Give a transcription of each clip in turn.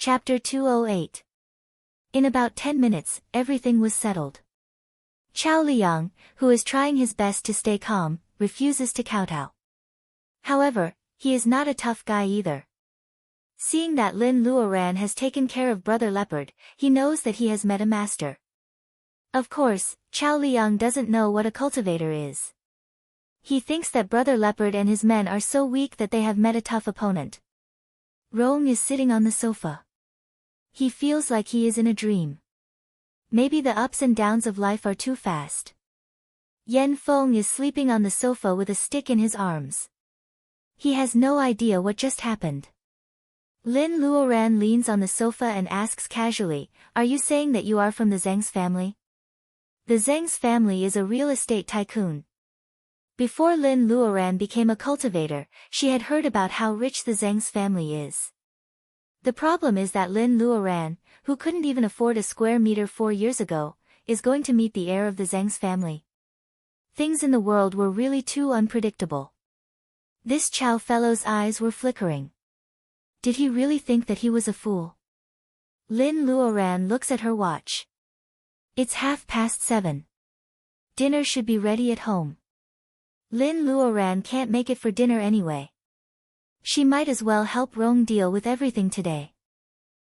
Chapter 208. In about 10 minutes, everything was settled. Chao Liang, who is trying his best to stay calm, refuses to kowtow. However, he is not a tough guy either. Seeing that Lin Luoran has taken care of Brother Leopard, he knows that he has met a master. Of course, Chao Liang doesn't know what a cultivator is. He thinks that Brother Leopard and his men are so weak that they have met a tough opponent. Rong is sitting on the sofa. He feels like he is in a dream. Maybe the ups and downs of life are too fast. Yan Feng is sleeping on the sofa with a stick in his arms. He has no idea what just happened. Lin Luoran leans on the sofa and asks casually, "Are you saying that you are from the Zheng's family?" The Zheng's family is a real estate tycoon. Before Lin Luoran became a cultivator, she had heard about how rich the Zheng's family is. The problem is that Lin Luoran, who couldn't even afford a square meter 4 years ago, is going to meet the heir of the Zheng's family. Things in the world were really too unpredictable. This Chao fellow's eyes were flickering. Did he really think that he was a fool? Lin Luoran looks at her watch. It's 7:30. Dinner should be ready at home. Lin Luoran can't make it for dinner anyway. She might as well help Rong deal with everything today.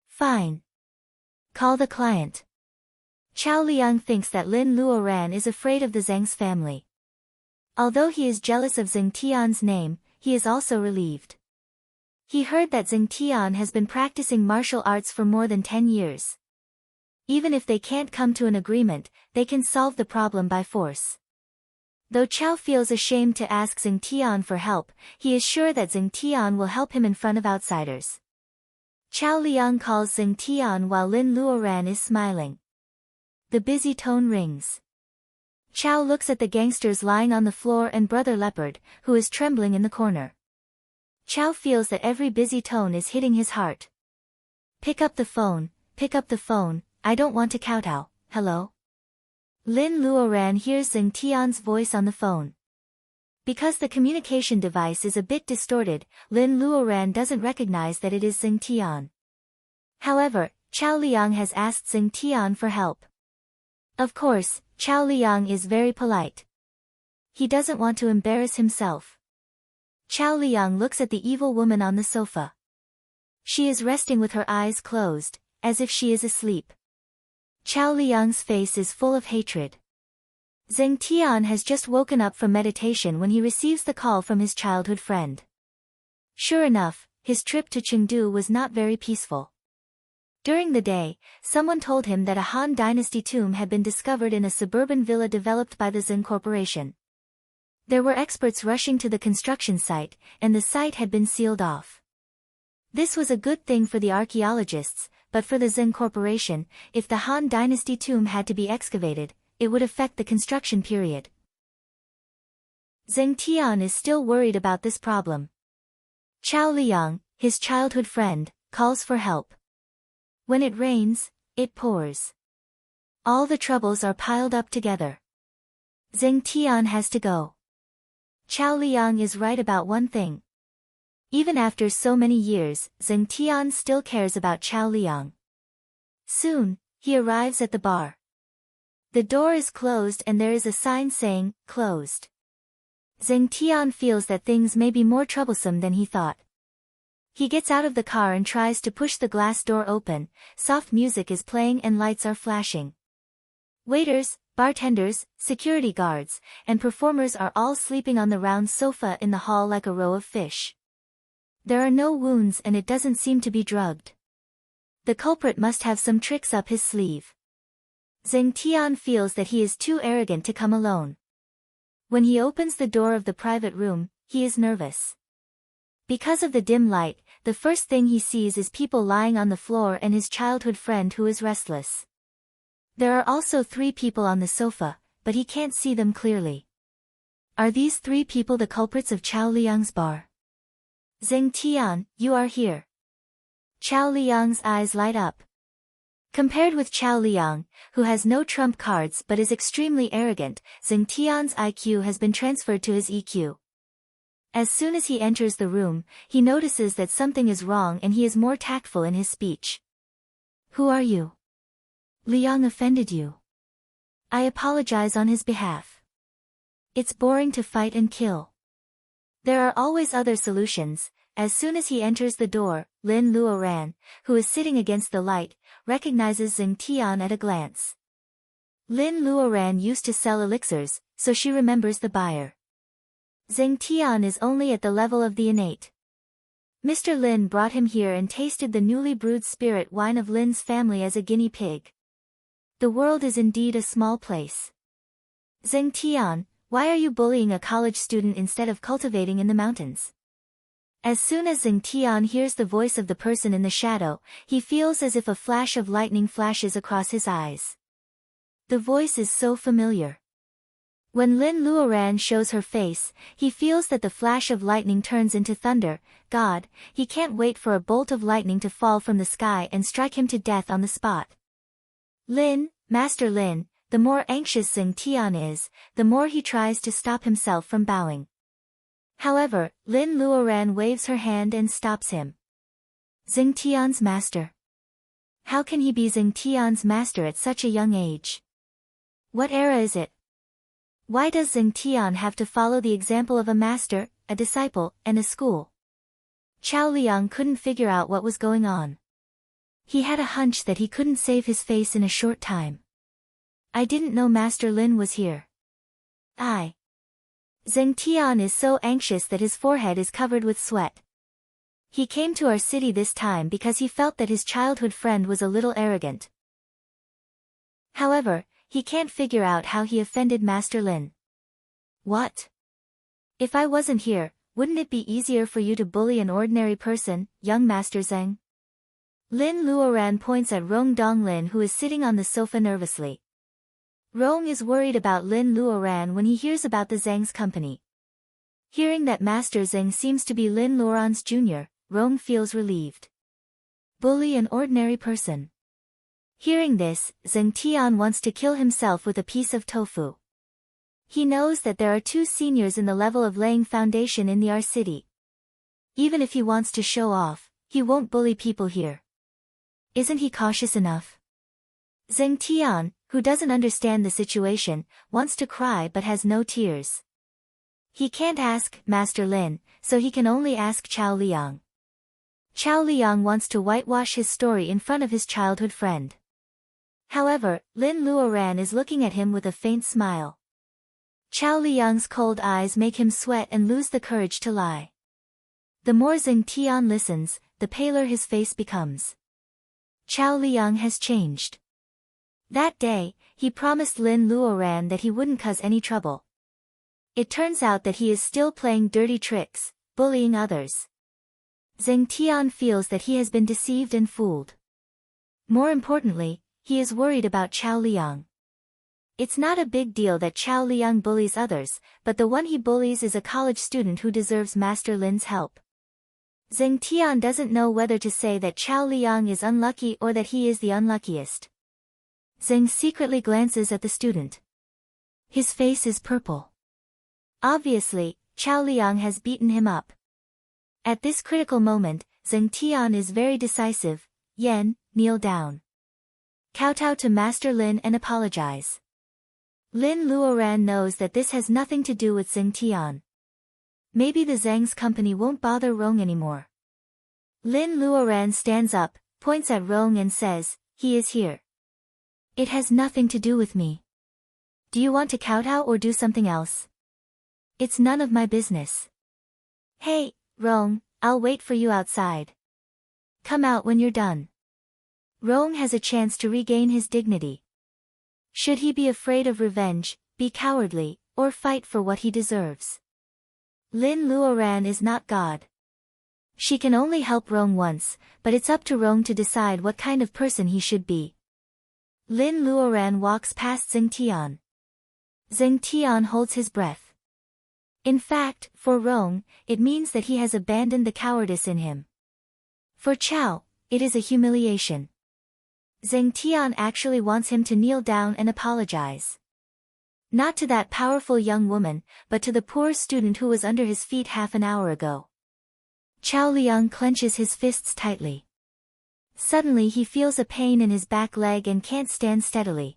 Fine. Call the client. Chao Liang thinks that Lin Luoran is afraid of the Zheng's family. Although he is jealous of Zheng Tian's name, he is also relieved. He heard that Zheng Tian has been practicing martial arts for more than 10 years. Even if they can't come to an agreement, they can solve the problem by force. Though Chao feels ashamed to ask Zheng Tian for help, he is sure that Zheng Tian will help him in front of outsiders. Chao Liang calls Zheng Tian while Lin Luoran is smiling. The busy tone rings. Chao looks at the gangsters lying on the floor and Brother Leopard, who is trembling in the corner. Chao feels that every busy tone is hitting his heart. Pick up the phone, I don't want to kowtow, hello? Lin Luoran hears Zheng Tian's voice on the phone. Because the communication device is a bit distorted, Lin Luoran doesn't recognize that it is Zheng Tian. However, Chao Liang has asked Zheng Tian for help. Of course, Chao Liang is very polite. He doesn't want to embarrass himself. Chao Liang looks at the evil woman on the sofa. She is resting with her eyes closed, as if she is asleep. Chao Liang's face is full of hatred. Zheng Tian has just woken up from meditation when he receives the call from his childhood friend. Sure enough, his trip to Chengdu was not very peaceful. During the day, someone told him that a Han Dynasty tomb had been discovered in a suburban villa developed by the Zheng Corporation. There were experts rushing to the construction site, and the site had been sealed off. This was a good thing for the archaeologists, but for the Zheng Corporation, if the Han Dynasty tomb had to be excavated, it would affect the construction period. Zheng Tian is still worried about this problem. Chao Liang, his childhood friend, calls for help. When it rains, it pours. All the troubles are piled up together. Zheng Tian has to go. Chao Liang is right about one thing. Even after so many years, Zheng Tian still cares about Chao Liang. Soon, he arrives at the bar. The door is closed and there is a sign saying, "Closed." Zheng Tian feels that things may be more troublesome than he thought. He gets out of the car and tries to push the glass door open. Soft music is playing and lights are flashing. Waiters, bartenders, security guards, and performers are all sleeping on the round sofa in the hall like a row of fish. There are no wounds and it doesn't seem to be drugged. The culprit must have some tricks up his sleeve. Zheng Tian feels that he is too arrogant to come alone. When he opens the door of the private room, he is nervous. Because of the dim light, the first thing he sees is people lying on the floor and his childhood friend who is restless. There are also 3 people on the sofa, but he can't see them clearly. Are these 3 people the culprits of Chao Liang's bar? Zheng Tian, you are here. Chao Liang's eyes light up. Compared with Chao Liang, who has no trump cards but is extremely arrogant, Zheng Tian's IQ has been transferred to his EQ. As soon as he enters the room, he notices that something is wrong and he is more tactful in his speech. Who are you? Liang offended you. I apologize on his behalf. It's boring to fight and kill. There are always other solutions. As soon as he enters the door, Lin Luoran, who is sitting against the light, recognizes Zheng Tian at a glance. Lin Luoran used to sell elixirs, so she remembers the buyer. Zheng Tian is only at the level of the innate. Mr. Lin brought him here and tasted the newly brewed spirit wine of Lin's family as a guinea pig. The world is indeed a small place. Zheng Tian, why are you bullying a college student instead of cultivating in the mountains? As soon as Zheng Tian hears the voice of the person in the shadow, he feels as if a flash of lightning flashes across his eyes. The voice is so familiar. When Lin Luoran shows her face, he feels that the flash of lightning turns into thunder. God, he can't wait for a bolt of lightning to fall from the sky and strike him to death on the spot. Lin, Master Lin, the more anxious Zheng Tian is, the more he tries to stop himself from bowing. However, Lin Luoran waves her hand and stops him. Zheng Tian's master. How can he be Zheng Tian's master at such a young age? What era is it? Why does Zheng Tian have to follow the example of a master, a disciple, and a school? Chao Liang couldn't figure out what was going on. He had a hunch that he couldn't save his face in a short time. I didn't know Master Lin was here. Zheng Tian is so anxious that his forehead is covered with sweat. He came to our city this time because he felt that his childhood friend was a little arrogant. However, he can't figure out how he offended Master Lin. What? If I wasn't here, wouldn't it be easier for you to bully an ordinary person, young Master Zheng? Lin Luoran points at Rong Donglin, who is sitting on the sofa nervously. Rong is worried about Lin Luoran when he hears about the Zheng's company. Hearing that Master Zheng seems to be Lin Luoran's junior, Rong feels relieved. Bully an ordinary person. Hearing this, Zheng Tian wants to kill himself with a piece of tofu. He knows that there are two seniors in the level of laying foundation in the R city. Even if he wants to show off, he won't bully people here. Isn't he cautious enough? Zheng Tian, who doesn't understand the situation, wants to cry but has no tears. He can't ask Master Lin, so he can only ask Chao Liang. Chao Liang wants to whitewash his story in front of his childhood friend. However, Lin Luoran is looking at him with a faint smile. Chao Liang's cold eyes make him sweat and lose the courage to lie. The more Zheng Tian listens, the paler his face becomes. Chao Liang has changed. That day, he promised Lin Luoran that he wouldn't cause any trouble. It turns out that he is still playing dirty tricks, bullying others. Zheng Tian feels that he has been deceived and fooled. More importantly, he is worried about Chao Liang. It's not a big deal that Chao Liang bullies others, but the one he bullies is a college student who deserves Master Lin's help. Zheng Tian doesn't know whether to say that Chao Liang is unlucky or that he is the unluckiest. Zheng secretly glances at the student. His face is purple. Obviously, Chao Liang has beaten him up. At this critical moment, Zheng Tian is very decisive. Yen, kneel down. Kowtow to Master Lin and apologize. Lin Luoran knows that this has nothing to do with Zheng Tian. Maybe the Zheng's company won't bother Rong anymore. Lin Luoran stands up, points at Rong and says, he is here. It has nothing to do with me. Do you want to kowtow or do something else? It's none of my business. Hey, Rong, I'll wait for you outside. Come out when you're done. Rong has a chance to regain his dignity. Should he be afraid of revenge, be cowardly, or fight for what he deserves? Lin Luoran is not God. She can only help Rong once, but it's up to Rong to decide what kind of person he should be. Lin Luoran walks past Zheng Tian. Zheng Tian holds his breath. In fact, for Rong, it means that he has abandoned the cowardice in him. For Chao, it is a humiliation. Zheng Tian actually wants him to kneel down and apologize. Not to that powerful young woman, but to the poor student who was under his feet half an hour ago. Chao Liang clenches his fists tightly. Suddenly he feels a pain in his back leg and can't stand steadily.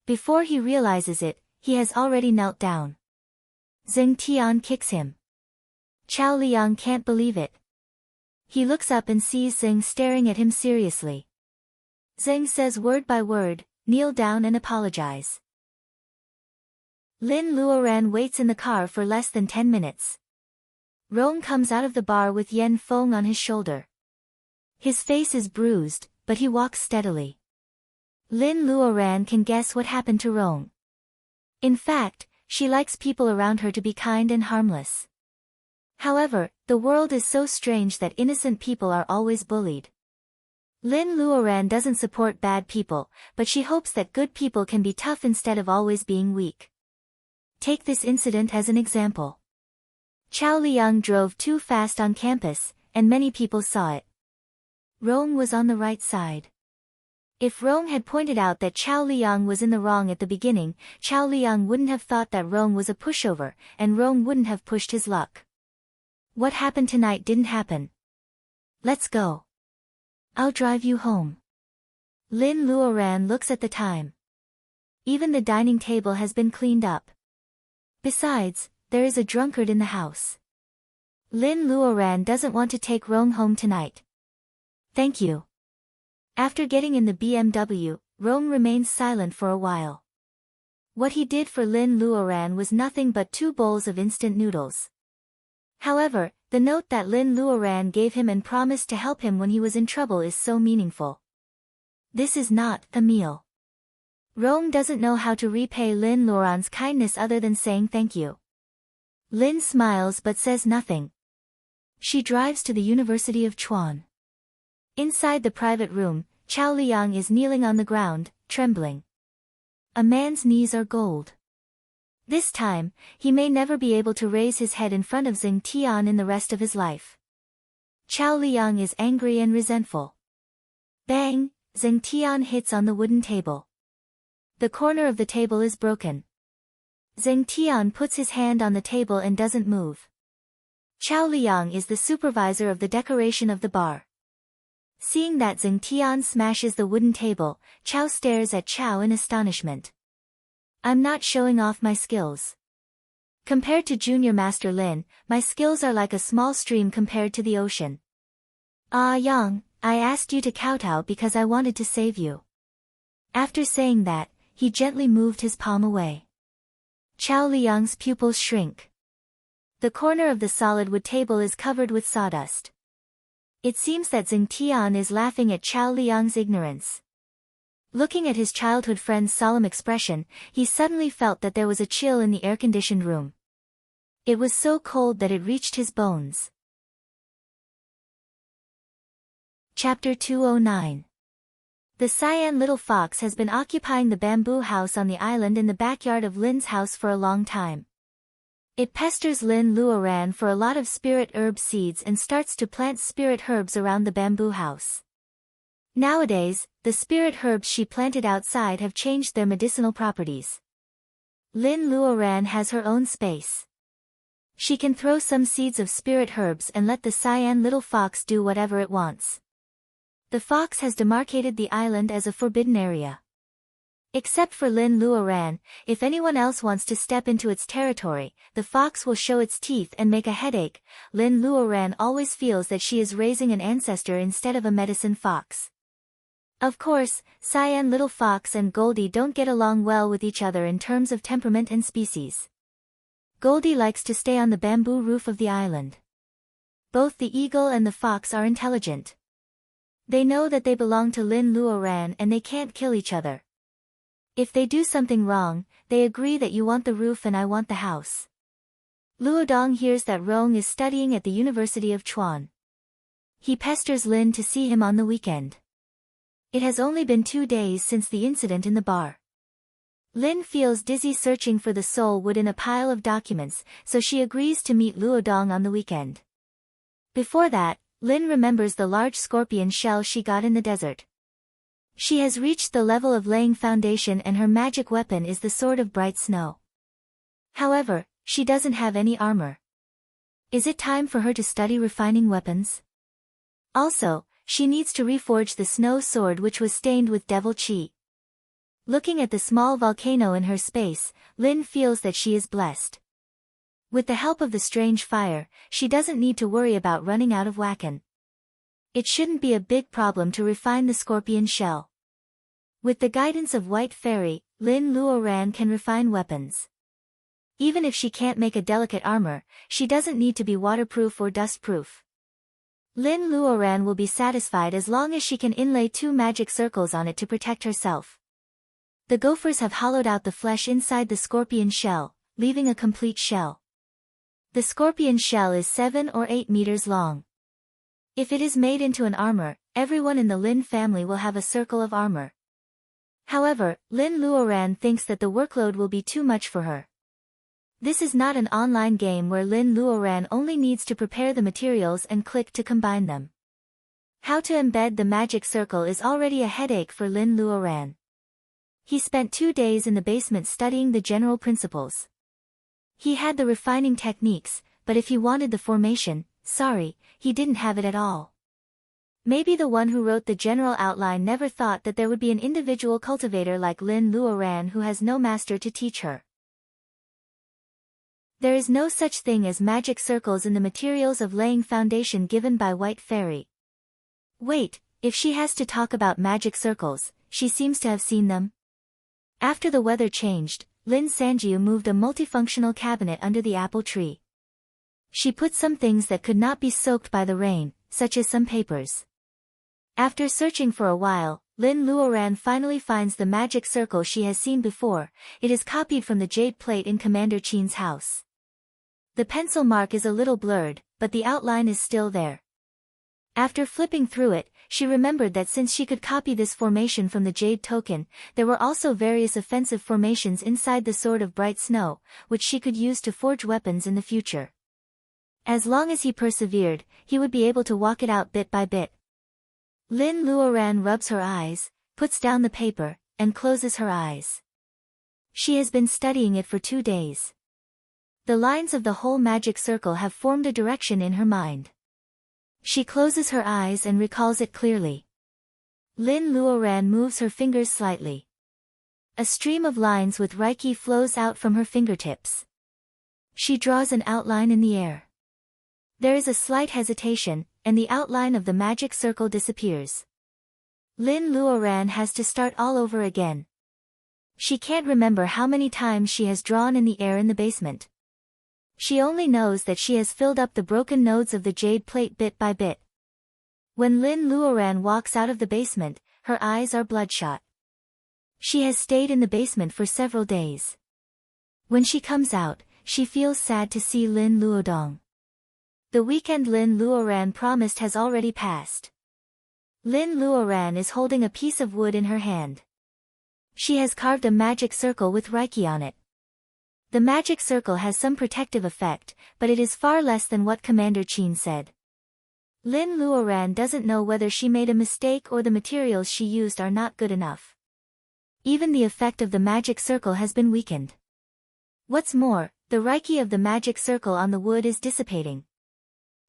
Before he realizes it, he has already knelt down. Zheng Tian kicks him. Chao Liang can't believe it. He looks up and sees Zheng staring at him seriously. Zheng says word by word, "Kneel down and apologize." Lin Luoran waits in the car for less than 10 minutes. Rong comes out of the bar with Yan Feng on his shoulder. His face is bruised, but he walks steadily. Lin Luoran can guess what happened to Rong. In fact, she likes people around her to be kind and harmless. However, the world is so strange that innocent people are always bullied. Lin Luoran doesn't support bad people, but she hopes that good people can be tough instead of always being weak. Take this incident as an example. Chao Liang drove too fast on campus, and many people saw it. Rong was on the right side. If Rong had pointed out that Chao Liang was in the wrong at the beginning, Chao Liang wouldn't have thought that Rong was a pushover, and Rong wouldn't have pushed his luck. What happened tonight didn't happen. Let's go. I'll drive you home. Lin Luoran looks at the time. Even the dining table has been cleaned up. Besides, there is a drunkard in the house. Lin Luoran doesn't want to take Rong home tonight. Thank you. After getting in the BMW, Rong remains silent for a while. What he did for Lin Luoran was nothing but 2 bowls of instant noodles. However, the note that Lin Luoran gave him and promised to help him when he was in trouble is so meaningful. This is not a meal. Rong doesn't know how to repay Lin Luoran's kindness other than saying thank you. Lin smiles but says nothing. She drives to the University of Chuan. Inside the private room, Chao Liang is kneeling on the ground, trembling. A man's knees are gold. This time, he may never be able to raise his head in front of Zheng Tian in the rest of his life. Chao Liang is angry and resentful. Bang! Zheng Tian hits on the wooden table. The corner of the table is broken. Zheng Tian puts his hand on the table and doesn't move. Chao Liang is the supervisor of the decoration of the bar. Seeing that Zheng Tian smashes the wooden table, Chao stares at Chao in astonishment. I'm not showing off my skills. Compared to Junior Master Lin, my skills are like a small stream compared to the ocean. Ah Yang, I asked you to kowtow because I wanted to save you. After saying that, he gently moved his palm away. Chao Liang's pupils shrink. The corner of the solid wood table is covered with sawdust. It seems that Zheng Tian is laughing at Chao Liang's ignorance. Looking at his childhood friend's solemn expression, he suddenly felt that there was a chill in the air-conditioned room. It was so cold that it reached his bones. Chapter 209. The cyan little fox has been occupying the bamboo house on the island in the backyard of Lin's house for a long time. It pesters Lin Luoran for a lot of spirit herb seeds and starts to plant spirit herbs around the bamboo house. Nowadays, the spirit herbs she planted outside have changed their medicinal properties. Lin Luoran has her own space. She can throw some seeds of spirit herbs and let the cyan little fox do whatever it wants. The fox has demarcated the island as a forbidden area. Except for Lin Luoran, if anyone else wants to step into its territory, the fox will show its teeth and make a headache. Lin Luoran always feels that she is raising an ancestor instead of a medicine fox. Of course, cyan little fox and Goldie don't get along well with each other in terms of temperament and species. Goldie likes to stay on the bamboo roof of the island. Both the eagle and the fox are intelligent. They know that they belong to Lin Luoran and they can't kill each other. If they do something wrong, they agree that you want the roof and I want the house. Luodong hears that Rong is studying at the University of Chuan. He pesters Lin to see him on the weekend. It has only been 2 days since the incident in the bar. Lin feels dizzy searching for the soul wood in a pile of documents, so she agrees to meet Luodong on the weekend. Before that, Lin remembers the large scorpion shell she got in the desert. She has reached the level of laying foundation and her magic weapon is the Sword of Bright Snow. However, she doesn't have any armor. Is it time for her to study refining weapons? Also, she needs to reforge the snow sword which was stained with devil chi. Looking at the small volcano in her space, Lin feels that she is blessed. With the help of the strange fire, she doesn't need to worry about running out of wacken. It shouldn't be a big problem to refine the scorpion shell. With the guidance of White Fairy, Lin Luoran can refine weapons. Even if she can't make a delicate armor, she doesn't need to be waterproof or dustproof. Lin Luoran will be satisfied as long as she can inlay 2 magic circles on it to protect herself. The gophers have hollowed out the flesh inside the scorpion shell, leaving a complete shell. The scorpion shell is 7 or 8 meters long. If it is made into an armor, everyone in the Lin family will have a circle of armor. However, Lin Luoran thinks that the workload will be too much for her. This is not an online game where Lin Luoran only needs to prepare the materials and click to combine them. How to embed the magic circle is already a headache for Lin Luoran. He spent 2 days in the basement studying the general principles. He had the refining techniques, but if he wanted the formation, sorry, he didn't have it at all. Maybe the one who wrote the general outline never thought that there would be an individual cultivator like Lin Luoran who has no master to teach her. There is no such thing as magic circles in the materials of laying foundation given by White Fairy. Wait, if she has to talk about magic circles, she seems to have seen them. After the weather changed, Lin Sanjiu moved a multifunctional cabinet under the apple tree. She put some things that could not be soaked by the rain, such as some papers. After searching for a while, Lin Luoran finally finds the magic circle she has seen before. It is copied from the jade plate in Commander Qin's house. The pencil mark is a little blurred, but the outline is still there. After flipping through it, she remembered that since she could copy this formation from the jade token, there were also various offensive formations inside the Sword of Bright Snow, which she could use to forge weapons in the future. As long as he persevered, he would be able to walk it out bit by bit. Lin Luoran rubs her eyes, puts down the paper, and closes her eyes. She has been studying it for 2 days. The lines of the whole magic circle have formed a direction in her mind. She closes her eyes and recalls it clearly. Lin Luoran moves her fingers slightly. A stream of lines with Reiki flows out from her fingertips. She draws an outline in the air. There is a slight hesitation, and the outline of the magic circle disappears. Lin Luoran has to start all over again. She can't remember how many times she has drawn in the air in the basement. She only knows that she has filled up the broken nodes of the jade plate bit by bit. When Lin Luoran walks out of the basement, her eyes are bloodshot. She has stayed in the basement for several days. When she comes out, she feels sad to see Lin Luodong. The weekend Lin Luoran promised has already passed. Lin Luoran is holding a piece of wood in her hand. She has carved a magic circle with Reiki on it. The magic circle has some protective effect, but it is far less than what Commander Qin said. Lin Luoran doesn't know whether she made a mistake or the materials she used are not good enough. Even the effect of the magic circle has been weakened. What's more, the Reiki of the magic circle on the wood is dissipating.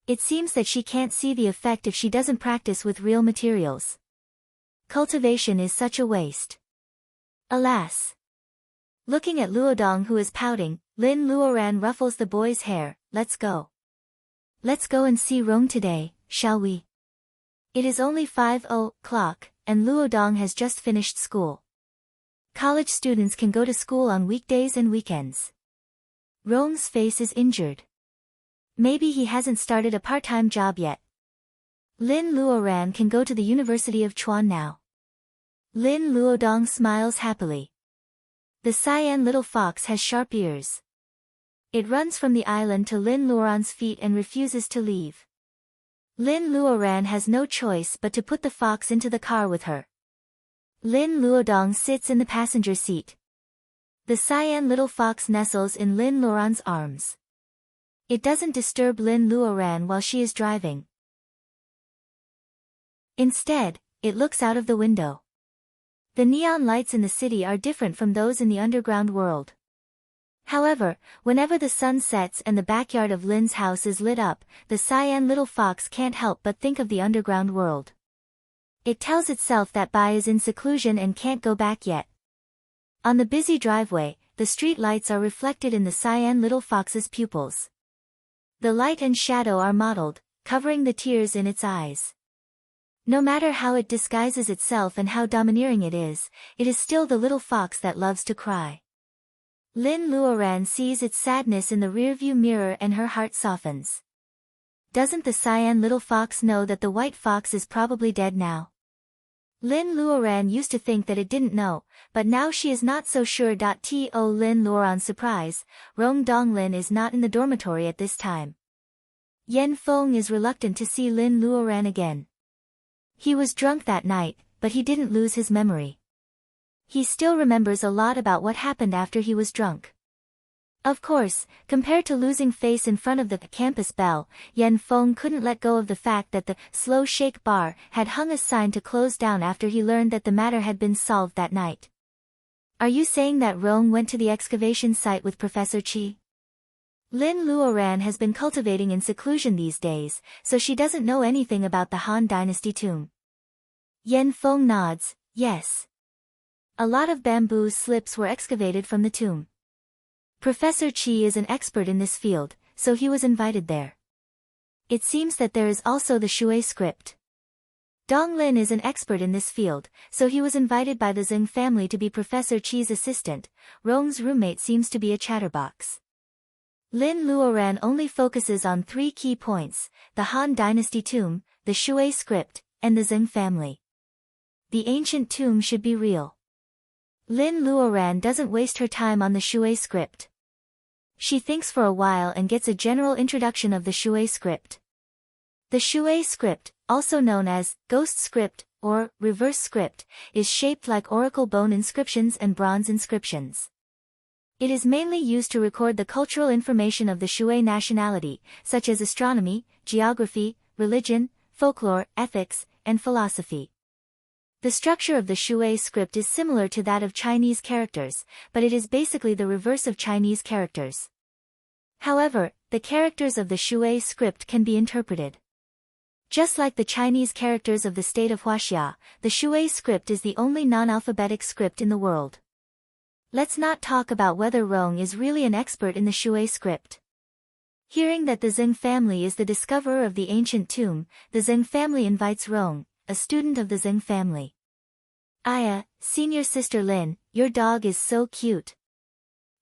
It seems that she can't see the effect if she doesn't practice with real materials. Cultivation is such a waste. Alas! Looking at Luodong who is pouting, Lin Luoran ruffles the boy's hair. Let's go. Let's go and see Rong today, shall we? It is only 5:00, and Luodong has just finished school. College students can go to school on weekdays and weekends. Rong's face is injured. Maybe he hasn't started a part-time job yet. Lin Luoran can go to the University of Chuan now. Lin Luodong smiles happily. The cyan little fox has sharp ears. It runs from the island to Lin Luoran's feet and refuses to leave. Lin Luoran has no choice but to put the fox into the car with her. Lin Luodong sits in the passenger seat. The cyan little fox nestles in Lin Luoran's arms. It doesn't disturb Lin Luoran while she is driving. Instead, it looks out of the window. The neon lights in the city are different from those in the underground world. However, whenever the sun sets and the backyard of Lin's house is lit up, the cyan little fox can't help but think of the underground world. It tells itself that Bai is in seclusion and can't go back yet. On the busy driveway, the street lights are reflected in the cyan little fox's pupils. The light and shadow are mottled, covering the tears in its eyes. No matter how it disguises itself and how domineering it is still the little fox that loves to cry. Lin Luoran sees its sadness in the rearview mirror and her heart softens. Doesn't the cyan little fox know that the white fox is probably dead now? Lin Luoran used to think that it didn't know, but now she is not so sure. To Lin Luoran's surprise, Rong Donglin is not in the dormitory at this time. Yen Feng is reluctant to see Lin Luoran again. He was drunk that night, but he didn't lose his memory. He still remembers a lot about what happened after he was drunk. Of course, compared to losing face in front of the campus bell, Yen Feng couldn't let go of the fact that the Slow Shake Bar had hung a sign to close down after he learned that the matter had been solved that night. Are you saying that Rong went to the excavation site with Professor Chi? Lin Luoran has been cultivating in seclusion these days, so she doesn't know anything about the Han Dynasty tomb. Yen Feng nods, yes. A lot of bamboo slips were excavated from the tomb. Professor Chi is an expert in this field, so he was invited there. It seems that there is also the Shui script. Dong Lin is an expert in this field, so he was invited by the Zeng family to be Professor Chi's assistant. Rong's roommate seems to be a chatterbox. Lin Luoran only focuses on 3 key points: the Han Dynasty tomb, the Shui script, and the Zeng family. The ancient tomb should be real. Lin Luoran doesn't waste her time on the Shui script. She thinks for a while and gets a general introduction of the Shui script. The Shui script, also known as ghost script or reverse script, is shaped like oracle bone inscriptions and bronze inscriptions. It is mainly used to record the cultural information of the Shui nationality, such as astronomy, geography, religion, folklore, ethics, and philosophy. The structure of the Shui script is similar to that of Chinese characters, but it is basically the reverse of Chinese characters. However, the characters of the Shui script can be interpreted. Just like the Chinese characters of the state of Huaxia, the Shui script is the only non-alphabetic script in the world. Let's not talk about whether Rong is really an expert in the Shui script. Hearing that the Zeng family is the discoverer of the ancient tomb, the Zeng family invites Rong, a student of the Zeng family. Aya, senior sister Lin, your dog is so cute.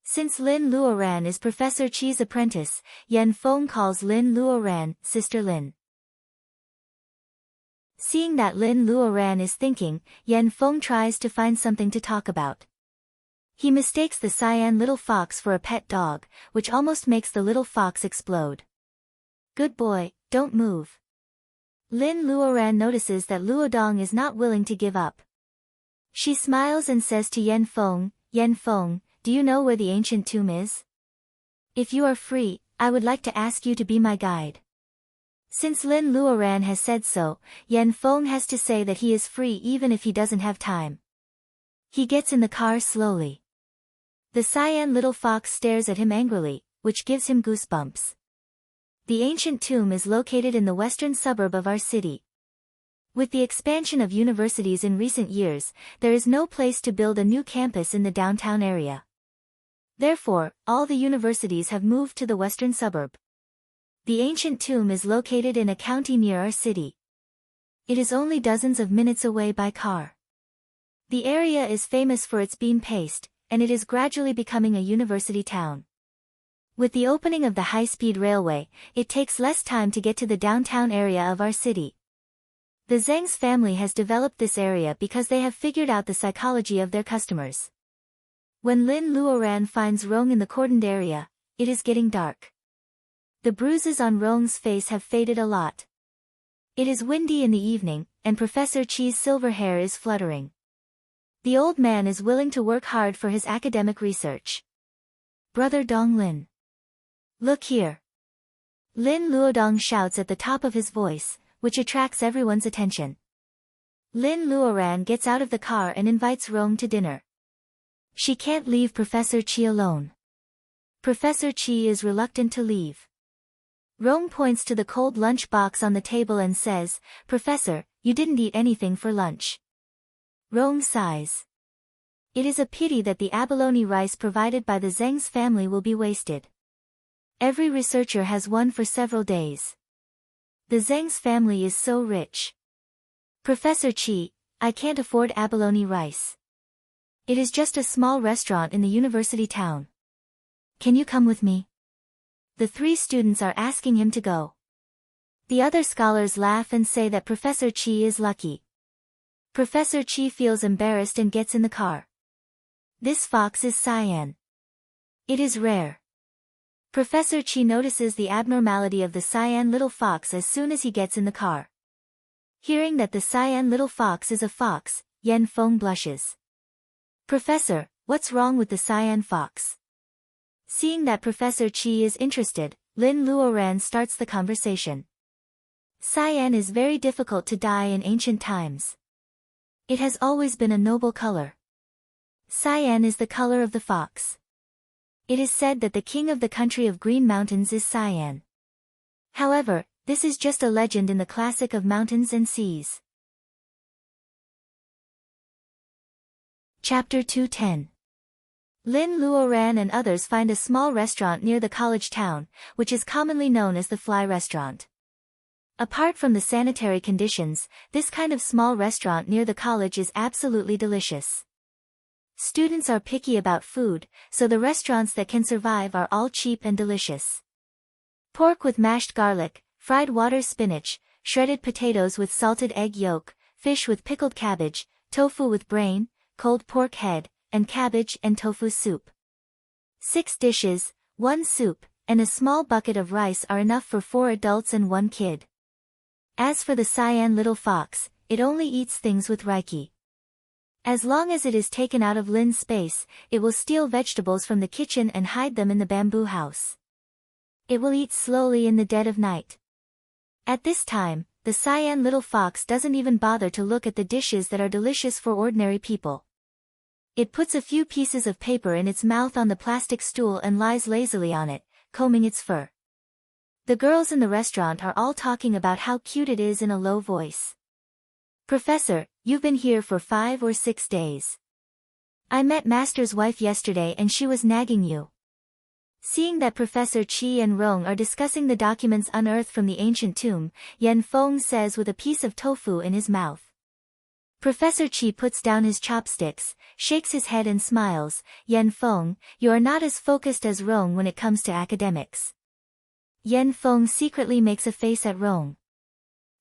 Since Lin Luoran is Professor Chi's apprentice, Yen Feng calls Lin Luoran Sister Lin. Seeing that Lin Luoran is thinking, Yen Feng tries to find something to talk about. He mistakes the cyan little fox for a pet dog, which almost makes the little fox explode. Good boy, don't move. Lin Luoran notices that Luodong is not willing to give up. She smiles and says to Yen Feng, do you know where the ancient tomb is? If you are free, I would like to ask you to be my guide. Since Lin Luoran has said so, Yen Feng has to say that he is free even if he doesn't have time. He gets in the car slowly. The cyan little fox stares at him angrily, which gives him goosebumps. The ancient tomb is located in the western suburb of our city. With the expansion of universities in recent years, there is no place to build a new campus in the downtown area. Therefore, all the universities have moved to the western suburb. The ancient tomb is located in a county near our city. It is only dozens of minutes away by car. The area is famous for its bean paste, and it is gradually becoming a university town. With the opening of the high-speed railway, it takes less time to get to the downtown area of our city. The Zeng's family has developed this area because they have figured out the psychology of their customers. When Lin Luoran finds Rong in the cordoned area, it is getting dark. The bruises on Rong's face have faded a lot. It is windy in the evening, and Professor Chi's silver hair is fluttering. The old man is willing to work hard for his academic research. Brother Donglin. Look here. Lin Luodong shouts at the top of his voice, which attracts everyone's attention. Lin Luoran gets out of the car and invites Rong to dinner. She can't leave Professor Chi alone. Professor Chi is reluctant to leave. Rong points to the cold lunch box on the table and says, "Professor, you didn't eat anything for lunch." Rong sighs. It is a pity that the abalone rice provided by the Zheng's family will be wasted. Every researcher has one for several days. The Zheng's family is so rich. Professor Chi, I can't afford abalone rice. It is just a small restaurant in the university town. Can you come with me? The 3 students are asking him to go. The other scholars laugh and say that Professor Chi is lucky. Professor Chi feels embarrassed and gets in the car. This fox is cyan. It is rare. Professor Chi notices the abnormality of the cyan little fox as soon as he gets in the car. Hearing that the cyan little fox is a fox, Yan Feng blushes. "Professor, what's wrong with the cyan fox?" Seeing that Professor Chi is interested, Lin Luoran starts the conversation. Cyan is very difficult to dye in ancient times. It has always been a noble color. Cyan is the color of the fox. It is said that the king of the country of green mountains is cyan. However, this is just a legend in the classic of mountains and seas. Chapter 210. Lin Luoran and others find a small restaurant near the college town, which is commonly known as the Fly Restaurant. Apart from the sanitary conditions, this kind of small restaurant near the college is absolutely delicious. Students are picky about food, so the restaurants that can survive are all cheap and delicious. Pork with mashed garlic, fried water spinach, shredded potatoes with salted egg yolk, fish with pickled cabbage, tofu with brain, cold pork head, and cabbage and tofu soup. 6 dishes, 1 soup, and a small bucket of rice are enough for 4 adults and 1 kid. As for the cyan little fox, it only eats things with reiki. As long as it is taken out of Lin's space, it will steal vegetables from the kitchen and hide them in the bamboo house. It will eat slowly in the dead of night. At this time, the cyan little fox doesn't even bother to look at the dishes that are delicious for ordinary people. It puts a few pieces of paper in its mouth on the plastic stool and lies lazily on it, combing its fur. The girls in the restaurant are all talking about how cute it is in a low voice. "Professor, you've been here for 5 or 6 days. I met Master's wife yesterday and she was nagging you." Seeing that Professor Chi and Rong are discussing the documents unearthed from the ancient tomb, Yan Feng says with a piece of tofu in his mouth. Professor Chi puts down his chopsticks, shakes his head and smiles. "Yan Feng, you are not as focused as Rong when it comes to academics." Yan Feng secretly makes a face at Rong.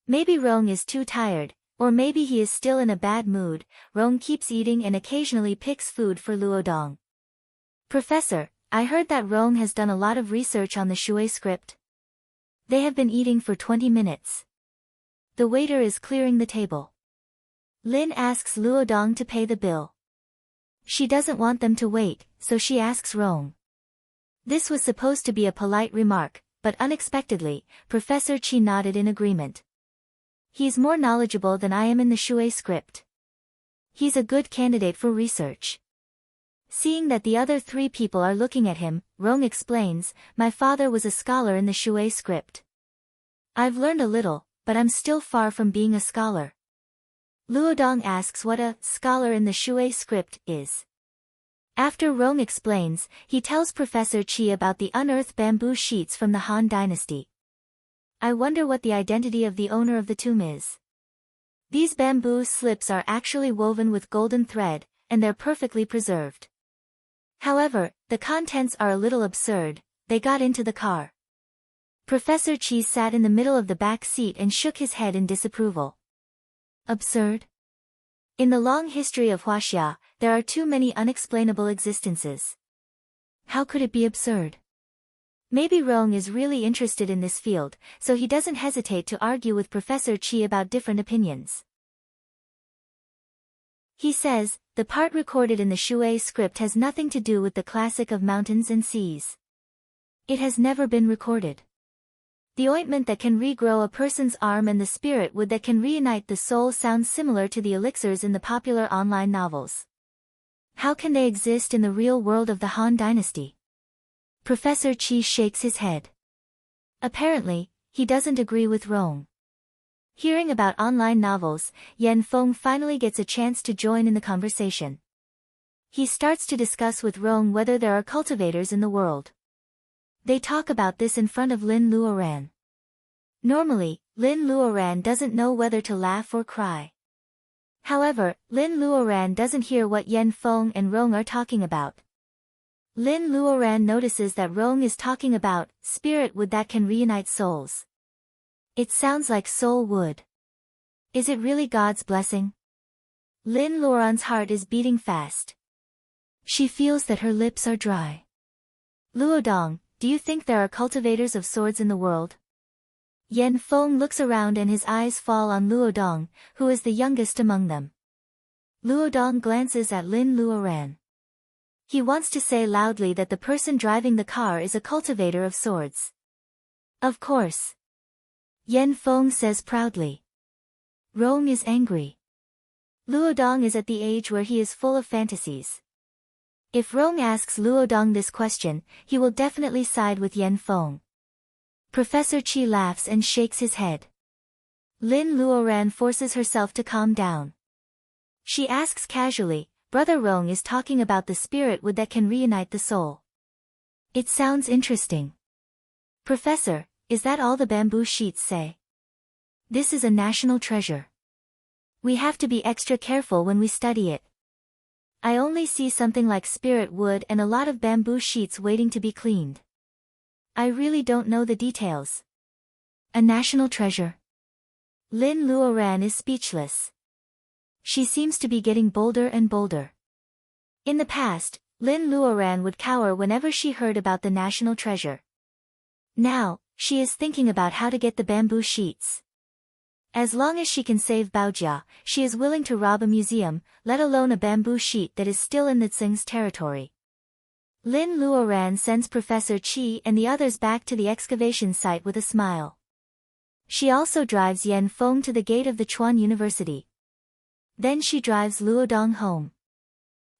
Maybe Rong is too tired, or maybe he is still in a bad mood. Rong keeps eating and occasionally picks food for Luodong. "Professor, I heard that Rong has done a lot of research on the Shui script." They have been eating for 20 minutes. The waiter is clearing the table. Lin asks Luodong to pay the bill. She doesn't want them to wait, so she asks Rong. This was supposed to be a polite remark, but unexpectedly, Professor Chi nodded in agreement. "He's more knowledgeable than I am in the Shui script. He's a good candidate for research." Seeing that the other 3 people are looking at him, Rong explains, "My father was a scholar in the Shui script. I've learned a little, but I'm still far from being a scholar." Luodong asks what a scholar in the Shui script is. After Rong explains, he tells Professor Chi about the unearthed bamboo sheets from the Han Dynasty. "I wonder what the identity of the owner of the tomb is. These bamboo slips are actually woven with golden thread, and they're perfectly preserved. However, the contents are a little absurd." They got into the car. Professor Chi sat in the middle of the back seat and shook his head in disapproval. Absurd? In the long history of Huaxia, there are too many unexplainable existences. How could it be absurd? Maybe Rong is really interested in this field, so he doesn't hesitate to argue with Professor Chi about different opinions. He says, "The part recorded in the Shui script has nothing to do with the classic of mountains and seas. It has never been recorded. The ointment that can regrow a person's arm and the spirit wood that can reunite the soul sounds similar to the elixirs in the popular online novels. How can they exist in the real world of the Han Dynasty? Professor Chi shakes his head. Apparently, he doesn't agree with Rong. Hearing about online novels, Yan Feng finally gets a chance to join in the conversation. He starts to discuss with Rong whether there are cultivators in the world. They talk about this in front of Lin Luoran. Normally, Lin Luoran doesn't know whether to laugh or cry. However, Lin Luoran doesn't hear what Yan Feng and Rong are talking about. Lin Luoran notices that Rong is talking about spirit wood that can reunite souls. It sounds like soul wood. Is it really God's blessing? Lin Luoran's heart is beating fast. She feels that her lips are dry. Luodong, do you think there are cultivators of swords in the world? Yan Feng looks around and his eyes fall on Luodong, who is the youngest among them. Luodong glances at Lin Luoran. He wants to say loudly that the person driving the car is a cultivator of swords. Of course. Yan Feng says proudly. Rong is angry. Luodong is at the age where he is full of fantasies. If Rong asks Luodong this question, he will definitely side with Yan Feng. Professor Chi laughs and shakes his head. Lin Luoran forces herself to calm down. She asks casually, Brother Rong is talking about the spirit wood that can reunite the soul. It sounds interesting. Professor, is that all the bamboo sheets say? This is a national treasure. We have to be extra careful when we study it. I only see something like spirit wood and a lot of bamboo sheets waiting to be cleaned. I really don't know the details. A national treasure. Lin Luoran is speechless. She seems to be getting bolder and bolder. In the past, Lin Luoran would cower whenever she heard about the national treasure. Now, she is thinking about how to get the bamboo sheets. As long as she can save Baojia, she is willing to rob a museum, let alone a bamboo sheet that is still in the Tsing's territory. Lin Luoran sends Professor Chi and the others back to the excavation site with a smile. She also drives Yan Feng to the gate of the Chuan University. Then she drives Luodong home.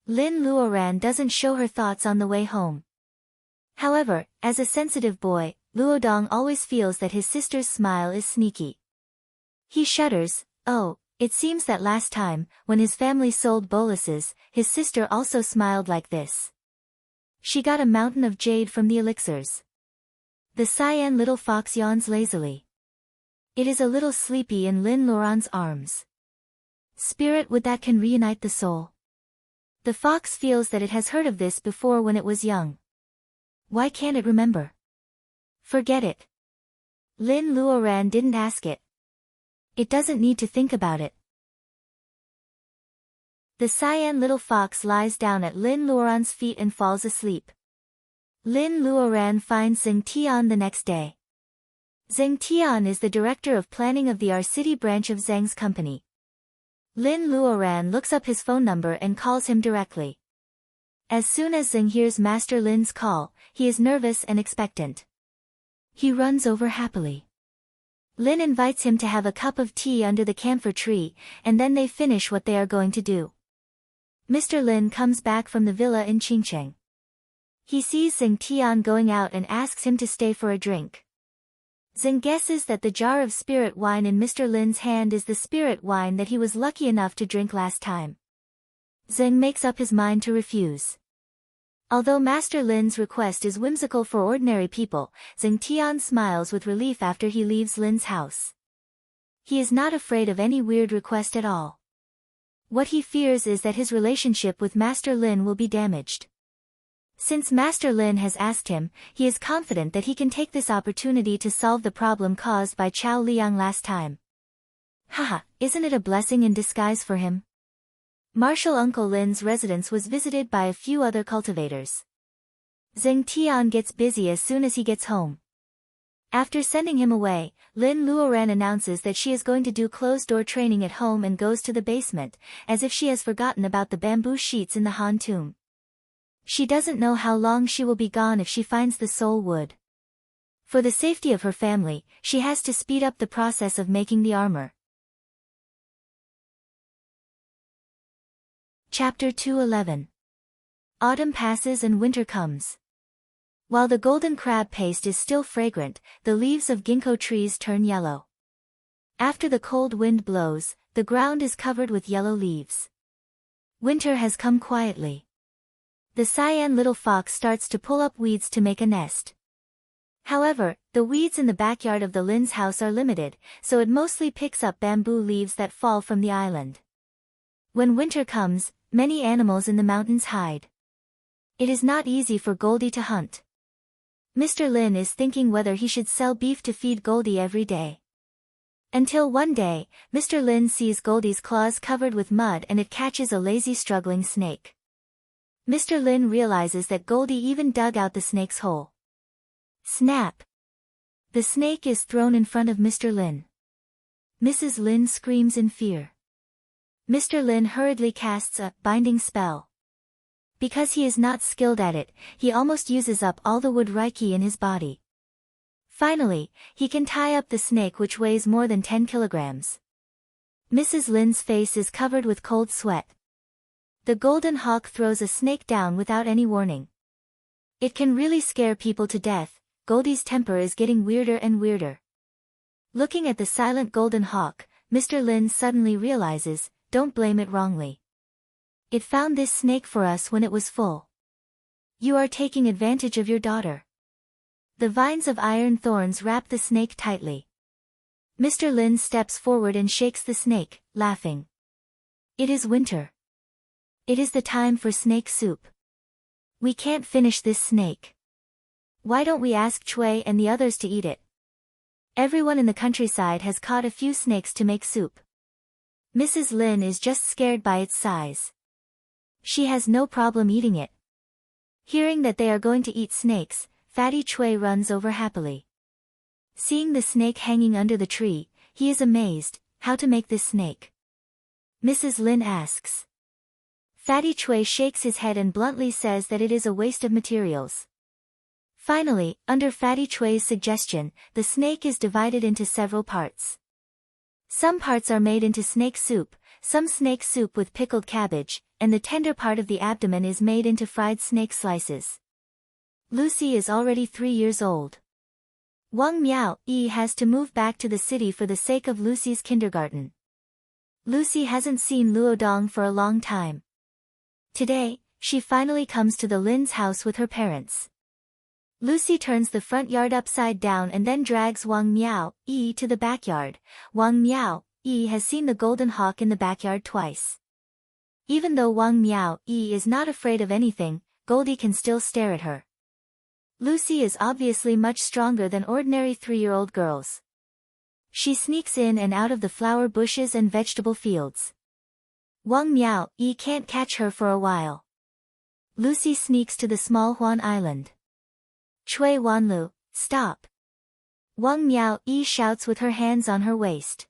Lin Luoran doesn't show her thoughts on the way home. However, as a sensitive boy, Luodong always feels that his sister's smile is sneaky. He shudders. Oh, it seems that last time, when his family sold boluses, his sister also smiled like this. She got a mountain of jade from the elixirs. The cyan little fox yawns lazily. It is a little sleepy in Lin Luoran's arms. Spirit wood that can reunite the soul. The fox feels that it has heard of this before when it was young. Why can't it remember? Forget it. Lin Luoran didn't ask it. It doesn't need to think about it. The cyan little fox lies down at Lin Luoran's feet and falls asleep. Lin Luoran finds Zheng Tian the next day. Zheng Tian is the director of planning of the R City branch of Zheng's company. Lin Luoran looks up his phone number and calls him directly. As soon as Zheng hears Master Lin's call, he is nervous and expectant. He runs over happily. Lin invites him to have a cup of tea under the camphor tree, and then they finish what they are going to do. Mr. Lin comes back from the villa in Qingcheng. He sees Zheng Tian going out and asks him to stay for a drink. Zheng guesses that the jar of spirit wine in Mr. Lin's hand is the spirit wine that he was lucky enough to drink last time. Zheng makes up his mind to refuse. Although Master Lin's request is whimsical for ordinary people, Zheng Tian smiles with relief after he leaves Lin's house. He is not afraid of any weird request at all. What he fears is that his relationship with Master Lin will be damaged. Since Master Lin has asked him, he is confident that he can take this opportunity to solve the problem caused by Chao Liang last time. Haha, isn't it a blessing in disguise for him? Martial Uncle Lin's residence was visited by a few other cultivators. Zheng Tian gets busy as soon as he gets home. After sending him away, Lin Luoran announces that she is going to do closed-door training at home and goes to the basement, as if she has forgotten about the bamboo sheets in the Han tomb. She doesn't know how long she will be gone if she finds the soul wood. For the safety of her family, she has to speed up the process of making the armor. Chapter 211. Autumn passes and winter comes. While the golden crab paste is still fragrant, the leaves of ginkgo trees turn yellow. After the cold wind blows, the ground is covered with yellow leaves. Winter has come quietly. The cyan little fox starts to pull up weeds to make a nest. However, the weeds in the backyard of the Lin's house are limited, so it mostly picks up bamboo leaves that fall from the island. When winter comes, many animals in the mountains hide. It is not easy for Goldie to hunt. Mr. Lin is thinking whether he should sell beef to feed Goldie every day. Until one day, Mr. Lin sees Goldie's claws covered with mud and it catches a lazy struggling snake. Mr. Lin realizes that Goldie even dug out the snake's hole. Snap! The snake is thrown in front of Mr. Lin. Mrs. Lin screams in fear. Mr. Lin hurriedly casts a binding spell. Because he is not skilled at it, he almost uses up all the wood reiki in his body. Finally, he can tie up the snake, which weighs more than 10 kilograms. Mrs. Lin's face is covered with cold sweat. The golden hawk throws a snake down without any warning. It can really scare people to death. Goldie's temper is getting weirder and weirder. Looking at the silent golden hawk, Mr. Lin suddenly realizes, don't blame it wrongly. It found this snake for us when it was full. You are taking advantage of your daughter. The vines of iron thorns wrap the snake tightly. Mr. Lin steps forward and shakes the snake, laughing. It is winter. It is the time for snake soup. We can't finish this snake. Why don't we ask Chui and the others to eat it? Everyone in the countryside has caught a few snakes to make soup. Mrs. Lin is just scared by its size. She has no problem eating it. Hearing that they are going to eat snakes, Fatty Chui runs over happily. Seeing the snake hanging under the tree, he is amazed. How to make this snake? Mrs. Lin asks. Fatty Chui shakes his head and bluntly says that it is a waste of materials. Finally, under Fatty Chui's suggestion, the snake is divided into several parts. Some parts are made into snake soup, some snake soup with pickled cabbage, and the tender part of the abdomen is made into fried snake slices. Lucy is already 3 years old. Wang Miao Yi has to move back to the city for the sake of Lucy's kindergarten. Lucy hasn't seen Luodong for a long time. Today, she finally comes to the Lin's house with her parents. Lucy turns the front yard upside down and then drags Wang Miao Yi to the backyard. Wang Miao Yi has seen the golden hawk in the backyard twice. Even though Wang Miao Yi is not afraid of anything, Goldie can still stare at her. Lucy is obviously much stronger than ordinary 3-year-old girls. She sneaks in and out of the flower bushes and vegetable fields. Wang Miao Yi can't catch her for a while. Lucy sneaks to the small Huan Island. Chui Wanlu, stop! Wang Miao Yi shouts with her hands on her waist.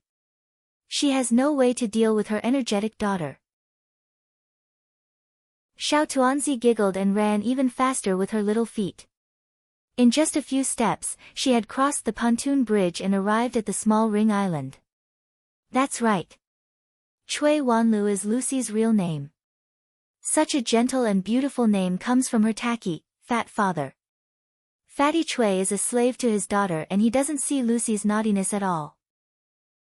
She has no way to deal with her energetic daughter. Xiao Tuanzi giggled and ran even faster with her little feet. In just a few steps, she had crossed the pontoon bridge and arrived at the small ring island. That's right. Chui Wanlu is Lucy's real name. Such a gentle and beautiful name comes from her tacky, fat father. Fatty Chui is a slave to his daughter and he doesn't see Lucy's naughtiness at all.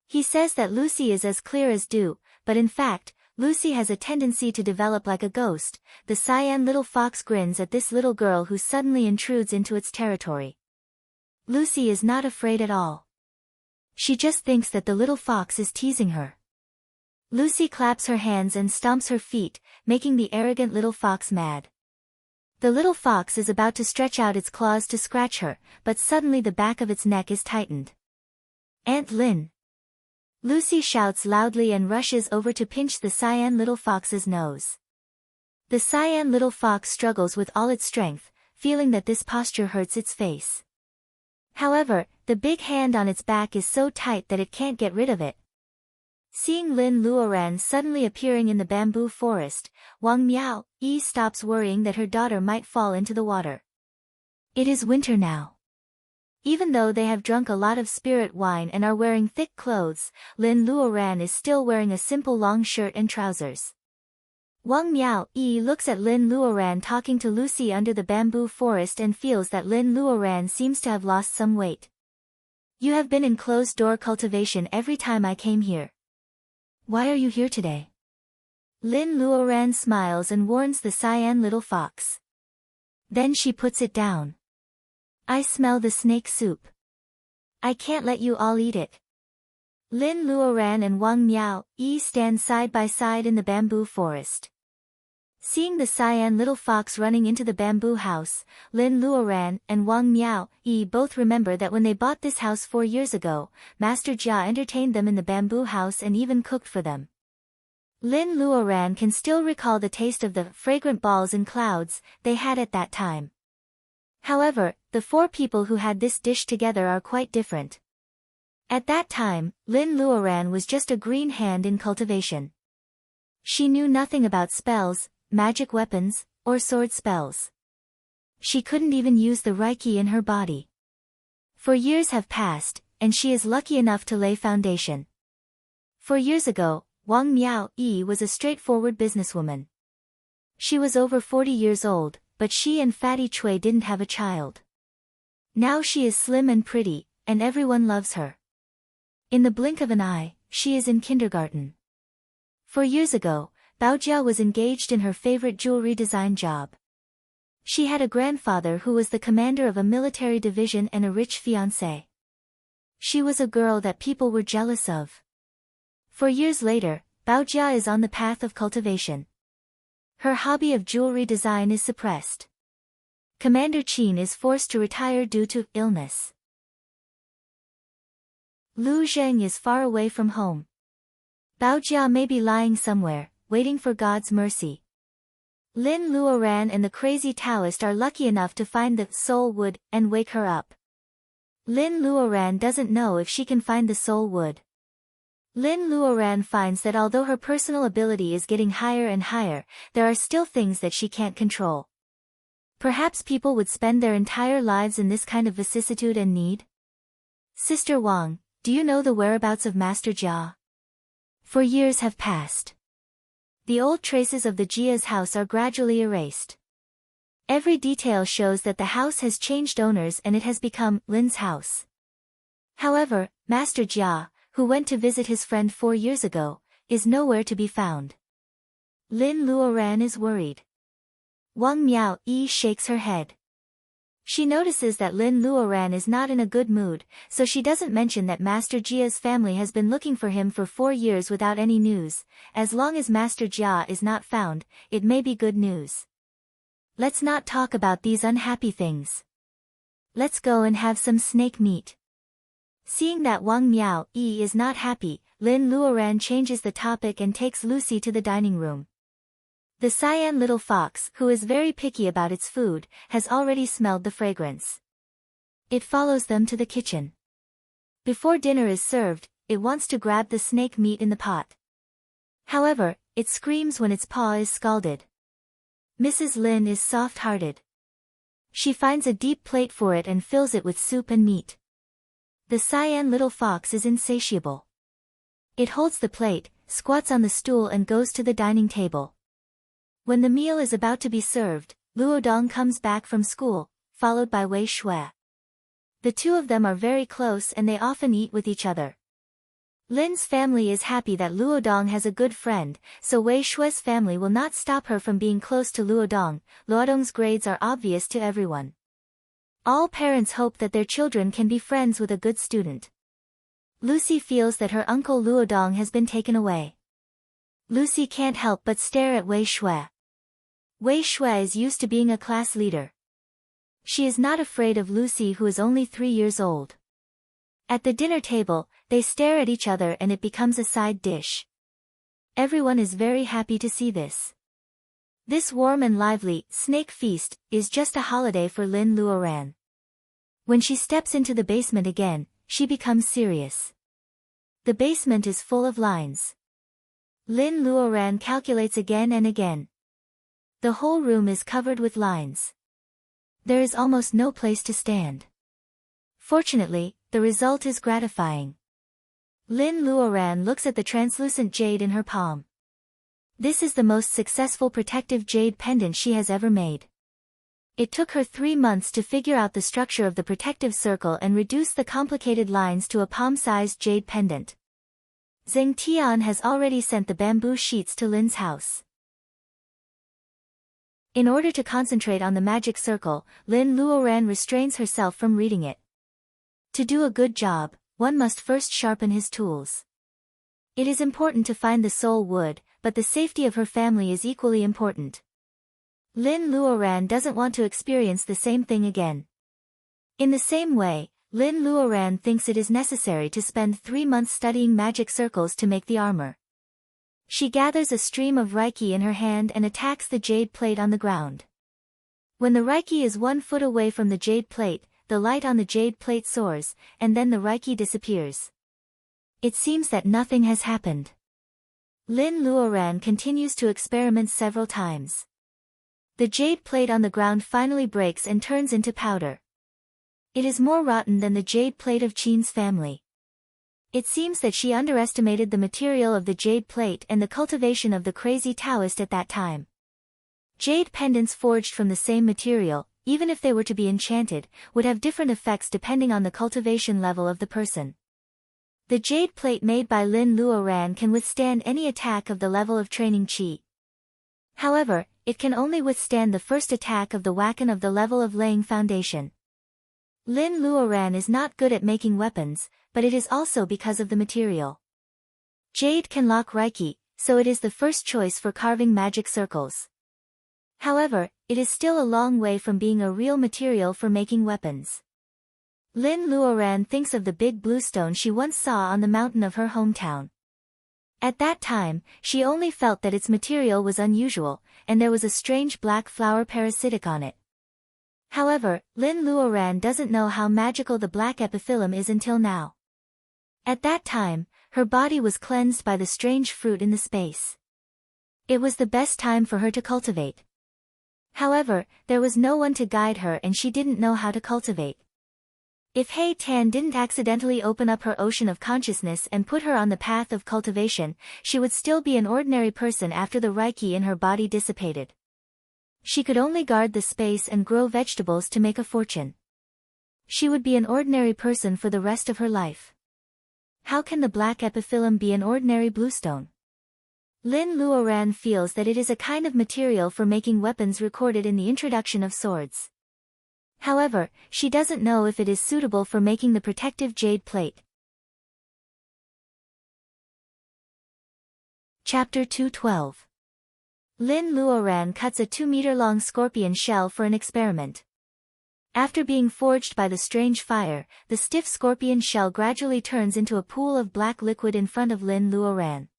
He says that Lucy is as clear as dew, but in fact, Lucy has a tendency to develop like a ghost. The cyan little fox grins at this little girl who suddenly intrudes into its territory. Lucy is not afraid at all. She just thinks that the little fox is teasing her. Lucy claps her hands and stomps her feet, making the arrogant little fox mad. The little fox is about to stretch out its claws to scratch her, but suddenly the back of its neck is tightened. Aunt Lin! Lucy shouts loudly and rushes over to pinch the cyan little fox's nose. The cyan little fox struggles with all its strength, feeling that this posture hurts its face. However, the big hand on its back is so tight that it can't get rid of it. Seeing Lin Luoran suddenly appearing in the bamboo forest, Wang Miao Yi stops worrying that her daughter might fall into the water. It is winter now. Even though they have drunk a lot of spirit wine and are wearing thick clothes, Lin Luoran is still wearing a simple long shirt and trousers. Wang Miao-yi looks at Lin Luoran talking to Lucy under the bamboo forest and feels that Lin Luoran seems to have lost some weight. You have been in closed-door cultivation every time I came here. Why are you here today? Lin Luoran smiles and warns the cyan little fox. Then she puts it down. I smell the snake soup. I can't let you all eat it. Lin Luoran and Wang Miao-yi stand side by side in the bamboo forest. Seeing the cyan little fox running into the bamboo house, Lin Luoran and Wang Miao-yi both remember that when they bought this house 4 years ago, Master Jia entertained them in the bamboo house and even cooked for them. Lin Luoran can still recall the taste of the fragrant balls and clouds they had at that time. However, the 4 people who had this dish together are quite different. At that time, Lin Luoran was just a green hand in cultivation. She knew nothing about spells, magic weapons, or sword spells. She couldn't even use the Reiki in her body. 4 years have passed, and she is lucky enough to lay foundation. 4 years ago, Wang Miao-yi was a straightforward businesswoman. She was over 40 years old, but she and Fatty Chui didn't have a child. Now she is slim and pretty, and everyone loves her. In the blink of an eye, she is in kindergarten. 4 years ago, Baojia was engaged in her favorite jewelry design job. She had a grandfather who was the commander of a military division and a rich fiancé. She was a girl that people were jealous of. 4 years later, Baojia is on the path of cultivation. Her hobby of jewelry design is suppressed. Commander Qin is forced to retire due to illness. Lu Zheng is far away from home. Baojia may be lying somewhere, waiting for God's mercy. Lin Luoran and the crazy Taoist are lucky enough to find the soul wood and wake her up. Lin Luoran doesn't know if she can find the soul wood. Lin Luoran finds that although her personal ability is getting higher and higher, there are still things that she can't control. Perhaps people would spend their entire lives in this kind of vicissitude and need? Sister Wang, do you know the whereabouts of Master Jia? 4 years have passed. The old traces of the Jia's house are gradually erased. Every detail shows that the house has changed owners and it has become Lin's house. However, Master Jia, who went to visit his friend 4 years ago, is nowhere to be found. Lin Luoran is worried. Wang Miao-yi shakes her head. She notices that Lin Luoran is not in a good mood, so she doesn't mention that Master Jia's family has been looking for him for 4 years without any news. As long as Master Jia is not found, it may be good news. Let's not talk about these unhappy things. Let's go and have some snake meat. Seeing that Wang Miao-yi is not happy, Lin Luoran changes the topic and takes Lucy to the dining room. The cyan little fox, who is very picky about its food, has already smelled the fragrance. It follows them to the kitchen. Before dinner is served, it wants to grab the snake meat in the pot. However, it screams when its paw is scalded. Mrs. Lin is soft-hearted. She finds a deep plate for it and fills it with soup and meat. The cyan little fox is insatiable. It holds the plate, squats on the stool and goes to the dining table. When the meal is about to be served, Luodong comes back from school, followed by Wei Shui. The two of them are very close and they often eat with each other. Lin's family is happy that Luodong has a good friend, so Wei Shui's family will not stop her from being close to Luodong. Luodong's grades are obvious to everyone. All parents hope that their children can be friends with a good student. Lucy feels that her uncle Luodong has been taken away. Lucy can't help but stare at Wei Shui. Wei Shui is used to being a class leader. She is not afraid of Lucy, who is only 3 years old. At the dinner table, they stare at each other and it becomes a side dish. Everyone is very happy to see this. This warm and lively snake feast is just a holiday for Lin Luoran. When she steps into the basement again, she becomes serious. The basement is full of lines. Lin Luoran calculates again and again. The whole room is covered with lines. There is almost no place to stand. Fortunately, the result is gratifying. Lin Luoran looks at the translucent jade in her palm. This is the most successful protective jade pendant she has ever made. It took her 3 months to figure out the structure of the protective circle and reduce the complicated lines to a palm-sized jade pendant. Zheng Tian has already sent the bamboo sheets to Lin's house. In order to concentrate on the magic circle, Lin Luoran restrains herself from reading it. To do a good job, one must first sharpen his tools. It is important to find the soul wood, but the safety of her family is equally important. Lin Luoran doesn't want to experience the same thing again. In the same way, Lin Luoran thinks it is necessary to spend 3 months studying magic circles to make the armor. She gathers a stream of Reiki in her hand and attacks the jade plate on the ground. When the Reiki is 1 foot away from the jade plate, the light on the jade plate soars, and then the Reiki disappears. It seems that nothing has happened. Lin Luoran continues to experiment several times. The jade plate on the ground finally breaks and turns into powder. It is more rotten than the jade plate of Qin's family. It seems that she underestimated the material of the jade plate and the cultivation of the crazy Taoist at that time. Jade pendants forged from the same material, even if they were to be enchanted, would have different effects depending on the cultivation level of the person. The jade plate made by Lin Luoran can withstand any attack of the level of training qi. However, it can only withstand the first attack of the Wakan of the level of laying foundation. Lin Luoran is not good at making weapons, but it is also because of the material. Jade can lock Reiki, so it is the first choice for carving magic circles. However, it is still a long way from being a real material for making weapons. Lin Luoran thinks of the big blue stone she once saw on the mountain of her hometown. At that time, she only felt that its material was unusual, and there was a strange black flower parasitic on it. However, Lin Luoran doesn't know how magical the black epiphyllum is until now. At that time, her body was cleansed by the strange fruit in the space. It was the best time for her to cultivate. However, there was no one to guide her and she didn't know how to cultivate. If Hei Tan didn't accidentally open up her ocean of consciousness and put her on the path of cultivation, she would still be an ordinary person after the Reiki in her body dissipated. She could only guard the space and grow vegetables to make a fortune. She would be an ordinary person for the rest of her life. How can the black epiphyllum be an ordinary bluestone? Lin Luoran feels that it is a kind of material for making weapons recorded in the introduction of swords. However, she doesn't know if it is suitable for making the protective jade plate. Chapter 212. Lin Luoran cuts a 2-meter-long scorpion shell for an experiment. After being forged by the strange fire, the stiff scorpion shell gradually turns into a pool of black liquid in front of Lin Luoran.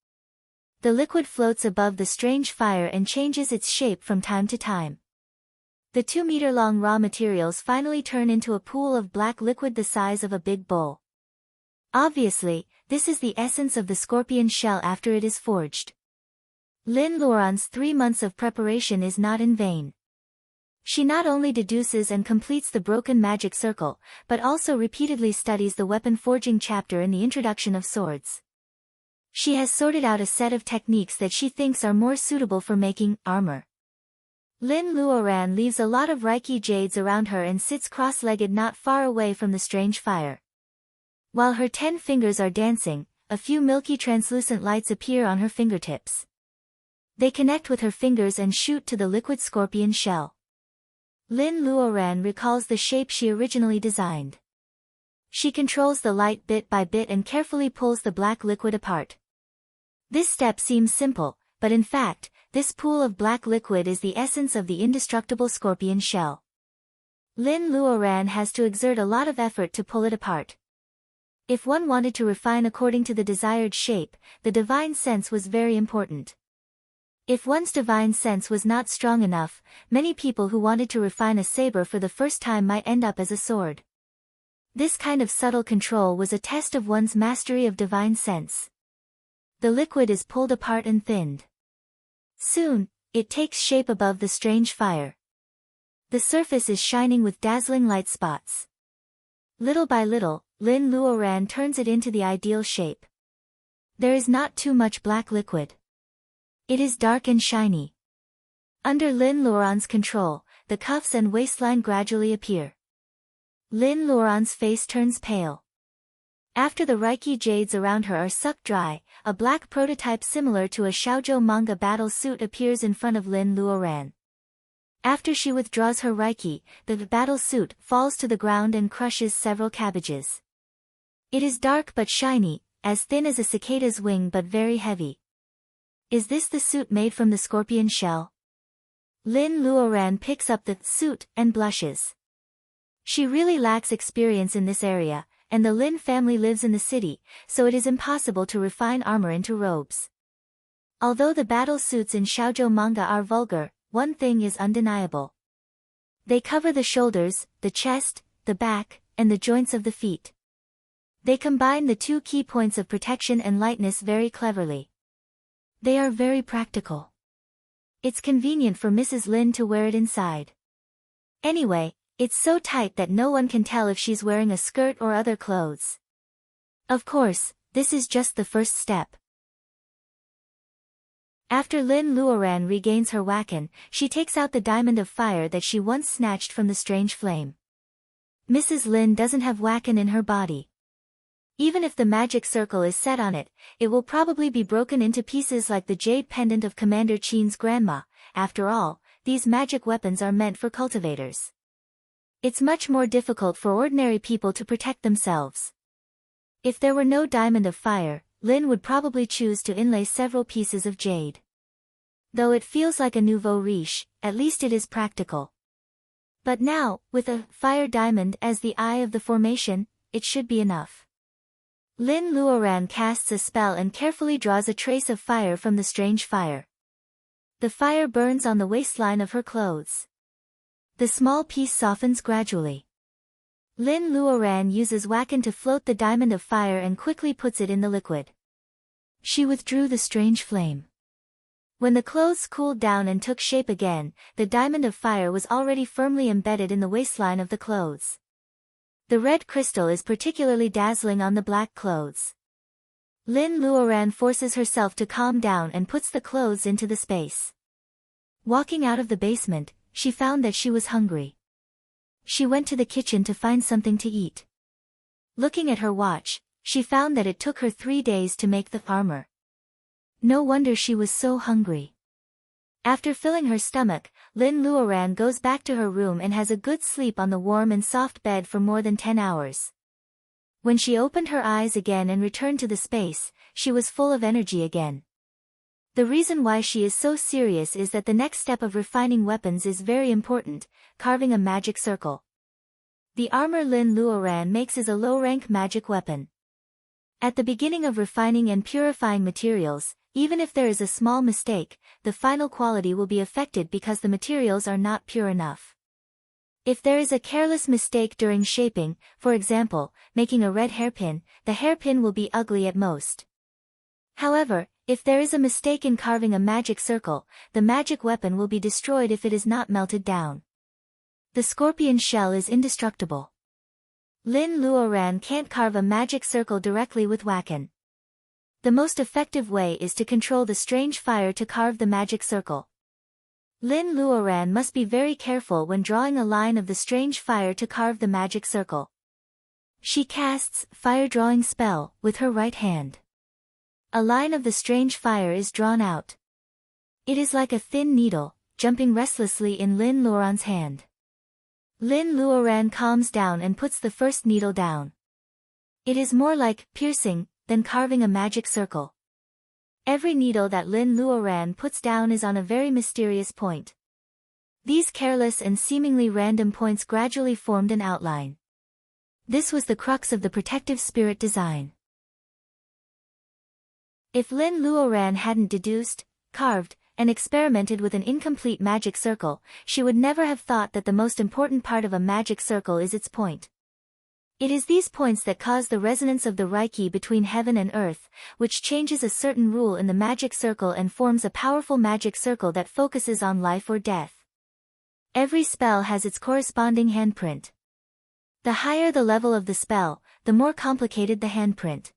The liquid floats above the strange fire and changes its shape from time to time. The 2-meter-long raw materials finally turn into a pool of black liquid the size of a big bowl. Obviously, this is the essence of the scorpion shell after it is forged. Lin Luoran's 3 months of preparation is not in vain. She not only deduces and completes the broken magic circle, but also repeatedly studies the weapon forging chapter in the introduction of swords. She has sorted out a set of techniques that she thinks are more suitable for making armor. Lin Luoran leaves a lot of Reiki jades around her and sits cross-legged not far away from the strange fire. While her 10 fingers are dancing, a few milky translucent lights appear on her fingertips. They connect with her fingers and shoot to the liquid scorpion shell. Lin Luoran recalls the shape she originally designed. She controls the light bit by bit and carefully pulls the black liquid apart. This step seems simple, but in fact, this pool of black liquid is the essence of the indestructible scorpion shell. Lin Luoran has to exert a lot of effort to pull it apart. If one wanted to refine according to the desired shape, the divine sense was very important. If one's divine sense was not strong enough, many people who wanted to refine a saber for the first time might end up as a sword. This kind of subtle control was a test of one's mastery of divine sense. The liquid is pulled apart and thinned. Soon, it takes shape above the strange fire. The surface is shining with dazzling light spots. Little by little, Lin Luoran turns it into the ideal shape. There is not too much black liquid. It is dark and shiny. Under Lin Luoran's control, the cuffs and waistline gradually appear. Lin Luoran's face turns pale. After the Reiki jades around her are sucked dry, a black prototype similar to a shoujo manga battle suit appears in front of Lin Luoran. After she withdraws her Reiki, the battle suit falls to the ground and crushes several cabbages. It is dark but shiny, as thin as a cicada's wing but very heavy. Is this the suit made from the scorpion shell? Lin Luoran picks up the suit and blushes. She really lacks experience in this area, and the Lin family lives in the city, so it is impossible to refine armor into robes. Although the battle suits in shoujo manga are vulgar, one thing is undeniable. They cover the shoulders, the chest, the back, and the joints of the feet. They combine the two key points of protection and lightness very cleverly. They are very practical. It's convenient for Mrs. Lin to wear it inside. Anyway, it's so tight that no one can tell if she's wearing a skirt or other clothes. Of course, this is just the first step. After Lin Luoran regains her wakan, she takes out the diamond of fire that she once snatched from the strange flame. Mrs. Lin doesn't have wakan in her body. Even if the magic circle is set on it, it will probably be broken into pieces like the jade pendant of Commander Qin's grandma. After all, these magic weapons are meant for cultivators. It's much more difficult for ordinary people to protect themselves. If there were no diamond of fire, Lin would probably choose to inlay several pieces of jade. Though it feels like a nouveau riche, at least it is practical. But now, with a fire diamond as the eye of the formation, it should be enough. Lin Luoran casts a spell and carefully draws a trace of fire from the strange fire. The fire burns on the waistline of her clothes. The small piece softens gradually. Lin Luoran uses wakan to float the diamond of fire and quickly puts it in the liquid. She withdrew the strange flame. When the clothes cooled down and took shape again, the diamond of fire was already firmly embedded in the waistline of the clothes. The red crystal is particularly dazzling on the black clothes. Lin Luoran forces herself to calm down and puts the clothes into the space. Walking out of the basement, she found that she was hungry. She went to the kitchen to find something to eat. Looking at her watch, she found that it took her 3 days to make the armor. No wonder she was so hungry. After filling her stomach, Lin Luoran goes back to her room and has a good sleep on the warm and soft bed for more than 10 hours. When she opened her eyes again and returned to the space, she was full of energy again. The reason why she is so serious is that the next step of refining weapons is very important, carving a magic circle. The armor Lin Luoran makes is a low-rank magic weapon. At the beginning of refining and purifying materials, even if there is a small mistake, the final quality will be affected because the materials are not pure enough. If there is a careless mistake during shaping, for example, making a red hairpin, the hairpin will be ugly at most. However, if there is a mistake in carving a magic circle, the magic weapon will be destroyed if it is not melted down. The scorpion shell is indestructible. Lin Luoran can't carve a magic circle directly with wakan. The most effective way is to control the strange fire to carve the magic circle. Lin Luoran must be very careful when drawing a line of the strange fire to carve the magic circle. She casts fire drawing spell with her right hand. A line of the strange fire is drawn out. It is like a thin needle, jumping restlessly in Lin Luoran's hand. Lin Luoran calms down and puts the first needle down. It is more like piercing than carving a magic circle. Every needle that Lin Luoran puts down is on a very mysterious point. These careless and seemingly random points gradually formed an outline. This was the crux of the protective spirit design. If Lin Luoran hadn't deduced, carved, and experimented with an incomplete magic circle, she would never have thought that the most important part of a magic circle is its point. It is these points that cause the resonance of the Reiki between heaven and earth, which changes a certain rule in the magic circle and forms a powerful magic circle that focuses on life or death. Every spell has its corresponding handprint. The higher the level of the spell, the more complicated the handprint.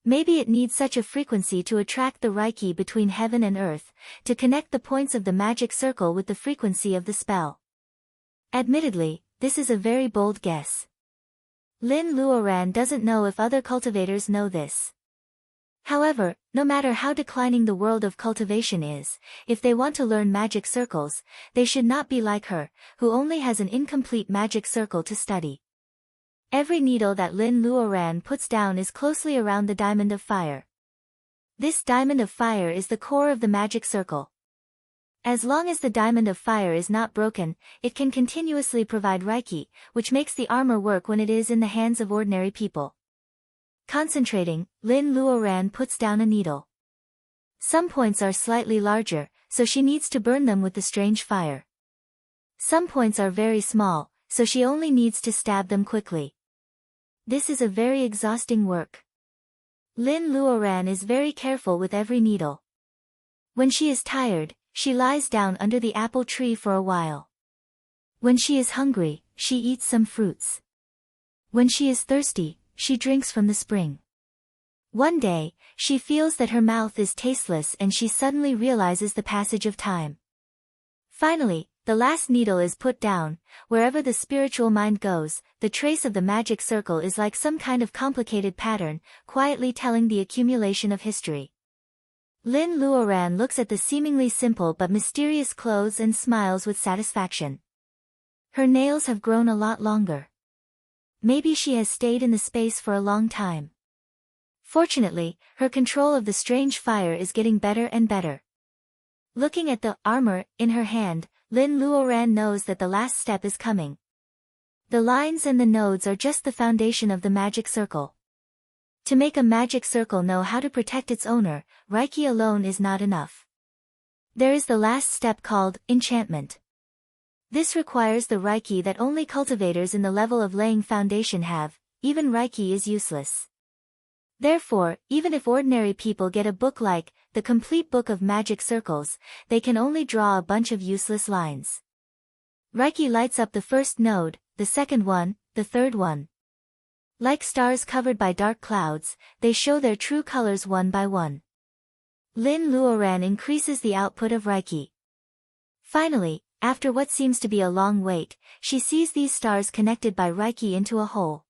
Maybe it needs such a frequency to attract the Reiki between heaven and earth, to connect the points of the magic circle with the frequency of the spell. Admittedly, this is a very bold guess. Lin Luoran doesn't know if other cultivators know this. However, no matter how declining the world of cultivation is, if they want to learn magic circles, they should not be like her, who only has an incomplete magic circle to study. Every needle that Lin Luoran puts down is closely around the diamond of fire. This diamond of fire is the core of the magic circle. As long as the diamond of fire is not broken, it can continuously provide Reiki, which makes the armor work when it is in the hands of ordinary people. Concentrating, Lin Luoran puts down a needle. Some points are slightly larger, so she needs to burn them with the strange fire. Some points are very small, so she only needs to stab them quickly. This is a very exhausting work. Lin Luoran is very careful with every needle. When she is tired, she lies down under the apple tree for a while. When she is hungry, she eats some fruits. When she is thirsty, she drinks from the spring. One day, she feels that her mouth is tasteless and she suddenly realizes the passage of time. Finally, the last needle is put down. Wherever the spiritual mind goes, the trace of the magic circle is like some kind of complicated pattern, quietly telling the accumulation of history. Lin Luoran looks at the seemingly simple but mysterious clothes and smiles with satisfaction. Her nails have grown a lot longer. Maybe she has stayed in the space for a long time. Fortunately, her control of the strange fire is getting better and better. Looking at the armor in her hand, Lin Luoran knows that the last step is coming. The lines and the nodes are just the foundation of the magic circle. To make a magic circle know how to protect its owner, Reiki alone is not enough. There is the last step called enchantment. This requires the Reiki that only cultivators in the level of laying foundation have. Even Reiki is useless. Therefore, even if ordinary people get a book like The Complete Book of Magic Circles, they can only draw a bunch of useless lines. Reiki lights up the first node, the second one, the third one. Like stars covered by dark clouds, they show their true colors one by one. Lin Luoran increases the output of Reiki. Finally, after what seems to be a long wait, she sees these stars connected by Reiki into a hole.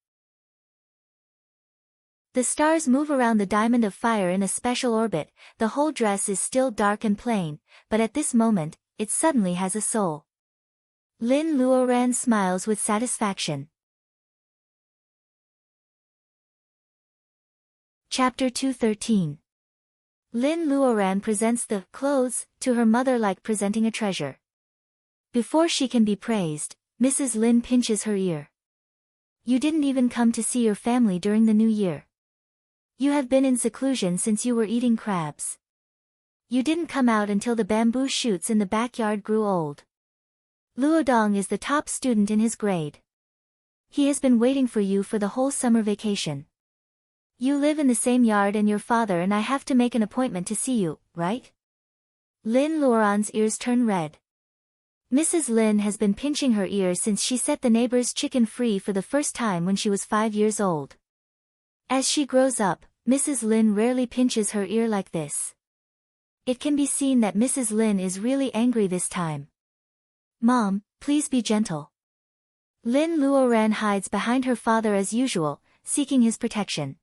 The stars move around the diamond of fire in a special orbit. The whole dress is still dark and plain, but at this moment, it suddenly has a soul. Lin Luoran smiles with satisfaction. Chapter 213. Lin Luoran presents the clothes to her mother like presenting a treasure. Before she can be praised, Mrs. Lin pinches her ear. You didn't even come to see your family during the new year. You have been in seclusion since you were eating crabs. You didn't come out until the bamboo shoots in the backyard grew old. Luodong is the top student in his grade. He has been waiting for you for the whole summer vacation. You live in the same yard and your father and I have to make an appointment to see you, right? Lin Luoran's ears turn red. Mrs. Lin has been pinching her ear since she set the neighbor's chicken free for the first time when she was 5 years old. As she grows up, Mrs. Lin rarely pinches her ear like this. It can be seen that Mrs. Lin is really angry this time. Mom, please be gentle. Lin Luoran hides behind her father as usual, seeking his protection.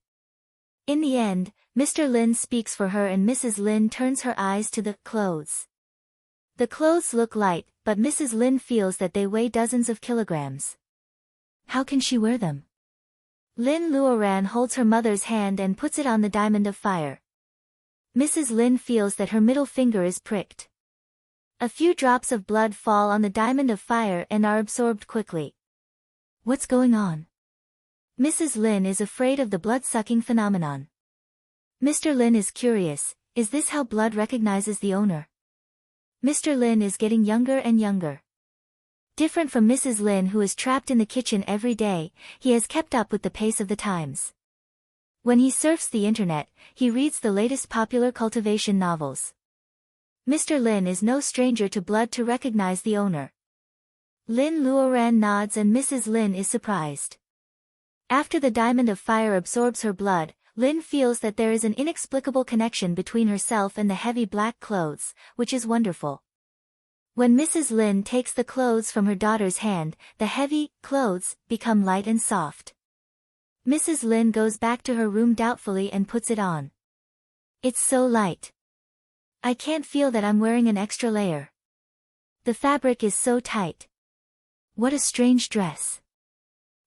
In the end, Mr. Lin speaks for her and Mrs. Lin turns her eyes to the clothes. The clothes look light, but Mrs. Lin feels that they weigh dozens of kilograms. How can she wear them? Lin Luoran holds her mother's hand and puts it on the diamond of fire. Mrs. Lin feels that her middle finger is pricked. A few drops of blood fall on the diamond of fire and are absorbed quickly. What's going on? Mrs. Lin is afraid of the blood-sucking phenomenon. Mr. Lin is curious, is this how blood recognizes the owner? Mr. Lin is getting younger and younger. Different from Mrs. Lin who is trapped in the kitchen every day, he has kept up with the pace of the times. When he surfs the internet, he reads the latest popular cultivation novels. Mr. Lin is no stranger to blood to recognize the owner. Lin Luoran nods and Mrs. Lin is surprised. After the diamond of fire absorbs her blood, Lin feels that there is an inexplicable connection between herself and the heavy black clothes, which is wonderful. When Mrs. Lin takes the clothes from her daughter's hand, the heavy clothes become light and soft. Mrs. Lin goes back to her room doubtfully and puts it on. It's so light. I can't feel that I'm wearing an extra layer. The fabric is so tight. What a strange dress.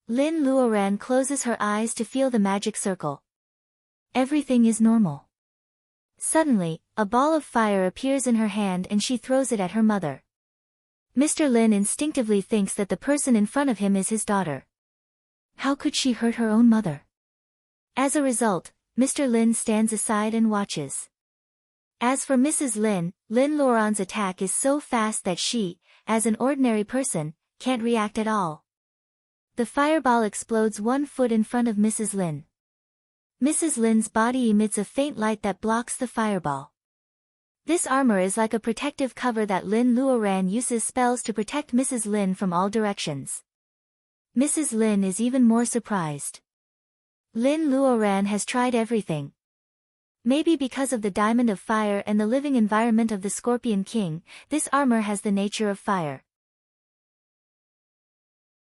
Lin Luoran closes her eyes to feel the magic circle. Everything is normal. Suddenly, a ball of fire appears in her hand and she throws it at her mother. Mr. Lin instinctively thinks that the person in front of him is his daughter. How could she hurt her own mother? As a result, Mr. Lin stands aside and watches. As for Mrs. Lin, Lin Luoran's attack is so fast that she, as an ordinary person, can't react at all. The fireball explodes 1 foot in front of Mrs. Lin. Mrs. Lin's body emits a faint light that blocks the fireball. This armor is like a protective cover that Lin Luoran uses spells to protect Mrs. Lin from all directions. Mrs. Lin is even more surprised. Lin Luoran has tried everything. Maybe because of the diamond of fire and the living environment of the Scorpion King, this armor has the nature of fire.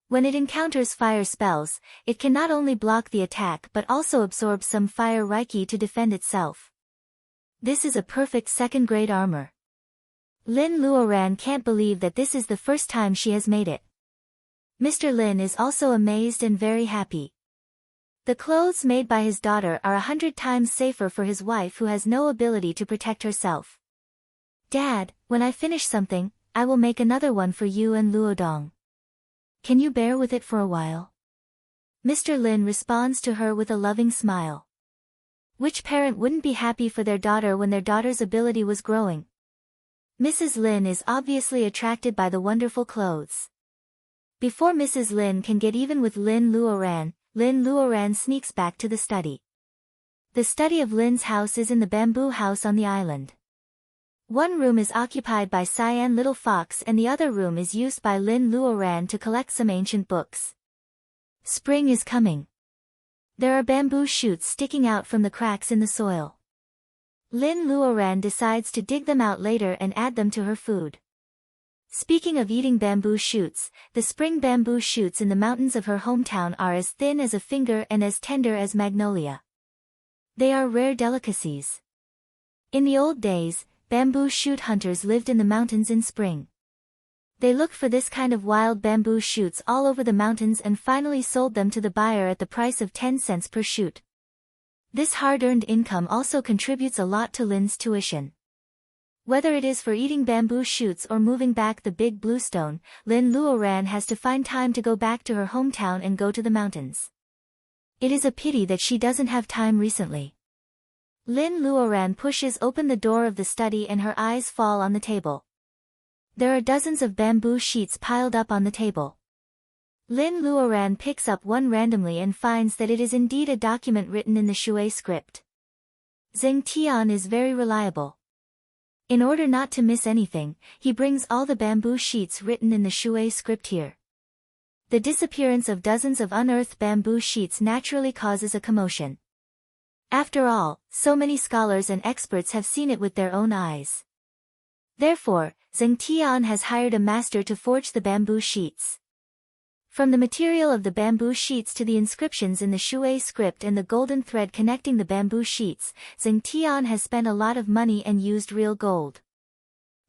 When it encounters fire spells, it can not only block the attack but also absorb some fire reiki to defend itself. This is a perfect second-grade armor. Lin Luoran can't believe that this is the first time she has made it. Mr. Lin is also amazed and very happy. The clothes made by his daughter are 100 times safer for his wife who has no ability to protect herself. Dad, when I finish something, I will make another one for you and Luodong. Can you bear with it for a while? Mr. Lin responds to her with a loving smile. Which parent wouldn't be happy for their daughter when their daughter's ability was growing? Mrs. Lin is obviously attracted by the wonderful clothes. Before Mrs. Lin can get even with Lin Luoran sneaks back to the study. The study of Lin's house is in the bamboo house on the island. One room is occupied by Cyan Little Fox and the other room is used by Lin Luoran to collect some ancient books. Spring is coming. There are bamboo shoots sticking out from the cracks in the soil. Lin Luoran decides to dig them out later and add them to her food. Speaking of eating bamboo shoots, the spring bamboo shoots in the mountains of her hometown are as thin as a finger and as tender as magnolia. They are rare delicacies. In the old days, bamboo shoot hunters lived in the mountains in spring. They looked for this kind of wild bamboo shoots all over the mountains and finally sold them to the buyer at the price of 10 cents per shoot. This hard-earned income also contributes a lot to Lin's tuition. Whether it is for eating bamboo shoots or moving back the big bluestone, Lin Luoran has to find time to go back to her hometown and go to the mountains. It is a pity that she doesn't have time recently. Lin Luoran pushes open the door of the study and her eyes fall on the table. There are dozens of bamboo sheets piled up on the table. Lin Luoran picks up one randomly and finds that it is indeed a document written in the Shui script. Zheng Tian is very reliable. In order not to miss anything, he brings all the bamboo sheets written in the Shui script here. The disappearance of dozens of unearthed bamboo sheets naturally causes a commotion. After all, so many scholars and experts have seen it with their own eyes. Therefore, Zheng Tian has hired a master to forge the bamboo sheets. From the material of the bamboo sheets to the inscriptions in the Shui script and the golden thread connecting the bamboo sheets, Zheng Tian has spent a lot of money and used real gold.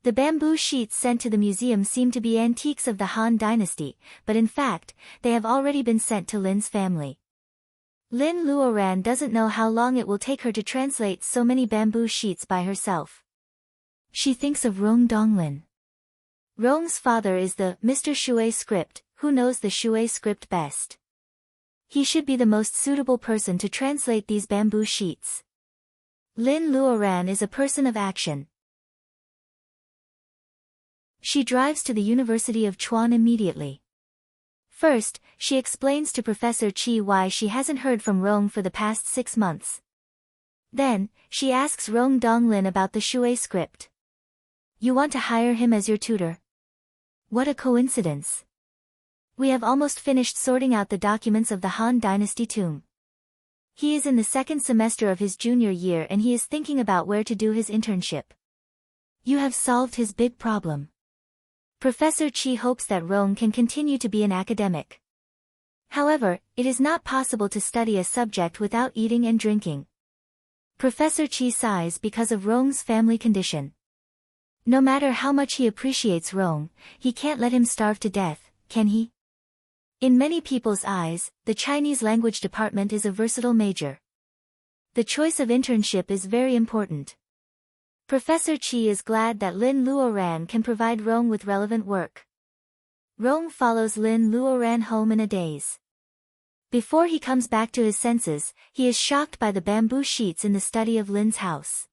The bamboo sheets sent to the museum seem to be antiques of the Han dynasty, but in fact, they have already been sent to Lin's family. Lin Luoran doesn't know how long it will take her to translate so many bamboo sheets by herself. She thinks of Rong Donglin. Rong's father is the Mr. Shui script, who knows the Shui script best. He should be the most suitable person to translate these bamboo sheets. Lin Luoran is a person of action. She drives to the University of Chuan immediately. First, she explains to Professor Qi why she hasn't heard from Rong for the past 6 months. Then, she asks Rong Donglin about the Shui script. You want to hire him as your tutor? What a coincidence. We have almost finished sorting out the documents of the Han Dynasty tomb. He is in the second semester of his junior year and he is thinking about where to do his internship. You have solved his big problem. Professor Chi hopes that Rong can continue to be an academic. However, it is not possible to study a subject without eating and drinking. Professor Chi sighs because of Rong's family condition. No matter how much he appreciates Rong, he can't let him starve to death, can he? In many people's eyes, the Chinese language department is a versatile major. The choice of internship is very important. Professor Chi is glad that Lin Luoran can provide Rong with relevant work. Rong follows Lin Luoran home in a daze. Before he comes back to his senses, he is shocked by the bamboo sheets in the study of Lin's house.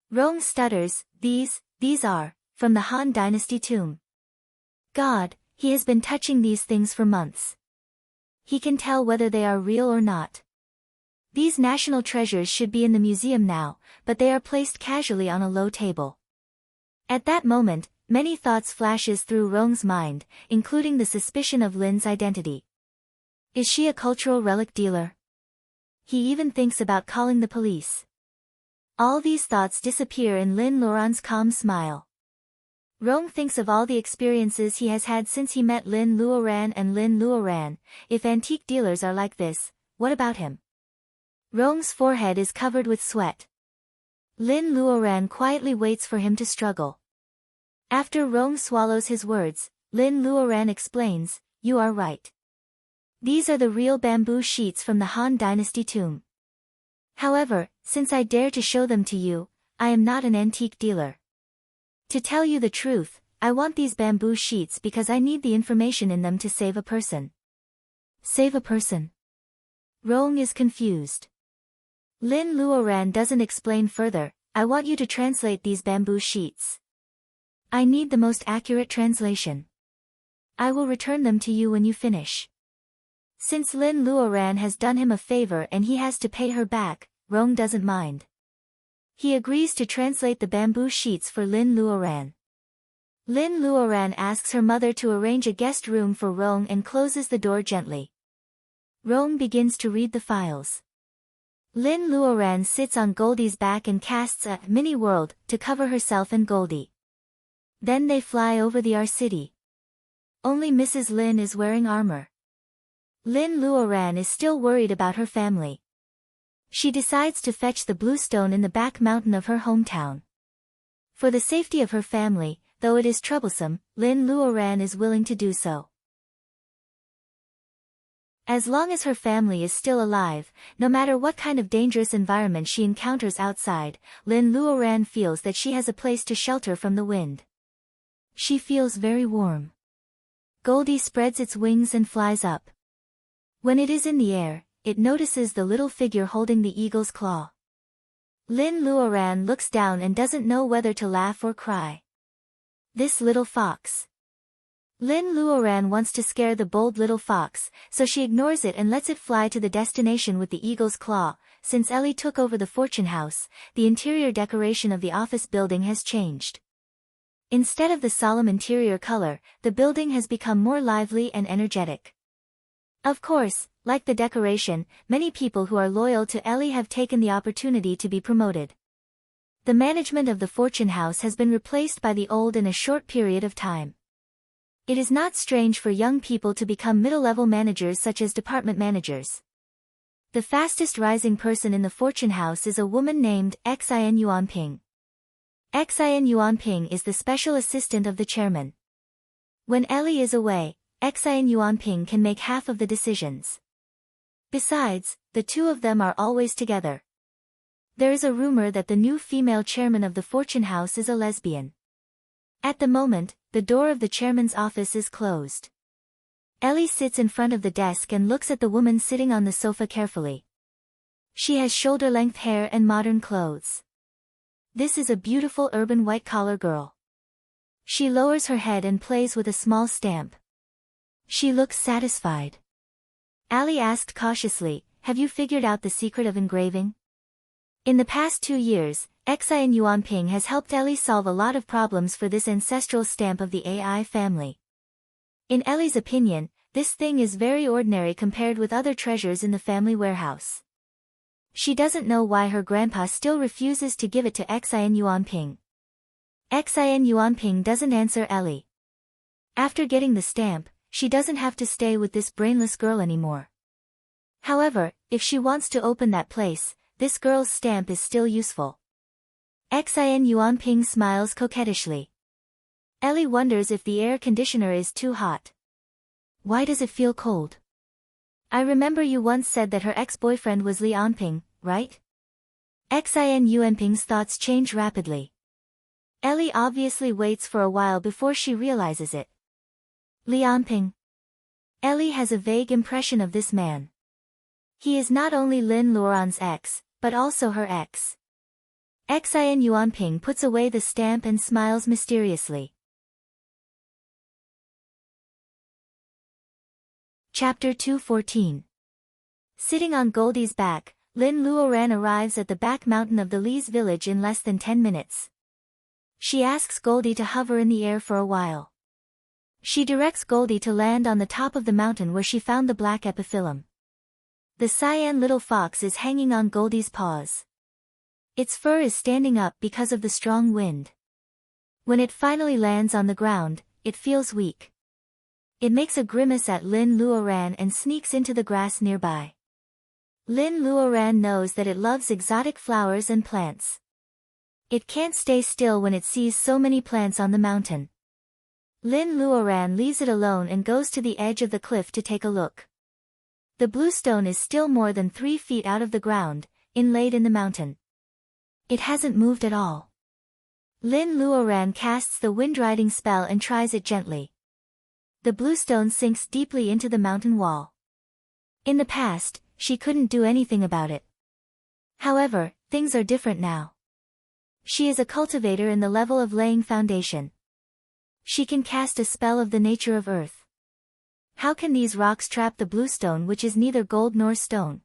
Rong stutters, these are, from the Han Dynasty tomb. God, he has been touching these things for months. He can tell whether they are real or not. These national treasures should be in the museum now, but they are placed casually on a low table. At that moment, many thoughts flashes through Rong's mind, including the suspicion of Lin's identity. Is she a cultural relic dealer? He even thinks about calling the police. All these thoughts disappear in Lin Luoran's calm smile. Rong thinks of all the experiences he has had since he met Lin Luoran and Lin Luoran. If antique dealers are like this, what about him? Rong's forehead is covered with sweat. Lin Luoran quietly waits for him to struggle. After Rong swallows his words, Lin Luoran explains, you are right. These are the real bamboo sheets from the Han Dynasty tomb. However, since I dare to show them to you, I am not an antique dealer. To tell you the truth, I want these bamboo sheets because I need the information in them to save a person. Save a person? Rong is confused. Lin Luoran doesn't explain further, I want you to translate these bamboo sheets. I need the most accurate translation. I will return them to you when you finish. Since Lin Luoran has done him a favor and he has to pay her back, Rong doesn't mind. He agrees to translate the bamboo sheets for Lin Luoran. Lin Luoran asks her mother to arrange a guest room for Rong and closes the door gently. Rong begins to read the files. Lin Luoran sits on Goldie's back and casts a mini world to cover herself and Goldie. Then they fly over the R city. Only Mrs. Lin is wearing armor. Lin Luoran is still worried about her family. She decides to fetch the blue stone in the back mountain of her hometown. For the safety of her family, though it is troublesome, Lin Luoran is willing to do so. As long as her family is still alive, no matter what kind of dangerous environment she encounters outside, Lin Luoran feels that she has a place to shelter from the wind. She feels very warm. Goldie spreads its wings and flies up. When it is in the air, it notices the little figure holding the eagle's claw. Lin Luoran looks down and doesn't know whether to laugh or cry. This little fox. Lin Luoran wants to scare the bold little fox, so she ignores it and lets it fly to the destination with the eagle's claw. Since Ellie took over the fortune house, the interior decoration of the office building has changed. Instead of the solemn interior color, the building has become more lively and energetic. Of course, like the decoration, many people who are loyal to Ellie have taken the opportunity to be promoted. The management of the fortune house has been replaced by the old in a short period of time. It is not strange for young people to become middle-level managers such as department managers. The fastest rising person in the fortune house is a woman named Xin Yuanping. Xin Yuanping is the special assistant of the chairman. When Ellie is away, Xin Yuanping can make half of the decisions. Besides, the two of them are always together. There is a rumor that the new female chairman of the fortune house is a lesbian. At the moment, the door of the chairman's office is closed. Ellie sits in front of the desk and looks at the woman sitting on the sofa carefully. She has shoulder-length hair and modern clothes. This is a beautiful urban white-collar girl. She lowers her head and plays with a small stamp. She looks satisfied. Ellie asked cautiously, have you figured out the secret of engraving? In the past 2 years, Xin Yuanping has helped Ellie solve a lot of problems for this ancestral stamp of the AI family. In Ellie's opinion, this thing is very ordinary compared with other treasures in the family warehouse. She doesn't know why her grandpa still refuses to give it to Xin Yuanping. Xin Yuanping doesn't answer Ellie. After getting the stamp, she doesn't have to stay with this brainless girl anymore. However, if she wants to open that place, this girl's stamp is still useful. Xin Yuanping smiles coquettishly. Ellie wonders if the air conditioner is too hot. Why does it feel cold? I remember you once said that her ex-boyfriend was Li Anping, right? Xin Yuanping's thoughts change rapidly. Ellie obviously waits for a while before she realizes it. Li Anping. Ellie has a vague impression of this man. He is not only Lin Luoran's ex, but also her ex. Xin Yuanping puts away the stamp and smiles mysteriously. Chapter 214. Sitting on Goldie's back, Lin Luoran arrives at the back mountain of the Li's village in less than 10 minutes. She asks Goldie to hover in the air for a while. She directs Goldie to land on the top of the mountain where she found the black epiphyllum. The cyan little fox is hanging on Goldie's paws. Its fur is standing up because of the strong wind. When it finally lands on the ground, it feels weak. It makes a grimace at Lin Luoran and sneaks into the grass nearby. Lin Luoran knows that it loves exotic flowers and plants. It can't stay still when it sees so many plants on the mountain. Lin Luoran leaves it alone and goes to the edge of the cliff to take a look. The blue stone is still more than 3 feet out of the ground, inlaid in the mountain. It hasn't moved at all. Lin Luoran casts the wind-riding spell and tries it gently. The blue stone sinks deeply into the mountain wall. In the past, she couldn't do anything about it. However, things are different now. She is a cultivator in the level of laying foundation. She can cast a spell of the nature of earth. How can these rocks trap the blue stone, which is neither gold nor stone?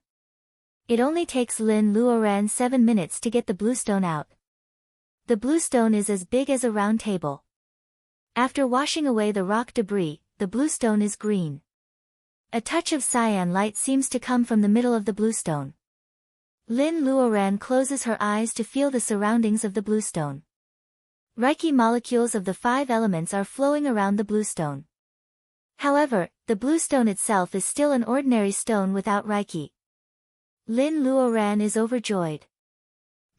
It only takes Lin Luoran 7 minutes to get the blue stone out. The blue stone is as big as a round table. After washing away the rock debris, the blue stone is green. A touch of cyan light seems to come from the middle of the blue stone. Lin Luoran closes her eyes to feel the surroundings of the blue stone. Reiki molecules of the 5 elements are flowing around the blue stone. However, the blue stone itself is still an ordinary stone without Reiki. Lin Luoran is overjoyed.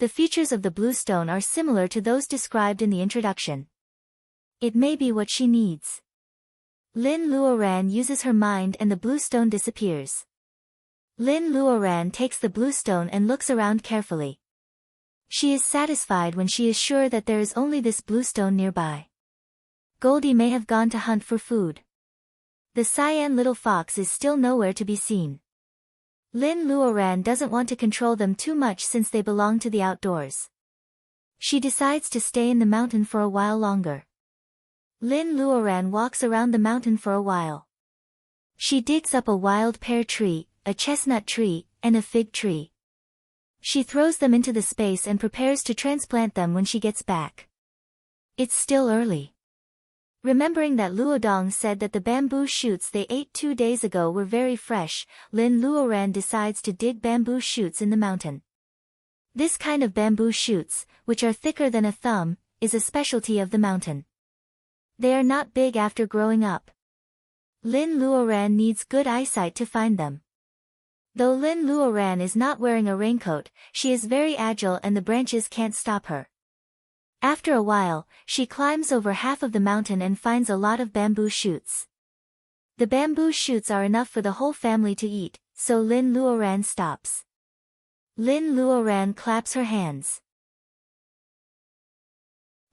The features of the blue stone are similar to those described in the introduction. It may be what she needs. Lin Luoran uses her mind and the blue stone disappears. Lin Luoran takes the blue stone and looks around carefully. She is satisfied when she is sure that there is only this blue stone nearby. Goldie may have gone to hunt for food. The cyan little fox is still nowhere to be seen. Lin Luoran doesn't want to control them too much since they belong to the outdoors. She decides to stay in the mountain for a while longer. Lin Luoran walks around the mountain for a while. She digs up a wild pear tree, a chestnut tree, and a fig tree. She throws them into the space and prepares to transplant them when she gets back. It's still early. Remembering that Luodong said that the bamboo shoots they ate 2 days ago were very fresh, Lin Luoran decides to dig bamboo shoots in the mountain. This kind of bamboo shoots, which are thicker than a thumb, is a specialty of the mountain. They are not big after growing up. Lin Luoran needs good eyesight to find them. Though Lin Luoran is not wearing a raincoat, she is very agile and the branches can't stop her. After a while, she climbs over half of the mountain and finds a lot of bamboo shoots. The bamboo shoots are enough for the whole family to eat, so Lin Luoran stops. Lin Luoran claps her hands.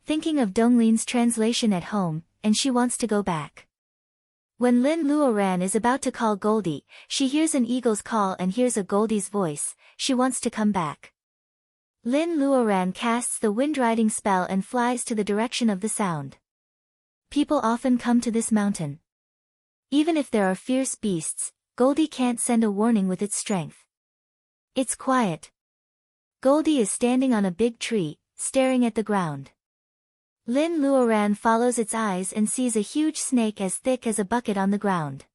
Thinking of Donglin's translation at home, and she wants to go back. When Lin Luoran is about to call Goldie, she hears an eagle's call and hears a Goldie's voice. She wants to come back. Lin Luoran casts the wind-riding spell and flies to the direction of the sound. People often come to this mountain. Even if there are fierce beasts, Goldie can't send a warning with its strength. It's quiet. Goldie is standing on a big tree, staring at the ground. Lin Luoran follows its eyes and sees a huge snake as thick as a bucket on the ground.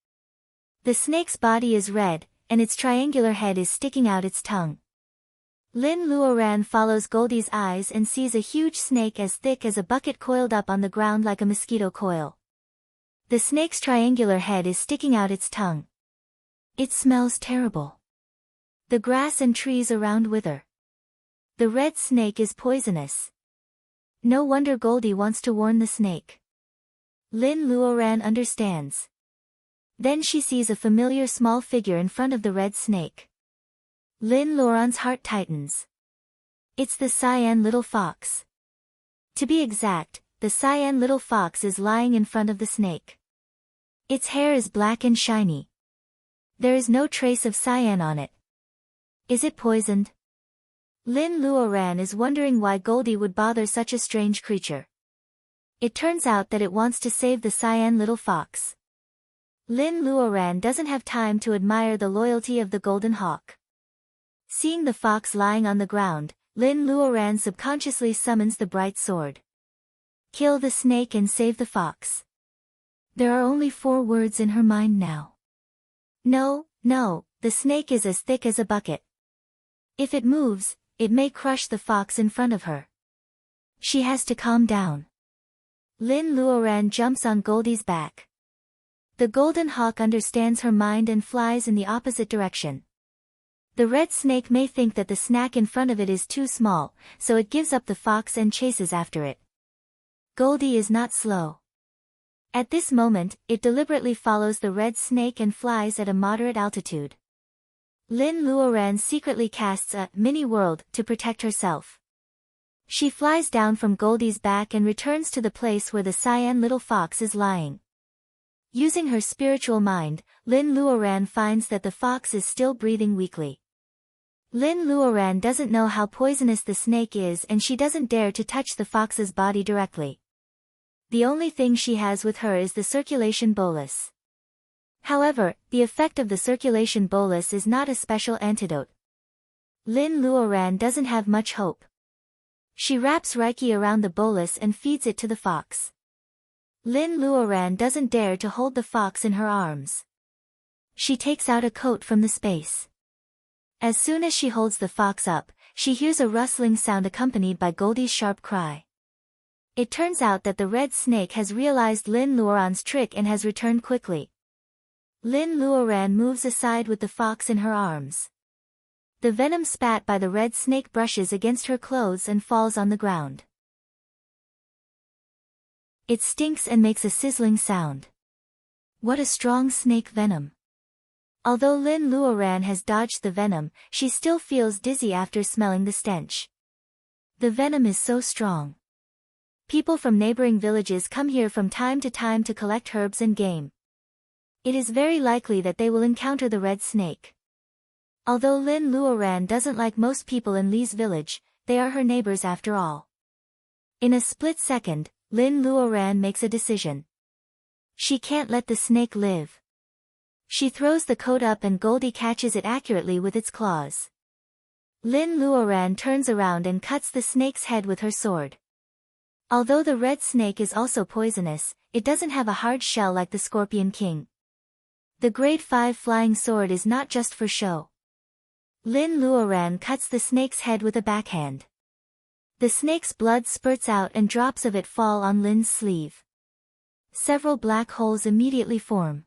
The snake's body is red, and its triangular head is sticking out its tongue. Lin Luoran follows Goldie's eyes and sees a huge snake as thick as a bucket coiled up on the ground like a mosquito coil. The snake's triangular head is sticking out its tongue. It smells terrible. The grass and trees around wither. The red snake is poisonous. No wonder Goldie wants to warn the snake. Lin Luoran understands. Then she sees a familiar small figure in front of the red snake. Lin Luoran's heart tightens. It's the cyan little fox. To be exact, the cyan little fox is lying in front of the snake. Its hair is black and shiny. There is no trace of cyan on it. Is it poisoned? Lin Luoran is wondering why Goldie would bother such a strange creature. It turns out that it wants to save the cyan little fox. Lin Luoran doesn't have time to admire the loyalty of the golden hawk. Seeing the fox lying on the ground, Lin Luoran subconsciously summons the bright sword. Kill the snake and save the fox. There are only 4 words in her mind now. No, the snake is as thick as a bucket. If it moves, it may crush the fox in front of her. She has to calm down. Lin Luoran jumps on Goldie's back. The golden hawk understands her mind and flies in the opposite direction. The red snake may think that the snack in front of it is too small, so it gives up the fox and chases after it. Goldie is not slow. At this moment, it deliberately follows the red snake and flies at a moderate altitude. Lin Luoran secretly casts a mini-world to protect herself. She flies down from Goldie's back and returns to the place where the cyan little fox is lying. Using her spiritual mind, Lin Luoran finds that the fox is still breathing weakly. Lin Luoran doesn't know how poisonous the snake is and she doesn't dare to touch the fox's body directly. The only thing she has with her is the circulation bolus. However, the effect of the circulation bolus is not a special antidote. Lin Luoran doesn't have much hope. She wraps Reiki around the bolus and feeds it to the fox. Lin Luoran doesn't dare to hold the fox in her arms. She takes out a coat from the space. As soon as she holds the fox up, she hears a rustling sound accompanied by Goldie's sharp cry. It turns out that the red snake has realized Lin Luoran's trick and has returned quickly. Lin Luoran moves aside with the fox in her arms. The venom spat by the red snake brushes against her clothes and falls on the ground. It stinks and makes a sizzling sound. What a strong snake venom. Although Lin Luoran has dodged the venom, she still feels dizzy after smelling the stench. The venom is so strong. People from neighboring villages come here from time to collect herbs and game. It is very likely that they will encounter the red snake. Although Lin Luoran doesn't like most people in Li's village, they are her neighbors after all. In a split second, Lin Luoran makes a decision. She can't let the snake live. She throws the coat up and Goldie catches it accurately with its claws. Lin Luoran turns around and cuts the snake's head with her sword. Although the red snake is also poisonous, it doesn't have a hard shell like the Scorpion King. The Grade 5 flying sword is not just for show. Lin Luoran cuts the snake's head with a backhand. The snake's blood spurts out and drops of it fall on Lin's sleeve. Several black holes immediately form.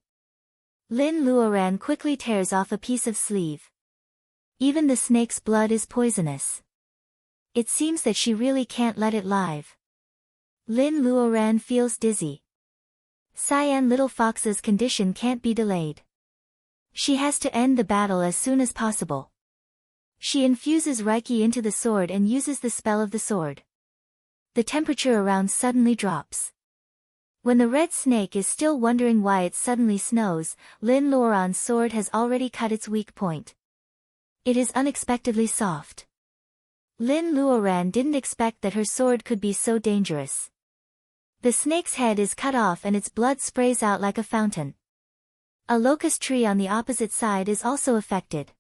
Lin Luoran quickly tears off a piece of sleeve. Even the snake's blood is poisonous. It seems that she really can't let it live. Lin Luoran feels dizzy. Cyan Little Fox's condition can't be delayed. She has to end the battle as soon as possible. She infuses Reiki into the sword and uses the spell of the sword. The temperature around suddenly drops. When the red snake is still wondering why it suddenly snows, Lin Luoran's sword has already cut its weak point. It is unexpectedly soft. Lin Luoran didn't expect that her sword could be so dangerous. The snake's head is cut off and its blood sprays out like a fountain. A locust tree on the opposite side is also affected.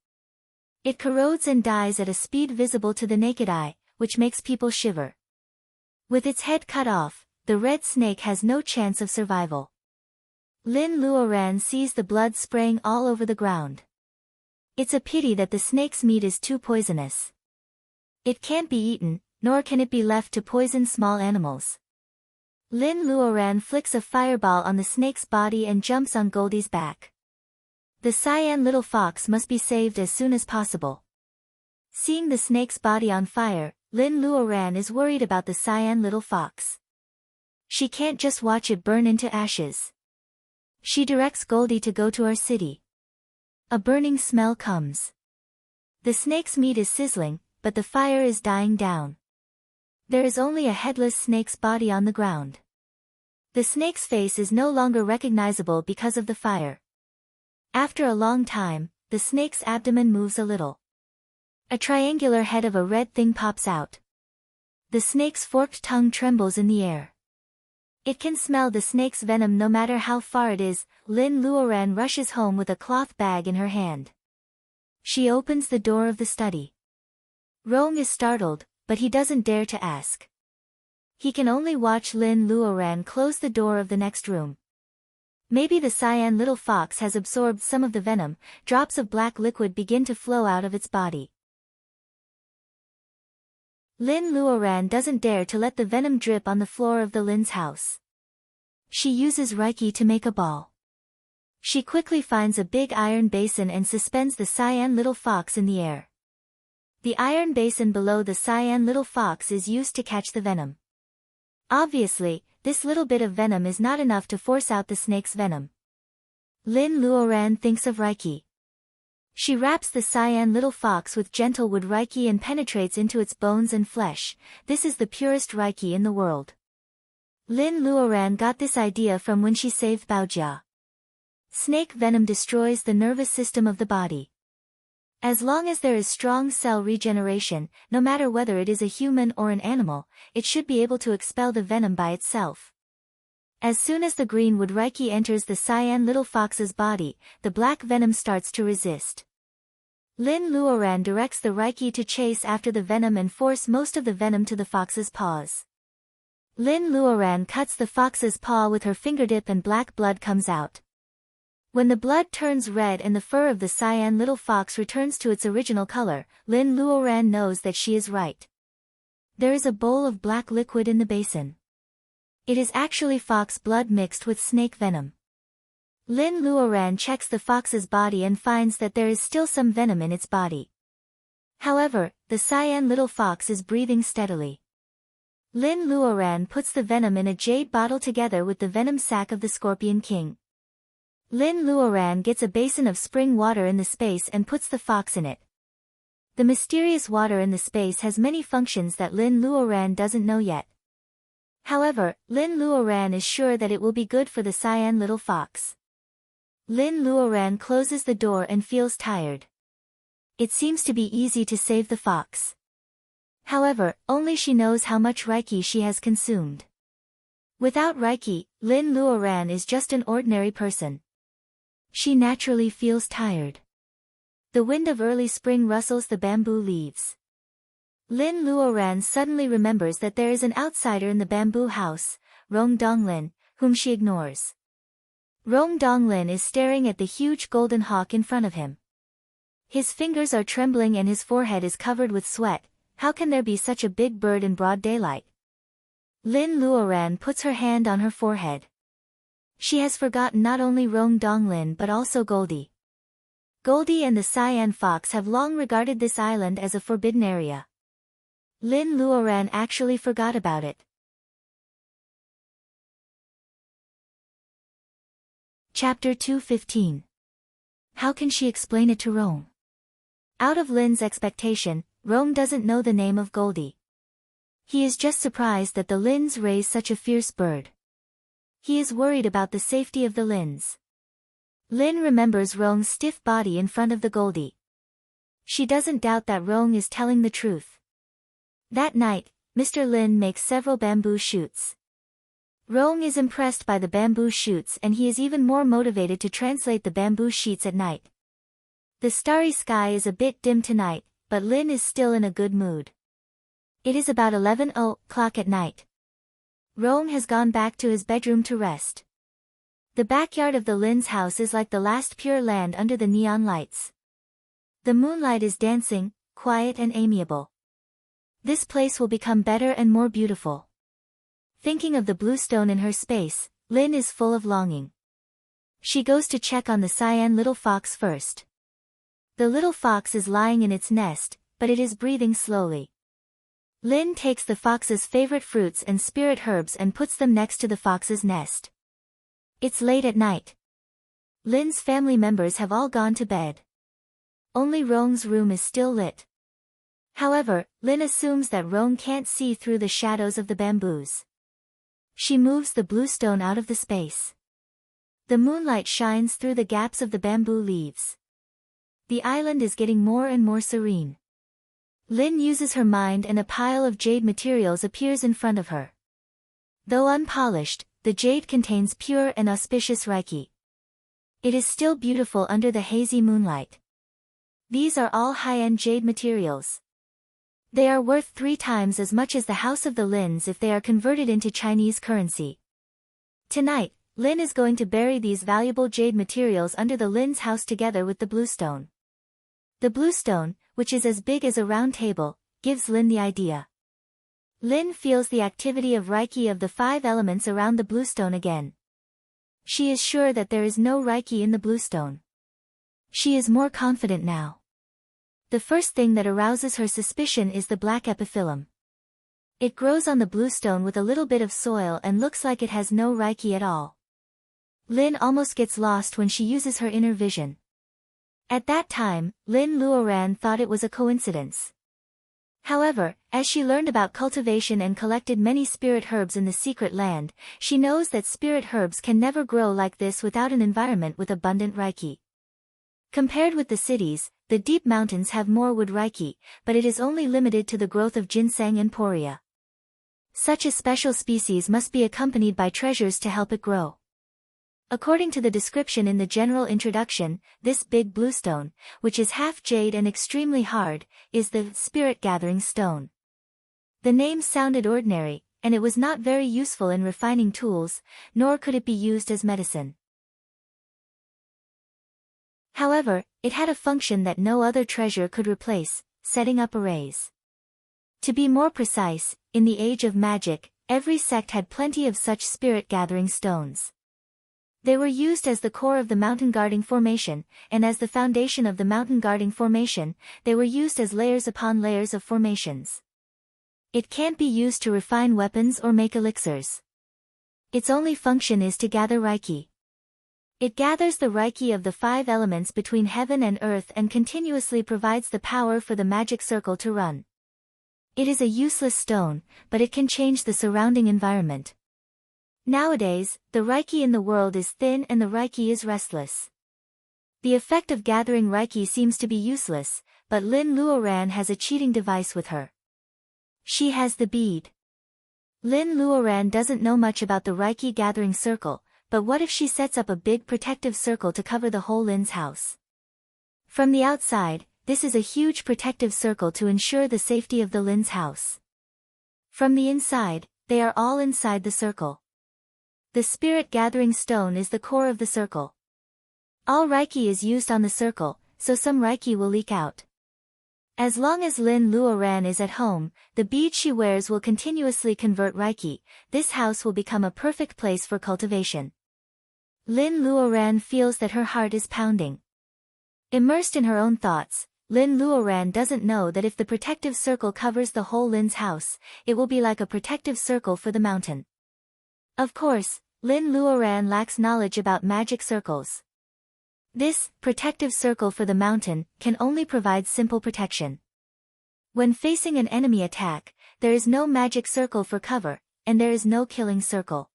It corrodes and dies at a speed visible to the naked eye, which makes people shiver. With its head cut off, the red snake has no chance of survival. Lin Luoran sees the blood spraying all over the ground. It's a pity that the snake's meat is too poisonous. It can't be eaten, nor can it be left to poison small animals. Lin Luoran flicks a fireball on the snake's body and jumps on Goldie's back. The cyan little fox must be saved as soon as possible. Seeing the snake's body on fire, Lin Luoran is worried about the cyan little fox. She can't just watch it burn into ashes. She directs Goldie to go to our city. A burning smell comes. The snake's meat is sizzling, but the fire is dying down. There is only a headless snake's body on the ground. The snake's face is no longer recognizable because of the fire. After a long time, the snake's abdomen moves a little. A triangular head of a red thing pops out. The snake's forked tongue trembles in the air. It can smell the snake's venom no matter how far it is. Lin Luoran rushes home with a cloth bag in her hand. She opens the door of the study. Rong is startled, but he doesn't dare to ask. He can only watch Lin Luoran close the door of the next room. Maybe the cyan little fox has absorbed some of the venom. Drops of black liquid begin to flow out of its body. Lin Luoran doesn't dare to let the venom drip on the floor of the Lin's house. She uses Reiki to make a ball. She quickly finds a big iron basin and suspends the cyan little fox in the air. The iron basin below the cyan little fox is used to catch the venom. Obviously, this little bit of venom is not enough to force out the snake's venom. Lin Luoran thinks of Reiki. She wraps the cyan little fox with gentle wood Reiki and penetrates into its bones and flesh. This is the purest Reiki in the world. Lin Luoran got this idea from when she saved Baojia. Snake venom destroys the nervous system of the body. As long as there is strong cell regeneration, no matter whether it is a human or an animal, it should be able to expel the venom by itself. As soon as the green wood Reiki enters the cyan little fox's body, the black venom starts to resist. Lin Luoran directs the Reiki to chase after the venom and force most of the venom to the fox's paws. Lin Luoran cuts the fox's paw with her fingertip and black blood comes out. When the blood turns red and the fur of the cyan little fox returns to its original color, Lin Luoran knows that she is right. There is a bowl of black liquid in the basin. It is actually fox blood mixed with snake venom. Lin Luoran checks the fox's body and finds that there is still some venom in its body. However, the cyan little fox is breathing steadily. Lin Luoran puts the venom in a jade bottle together with the venom sac of the Scorpion King. Lin Luoran gets a basin of spring water in the space and puts the fox in it. The mysterious water in the space has many functions that Lin Luoran doesn't know yet. However, Lin Luoran is sure that it will be good for the cyan little fox. Lin Luoran closes the door and feels tired. It seems to be easy to save the fox. However, only she knows how much Reiki she has consumed. Without Reiki, Lin Luoran is just an ordinary person. She naturally feels tired. The wind of early spring rustles the bamboo leaves. Lin Luoran suddenly remembers that there is an outsider in the bamboo house, Rong Donglin, whom she ignores. Rong Donglin is staring at the huge golden hawk in front of him. His fingers are trembling and his forehead is covered with sweat. How can there be such a big bird in broad daylight? Lin Luoran puts her hand on her forehead. She has forgotten not only Rong Donglin but also Goldie. Goldie and the cyan fox have long regarded this island as a forbidden area. Lin Luoran actually forgot about it. Chapter 215. How can she explain it to Rong? Out of Lin's expectation, Rong doesn't know the name of Goldie. He is just surprised that the Lins raise such a fierce bird. He is worried about the safety of the Lins. Lin remembers Rong's stiff body in front of the Goldie. She doesn't doubt that Rong is telling the truth. That night, Mr. Lin makes several bamboo shoots. Rong is impressed by the bamboo shoots and he is even more motivated to translate the bamboo sheets at night. The starry sky is a bit dim tonight, but Lin is still in a good mood. It is about 11 o'clock at night. Rong has gone back to his bedroom to rest. The backyard of the Lin's house is like the last pure land under the neon lights. The moonlight is dancing, quiet and amiable. This place will become better and more beautiful. Thinking of the blue stone in her space, Lin is full of longing. She goes to check on the cyan little fox first. The little fox is lying in its nest, but it is breathing slowly. Lin takes the fox's favorite fruits and spirit herbs and puts them next to the fox's nest. It's late at night. Lin's family members have all gone to bed. Only Rong's room is still lit. However, Lin assumes that Rong can't see through the shadows of the bamboos. She moves the blue stone out of the space. The moonlight shines through the gaps of the bamboo leaves. The island is getting more and more serene. Lin uses her mind and a pile of jade materials appears in front of her. Though unpolished, the jade contains pure and auspicious reiki. It is still beautiful under the hazy moonlight. These are all high-end jade materials. They are worth 3 times as much as the House of the Lins if they are converted into Chinese currency. Tonight, Lin is going to bury these valuable jade materials under the Lin's house together with the blue stone. The blue stone, which is as big as a round table, gives Lin the idea. Lin feels the activity of Reiki of the 5 elements around the blue stone again. She is sure that there is no Reiki in the blue stone. She is more confident now. The first thing that arouses her suspicion is the black epiphyllum. It grows on the blue stone with a little bit of soil and looks like it has no Reiki at all. Lin almost gets lost when she uses her inner vision. At that time, Lin Luoran thought it was a coincidence. However, as she learned about cultivation and collected many spirit herbs in the secret land, she knows that spirit herbs can never grow like this without an environment with abundant Reiki. Compared with the cities, the deep mountains have more wood Reiki, but it is only limited to the growth of ginseng and poria. Such a special species must be accompanied by treasures to help it grow. According to the description in the general introduction, this big blue stone, which is half jade and extremely hard, is the spirit-gathering stone. The name sounded ordinary, and it was not very useful in refining tools, nor could it be used as medicine. However, it had a function that no other treasure could replace, setting up arrays. To be more precise, in the age of magic, every sect had plenty of such spirit-gathering stones. They were used as the core of the mountain-guarding formation, and as the foundation of the mountain-guarding formation, they were used as layers upon layers of formations. It can't be used to refine weapons or make elixirs. Its only function is to gather Reiki. It gathers the Reiki of the 5 elements between heaven and earth and continuously provides the power for the magic circle to run. It is a useless stone, but it can change the surrounding environment. Nowadays, the Reiki in the world is thin and the Reiki is restless. The effect of gathering Reiki seems to be useless, but Lin Luoran has a cheating device with her. She has the bead. Lin Luoran doesn't know much about the Reiki gathering circle, but what if she sets up a big protective circle to cover the whole Lin's house? From the outside, this is a huge protective circle to ensure the safety of the Lin's house. From the inside, they are all inside the circle. The spirit-gathering stone is the core of the circle. All Reiki is used on the circle, so some Reiki will leak out. As long as Lin Luoran is at home, the bead she wears will continuously convert Reiki. This house will become a perfect place for cultivation. Lin Luoran feels that her heart is pounding. Immersed in her own thoughts, Lin Luoran doesn't know that if the protective circle covers the whole Lin's house, it will be like a protective circle for the mountain. Of course, Lin Luoran lacks knowledge about magic circles. This protective circle for the mountain can only provide simple protection. When facing an enemy attack, there is no magic circle for cover, and there is no killing circle.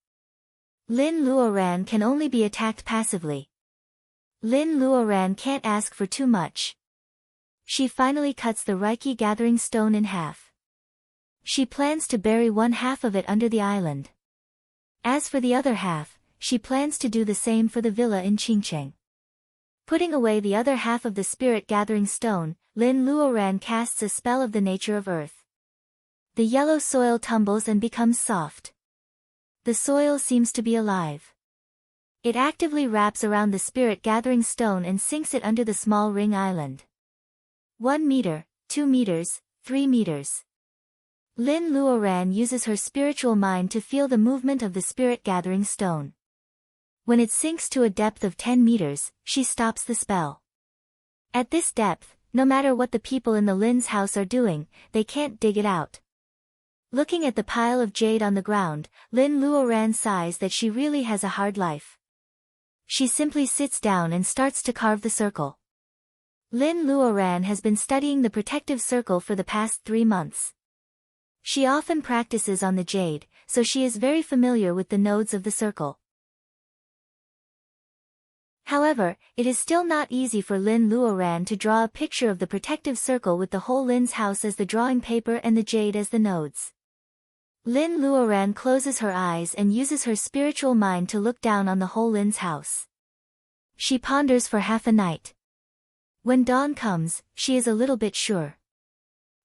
Lin Luoran can only be attacked passively. Lin Luoran can't ask for too much. She finally cuts the Reiki gathering stone in half. She plans to bury 1/2 of it under the island. As for the other half, she plans to do the same for the villa in Qingcheng. Putting away the other half of the spirit-gathering stone, Lin Luoran casts a spell of the nature of earth. The yellow soil tumbles and becomes soft. The soil seems to be alive. It actively wraps around the spirit-gathering stone and sinks it under the small ring island. 1 meter, 2 meters, 3 meters. Lin Luoran uses her spiritual mind to feel the movement of the spirit-gathering stone. When it sinks to a depth of 10 meters, she stops the spell. At this depth, no matter what the people in the Lin's house are doing, they can't dig it out. Looking at the pile of jade on the ground, Lin Luoran sighs that she really has a hard life. She simply sits down and starts to carve the circle. Lin Luoran has been studying the protective circle for the past 3 months. She often practices on the jade, so she is very familiar with the nodes of the circle. However, it is still not easy for Lin Luoran to draw a picture of the protective circle with the whole Lin's house as the drawing paper and the jade as the nodes. Lin Luoran closes her eyes and uses her spiritual mind to look down on the whole Lin's house. She ponders for half a night. When dawn comes, she is a little bit sure.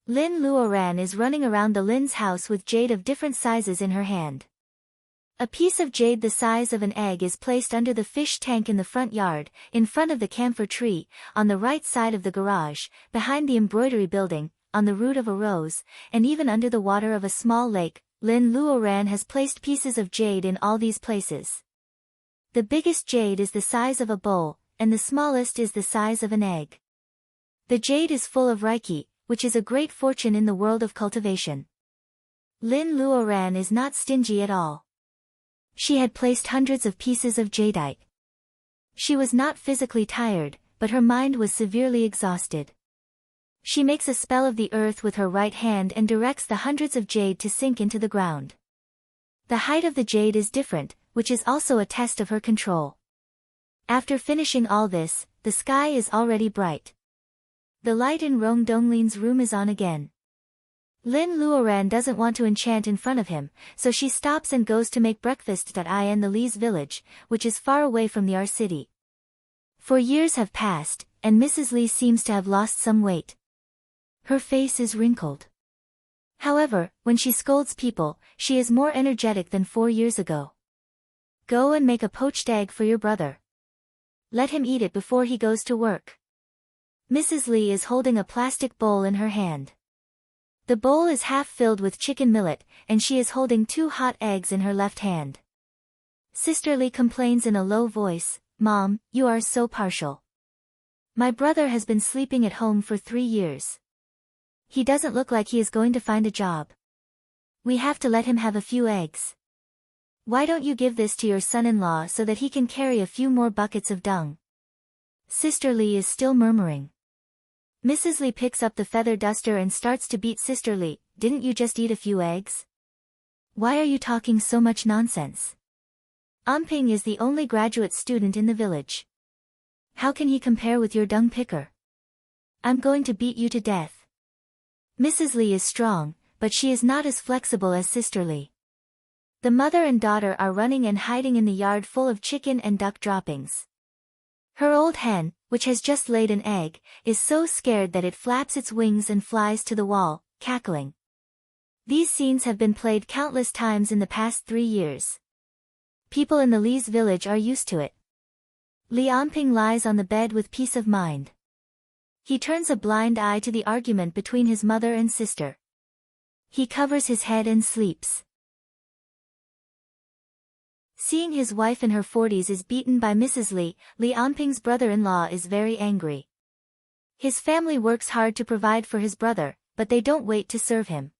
Lin Luoran is running around the Lin's house with jade of different sizes in her hand. A piece of jade the size of an egg is placed under the fish tank in the front yard, in front of the camphor tree, on the right side of the garage, behind the embroidery building, on the root of a rose, and even under the water of a small lake. Lin Luoran has placed pieces of jade in all these places. The biggest jade is the size of a bowl, and the smallest is the size of an egg. The jade is full of reiki, which is a great fortune in the world of cultivation. Lin Luoran is not stingy at all. She had placed hundreds of pieces of jadeite. She was not physically tired, but her mind was severely exhausted. She makes a spell of the earth with her right hand and directs the hundreds of jade to sink into the ground. The height of the jade is different, which is also a test of her control. After finishing all this, the sky is already bright. The light in Rong Donglin's room is on again. Lin Luoran doesn't want to enchant in front of him, so she stops and goes to make breakfast in the Li's village, which is far away from the R city. 4 years have passed, and Mrs. Li seems to have lost some weight. Her face is wrinkled. However, when she scolds people, she is more energetic than 4 years ago. Go and make a poached egg for your brother. Let him eat it before he goes to work. Mrs. Li is holding a plastic bowl in her hand. The bowl is half filled with chicken millet, and she is holding 2 hot eggs in her left hand. Sister Li complains in a low voice, "Mom, you are so partial. My brother has been sleeping at home for 3 years. He doesn't look like he is going to find a job. We have to let him have a few eggs. Why don't you give this to your son-in-law so that he can carry a few more buckets of dung?" Sister Li is still murmuring. Mrs. Li picks up the feather duster and starts to beat Sister Li. "Didn't you just eat a few eggs? Why are you talking so much nonsense? Amping is the only graduate student in the village. How can he compare with your dung picker? I'm going to beat you to death." Mrs. Li is strong, but she is not as flexible as Sister Li. The mother and daughter are running and hiding in the yard full of chicken and duck droppings. Her old hen, which has just laid an egg, is so scared that it flaps its wings and flies to the wall, cackling. These scenes have been played countless times in the past 3 years. People in the Li's village are used to it. Li Anping lies on the bed with peace of mind. He turns a blind eye to the argument between his mother and sister. He covers his head and sleeps. Seeing his wife in her 40s is beaten by Mrs. Li, Li Anping's brother-in-law is very angry. His family works hard to provide for his brother, but they don't wait to serve him.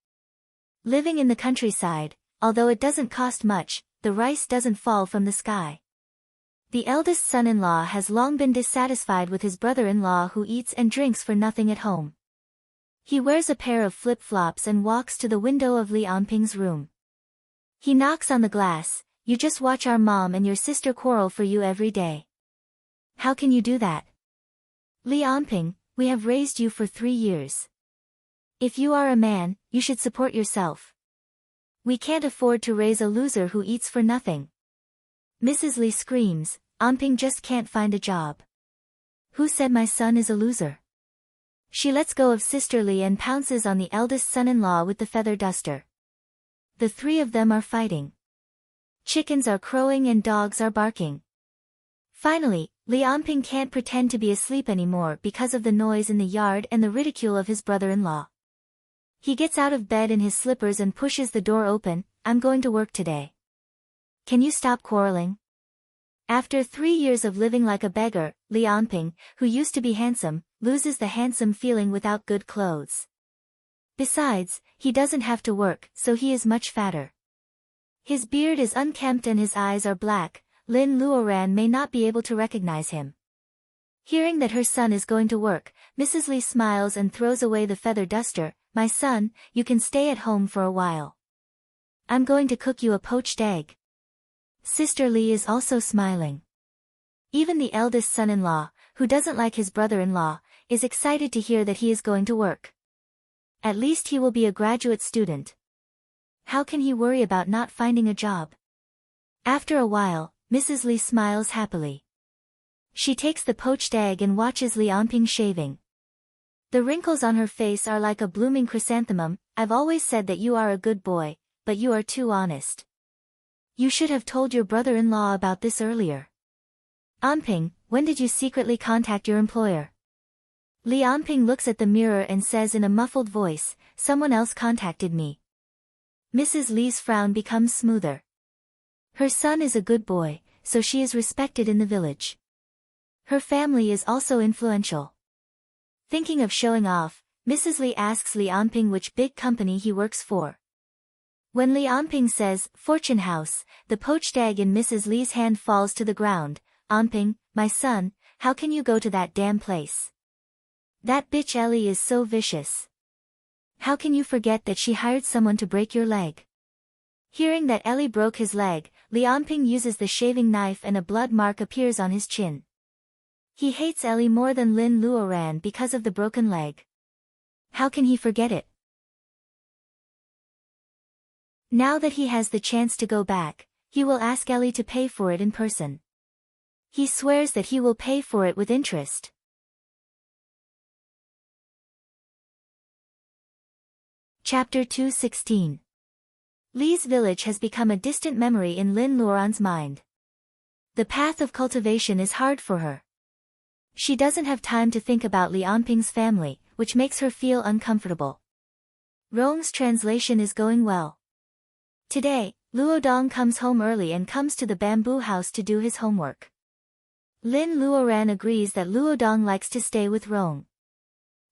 Living in the countryside, although it doesn't cost much, the rice doesn't fall from the sky. The eldest son-in-law has long been dissatisfied with his brother-in-law who eats and drinks for nothing at home. He wears a pair of flip-flops and walks to the window of Li Anping's room. He knocks on the glass. "You just watch our mom and your sister quarrel for you every day. How can you do that? Li Anping, we have raised you for 3 years. If you are a man, you should support yourself. We can't afford to raise a loser who eats for nothing." Mrs. Li screams, "Anping just can't find a job. Who said my son is a loser?" She lets go of Sister Li and pounces on the eldest son-in-law with the feather duster. The 3 of them are fighting. Chickens are crowing and dogs are barking. Finally, Lianping can't pretend to be asleep anymore because of the noise in the yard and the ridicule of his brother-in-law. He gets out of bed in his slippers and pushes the door open. I'm going to work today. Can you stop quarreling? After 3 years of living like a beggar, Lianping, who used to be handsome, loses the handsome feeling without good clothes. Besides, he doesn't have to work, so he is much fatter. His beard is unkempt and his eyes are black. Lin Luoran may not be able to recognize him. Hearing that her son is going to work, Mrs. Li smiles and throws away the feather duster. My son, you can stay at home for a while. I'm going to cook you a poached egg. Sister Li is also smiling. Even the eldest son-in-law, who doesn't like his brother-in-law, is excited to hear that he is going to work. At least he will be a graduate student. How can he worry about not finding a job? After a while, Mrs. Li smiles happily. She takes the poached egg and watches Lianping shaving. The wrinkles on her face are like a blooming chrysanthemum. I've always said that you are a good boy, but you are too honest. You should have told your brother-in-law about this earlier. Anping, when did you secretly contact your employer? Lianping looks at the mirror and says in a muffled voice, someone else contacted me. Mrs. Li's frown becomes smoother. Her son is a good boy, so she is respected in the village. Her family is also influential. Thinking of showing off, Mrs. Li asks Lianping which big company he works for. When Lianping says, Fortune House, the poached egg in Mrs. Li's hand falls to the ground. Anping, my son, how can you go to that damn place? That bitch Ellie is so vicious. How can you forget that she hired someone to break your leg? Hearing that Ellie broke his leg, Lianping uses the shaving knife and a blood mark appears on his chin. He hates Ellie more than Lin Luoran because of the broken leg. How can he forget it? Now that he has the chance to go back, he will ask Ellie to pay for it in person. He swears that he will pay for it with interest. Chapter 216. Li's village has become a distant memory in Lin Luoran's mind. The path of cultivation is hard for her. She doesn't have time to think about Lianping's family, which makes her feel uncomfortable. Rong's translation is going well. Today, Luodong comes home early and comes to the bamboo house to do his homework. Lin Luoran agrees that Luodong likes to stay with Rong.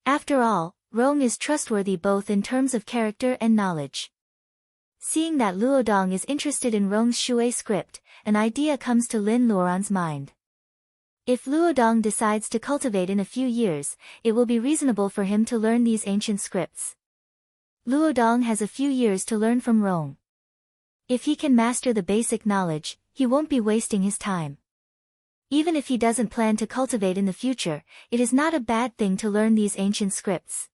After all, Rong is trustworthy both in terms of character and knowledge. Seeing that Luodong is interested in Rong's Shui script, an idea comes to Lin Luoran's mind. If Luodong decides to cultivate in a few years, it will be reasonable for him to learn these ancient scripts. Luodong has a few years to learn from Rong. If he can master the basic knowledge, he won't be wasting his time. Even if he doesn't plan to cultivate in the future, it is not a bad thing to learn these ancient scripts.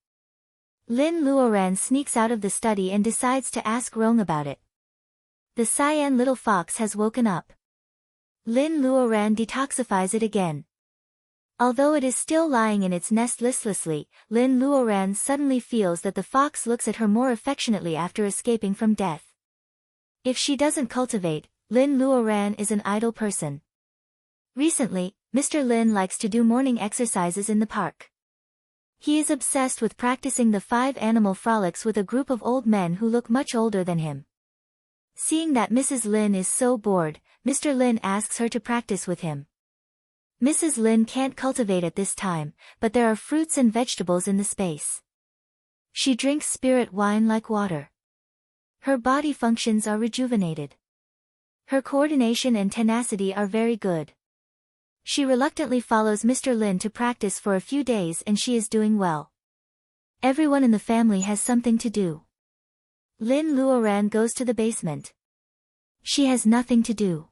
Lin Luoran sneaks out of the study and decides to ask Rong about it. The cyan little fox has woken up. Lin Luoran detoxifies it again. Although it is still lying in its nest listlessly, Lin Luoran suddenly feels that the fox looks at her more affectionately after escaping from death. If she doesn't cultivate, Lin Luoran is an idle person. Recently, Mr. Lin likes to do morning exercises in the park. He is obsessed with practicing the 5 animal frolics with a group of old men who look much older than him. Seeing that Mrs. Lin is so bored, Mr. Lin asks her to practice with him. Mrs. Lin can't cultivate at this time, but there are fruits and vegetables in the space. She drinks spirit wine like water. Her body functions are rejuvenated. Her coordination and tenacity are very good. She reluctantly follows Mr. Lin to practice for a few days and she is doing well. Everyone in the family has something to do. Lin Luoran goes to the basement. She has nothing to do.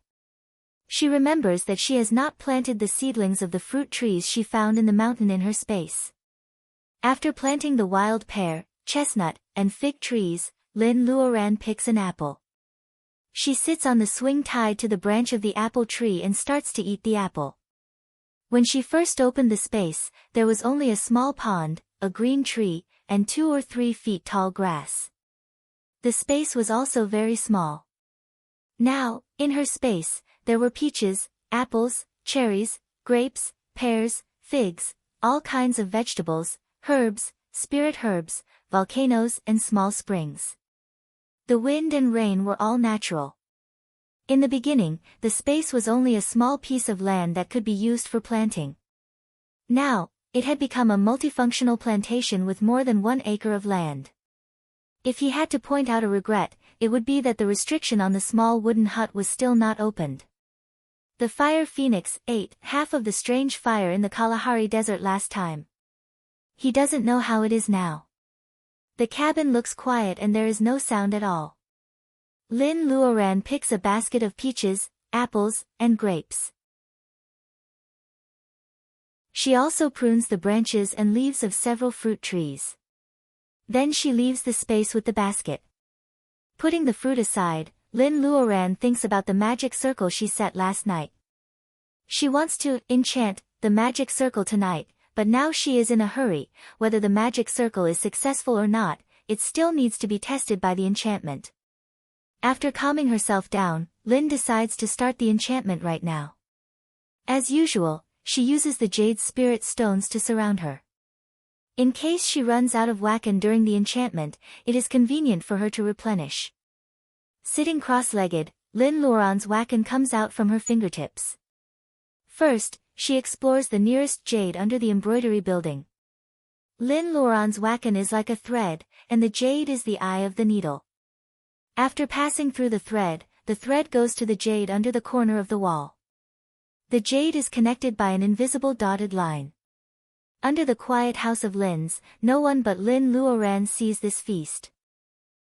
She remembers that she has not planted the seedlings of the fruit trees she found in the mountain in her space. After planting the wild pear, chestnut, and fig trees, Lin Luoran picks an apple. She sits on the swing tied to the branch of the apple tree and starts to eat the apple. When she first opened the space, there was only a small pond, a green tree, and 2 or 3 feet tall grass. The space was also very small. Now, in her space, there were peaches, apples, cherries, grapes, pears, figs, all kinds of vegetables, herbs, spirit herbs, volcanoes and small springs. The wind and rain were all natural. In the beginning, the space was only a small piece of land that could be used for planting. Now, it had become a multifunctional plantation with more than 1 acre of land. If he had to point out a regret, it would be that the restriction on the small wooden hut was still not opened. The fire phoenix ate half of the strange fire in the Kalahari Desert last time. He doesn't know how it is now. The cabin looks quiet and there is no sound at all. Lin Luoran picks a basket of peaches, apples, and grapes. She also prunes the branches and leaves of several fruit trees. Then she leaves the space with the basket. Putting the fruit aside, Lin Luoran thinks about the magic circle she set last night. She wants to enchant the magic circle tonight, but now she is in a hurry. Whether the magic circle is successful or not, it still needs to be tested by the enchantment. After calming herself down, Lin decides to start the enchantment right now. As usual, she uses the jade spirit stones to surround her. In case she runs out of wakan during the enchantment, it is convenient for her to replenish. Sitting cross-legged, Lin Luoran's wakan comes out from her fingertips. First, she explores the nearest jade under the embroidery building. Lin Luoran's wakan is like a thread, and the jade is the eye of the needle. After passing through the thread goes to the jade under the corner of the wall. The jade is connected by an invisible dotted line. Under the quiet house of Lin's, no one but Lin Luoran sees this feast.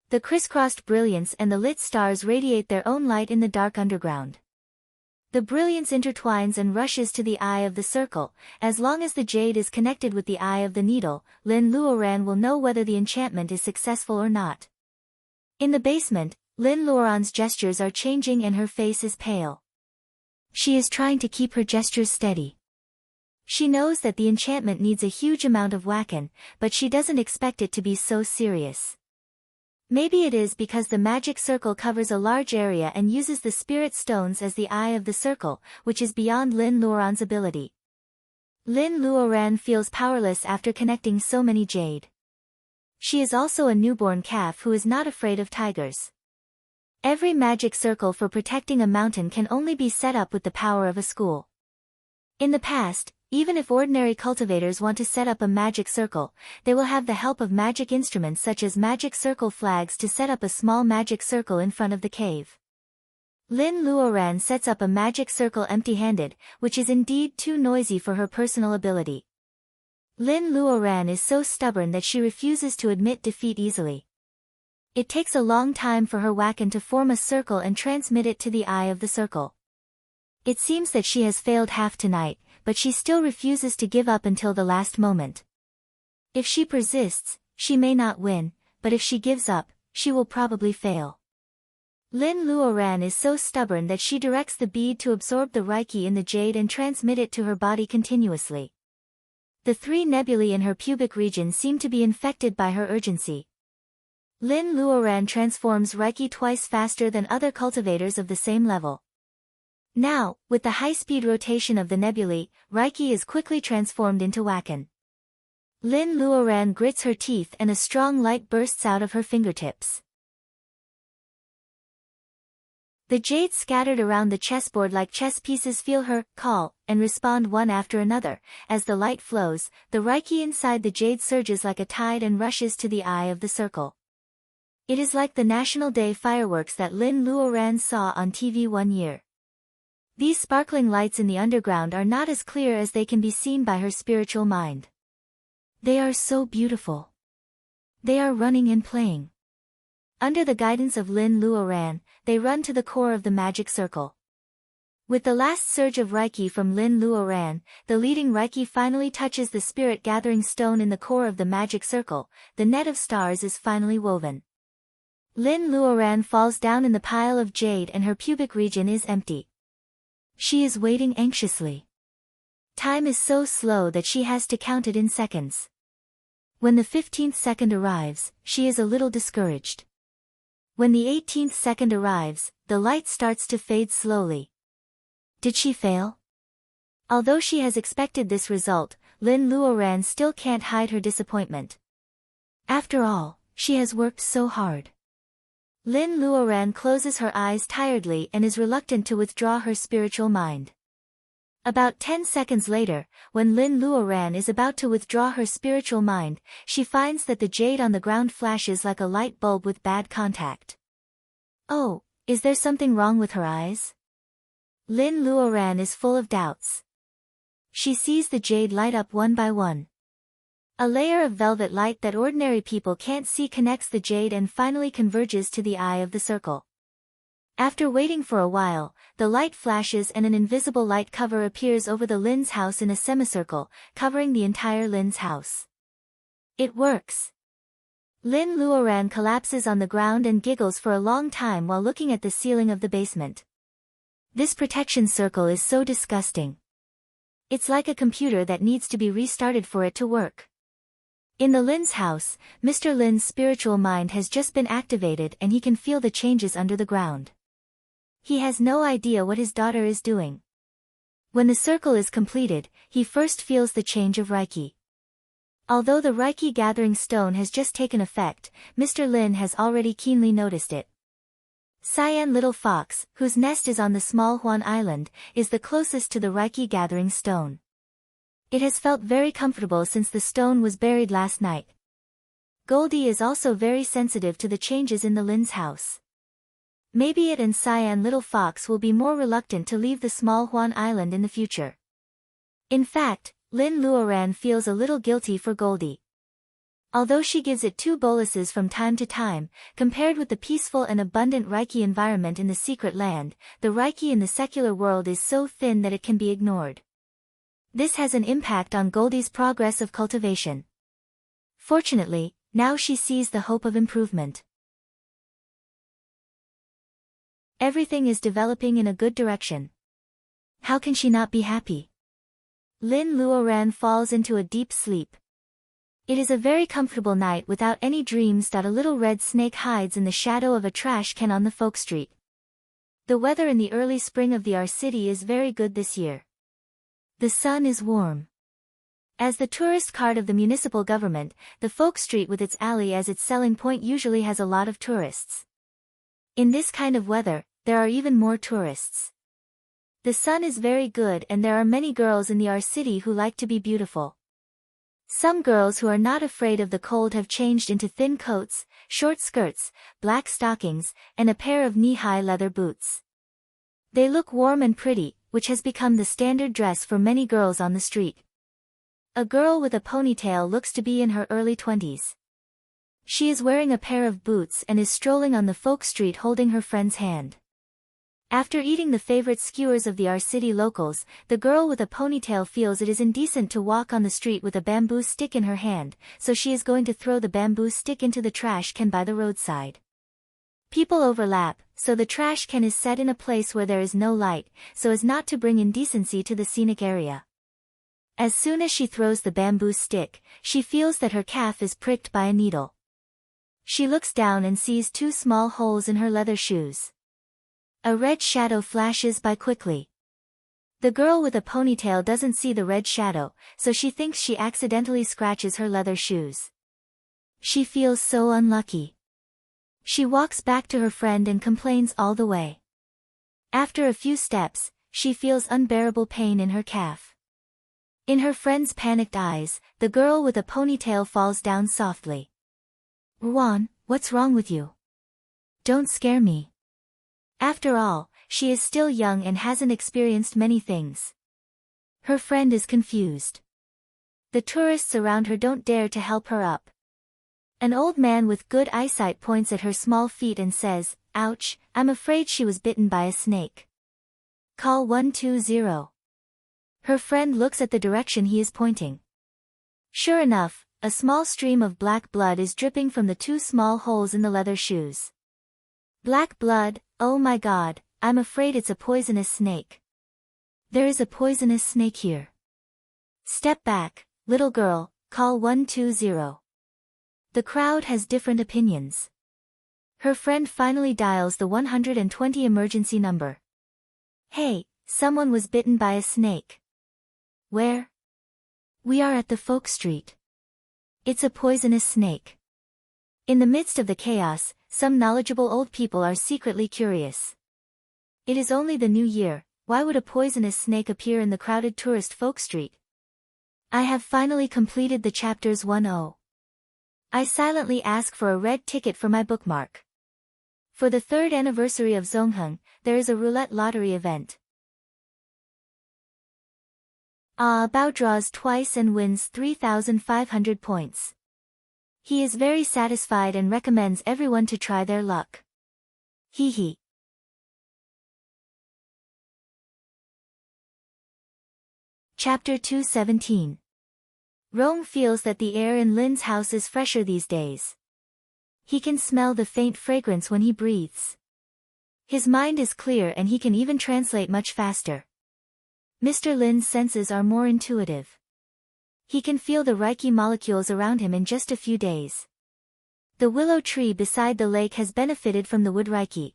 The crisscrossed brilliance and the lit stars radiate their own light in the dark underground. The brilliance intertwines and rushes to the eye of the circle. As long as the jade is connected with the eye of the needle, Lin Luoran will know whether the enchantment is successful or not. In the basement, Lin Luoran's gestures are changing and her face is pale. She is trying to keep her gestures steady. She knows that the enchantment needs a huge amount of wakan, but she doesn't expect it to be so serious. Maybe it is because the magic circle covers a large area and uses the spirit stones as the eye of the circle, which is beyond Lin Luoran's ability. Lin Luoran feels powerless after connecting so many jade. She is also a newborn calf who is not afraid of tigers. Every magic circle for protecting a mountain can only be set up with the power of a school. In the past, even if ordinary cultivators want to set up a magic circle, they will have the help of magic instruments such as magic circle flags to set up a small magic circle in front of the cave. Lin Luoran sets up a magic circle empty-handed, which is indeed too noisy for her personal ability. Lin Luoran is so stubborn that she refuses to admit defeat easily. It takes a long time for her wakan to form a circle and transmit it to the eye of the circle. It seems that she has failed half tonight, but she still refuses to give up until the last moment. If she persists, she may not win, but if she gives up, she will probably fail. Lin Luoran is so stubborn that she directs the bead to absorb the reiki in the jade and transmit it to her body continuously. The 3 nebulae in her pubic region seem to be infected by her urgency. Lin Luoran transforms reiki twice faster than other cultivators of the same level. Now, with the high-speed rotation of the nebulae, reiki is quickly transformed into wakan. Lin Luoran grits her teeth and a strong light bursts out of her fingertips. The jade scattered around the chessboard like chess pieces feel her call and respond one after another. As the light flows, the reiki inside the jade surges like a tide and rushes to the eye of the circle. It is like the National Day fireworks that Lin Luoran saw on TV one year. These sparkling lights in the underground are not as clear as they can be seen by her spiritual mind. They are so beautiful. They are running and playing. Under the guidance of Lin Luoran, they run to the core of the magic circle. With the last surge of reiki from Lin Luoran, the leading reiki finally touches the spirit-gathering stone in the core of the magic circle. The net of stars is finally woven. Lin Luoran falls down in the pile of jade and her pubic region is empty. She is waiting anxiously. Time is so slow that she has to count it in seconds. When the 15th second arrives, she is a little discouraged. When the 18th second arrives, the light starts to fade slowly. Did she fail? Although she has expected this result, Lin Luoran still can't hide her disappointment. After all, she has worked so hard. Lin Luoran closes her eyes tiredly and is reluctant to withdraw her spiritual mind. About 10 seconds later, when Lin Luoran is about to withdraw her spiritual mind, she finds that the jade on the ground flashes like a light bulb with bad contact. Oh, is there something wrong with her eyes? Lin Luoran is full of doubts. She sees the jade light up one by one. A layer of velvet light that ordinary people can't see connects the jade and finally converges to the eye of the circle. After waiting for a while, the light flashes and an invisible light cover appears over the Lin's house in a semicircle, covering the entire Lin's house. It works. Lin Luoran collapses on the ground and giggles for a long time while looking at the ceiling of the basement. This protection circle is so disgusting. It's like a computer that needs to be restarted for it to work. In the Lin's house, Mr. Lin's spiritual mind has just been activated and he can feel the changes under the ground. He has no idea what his daughter is doing. When the circle is completed, he first feels the change of Reiki. Although the Reiki gathering stone has just taken effect, Mr. Lin has already keenly noticed it. Cyan Little Fox, whose nest is on the small Huan Island, is the closest to the Reiki gathering stone. It has felt very comfortable since the stone was buried last night. Goldie is also very sensitive to the changes in the Lin's house. Maybe it and Cyan Little Fox will be more reluctant to leave the small Huan Island in the future. In fact, Lin Luoran feels a little guilty for Goldie. Although she gives it 2 boluses from time to time, compared with the peaceful and abundant Reiki environment in the secret land, the Reiki in the secular world is so thin that it can be ignored. This has an impact on Goldie's progress of cultivation. Fortunately, now she sees the hope of improvement. Everything is developing in a good direction. How can she not be happy? Lin Luoran falls into a deep sleep. It is a very comfortable night without any dreams that a little red snake hides in the shadow of a trash can on the folk street. The weather in the early spring of the our city is very good this year. The sun is warm. As the tourist card of the municipal government, the folk street with its alley as its selling point usually has a lot of tourists. In this kind of weather, there are even more tourists. The sun is very good and there are many girls in the our city who like to be beautiful. Some girls who are not afraid of the cold have changed into thin coats, short skirts, black stockings, and a pair of knee-high leather boots. They look warm and pretty, which has become the standard dress for many girls on the street. A girl with a ponytail looks to be in her early 20s. She is wearing a pair of boots and is strolling on the folk street holding her friend's hand. After eating the favorite skewers of the our city locals, the girl with a ponytail feels it is indecent to walk on the street with a bamboo stick in her hand, so she is going to throw the bamboo stick into the trash can by the roadside. People overlap, so the trash can is set in a place where there is no light, so as not to bring indecency to the scenic area. As soon as she throws the bamboo stick, she feels that her calf is pricked by a needle. She looks down and sees 2 small holes in her leather shoes. A red shadow flashes by quickly. The girl with a ponytail doesn't see the red shadow, so she thinks she accidentally scratches her leather shoes. She feels so unlucky. She walks back to her friend and complains all the way. After a few steps, she feels unbearable pain in her calf. In her friend's panicked eyes, the girl with a ponytail falls down softly. "Ruan, what's wrong with you? Don't scare me." After all, she is still young and hasn't experienced many things. Her friend is confused. The tourists around her don't dare to help her up. An old man with good eyesight points at her small feet and says, "Ouch, I'm afraid she was bitten by a snake. Call 120. Her friend looks at the direction he is pointing. Sure enough, a small stream of black blood is dripping from the 2 small holes in the leather shoes. Black blood, oh my god, I'm afraid it's a poisonous snake. There is a poisonous snake here. Step back, little girl, call 120. The crowd has different opinions. Her friend finally dials the 120 emergency number. "Hey, someone was bitten by a snake. Where? We are at the folk street. It's a poisonous snake. In the midst of the chaos, some knowledgeable old people are secretly curious. It is only the new year, why would a poisonous snake appear in the crowded tourist folk street? I have finally completed the chapters 1-0. I silently ask for a red ticket for my bookmark. For the 3rd anniversary of Zongheng, there is a roulette lottery event. Bao draws twice and wins 3,500 points. He is very satisfied and recommends everyone to try their luck. Hee hee. Chapter 2:17. Rong feels that the air in Lin's house is fresher these days. He can smell the faint fragrance when he breathes. His mind is clear and he can even translate much faster. Mr. Lin's senses are more intuitive. He can feel the Reiki molecules around him in just a few days. The willow tree beside the lake has benefited from the wood Reiki.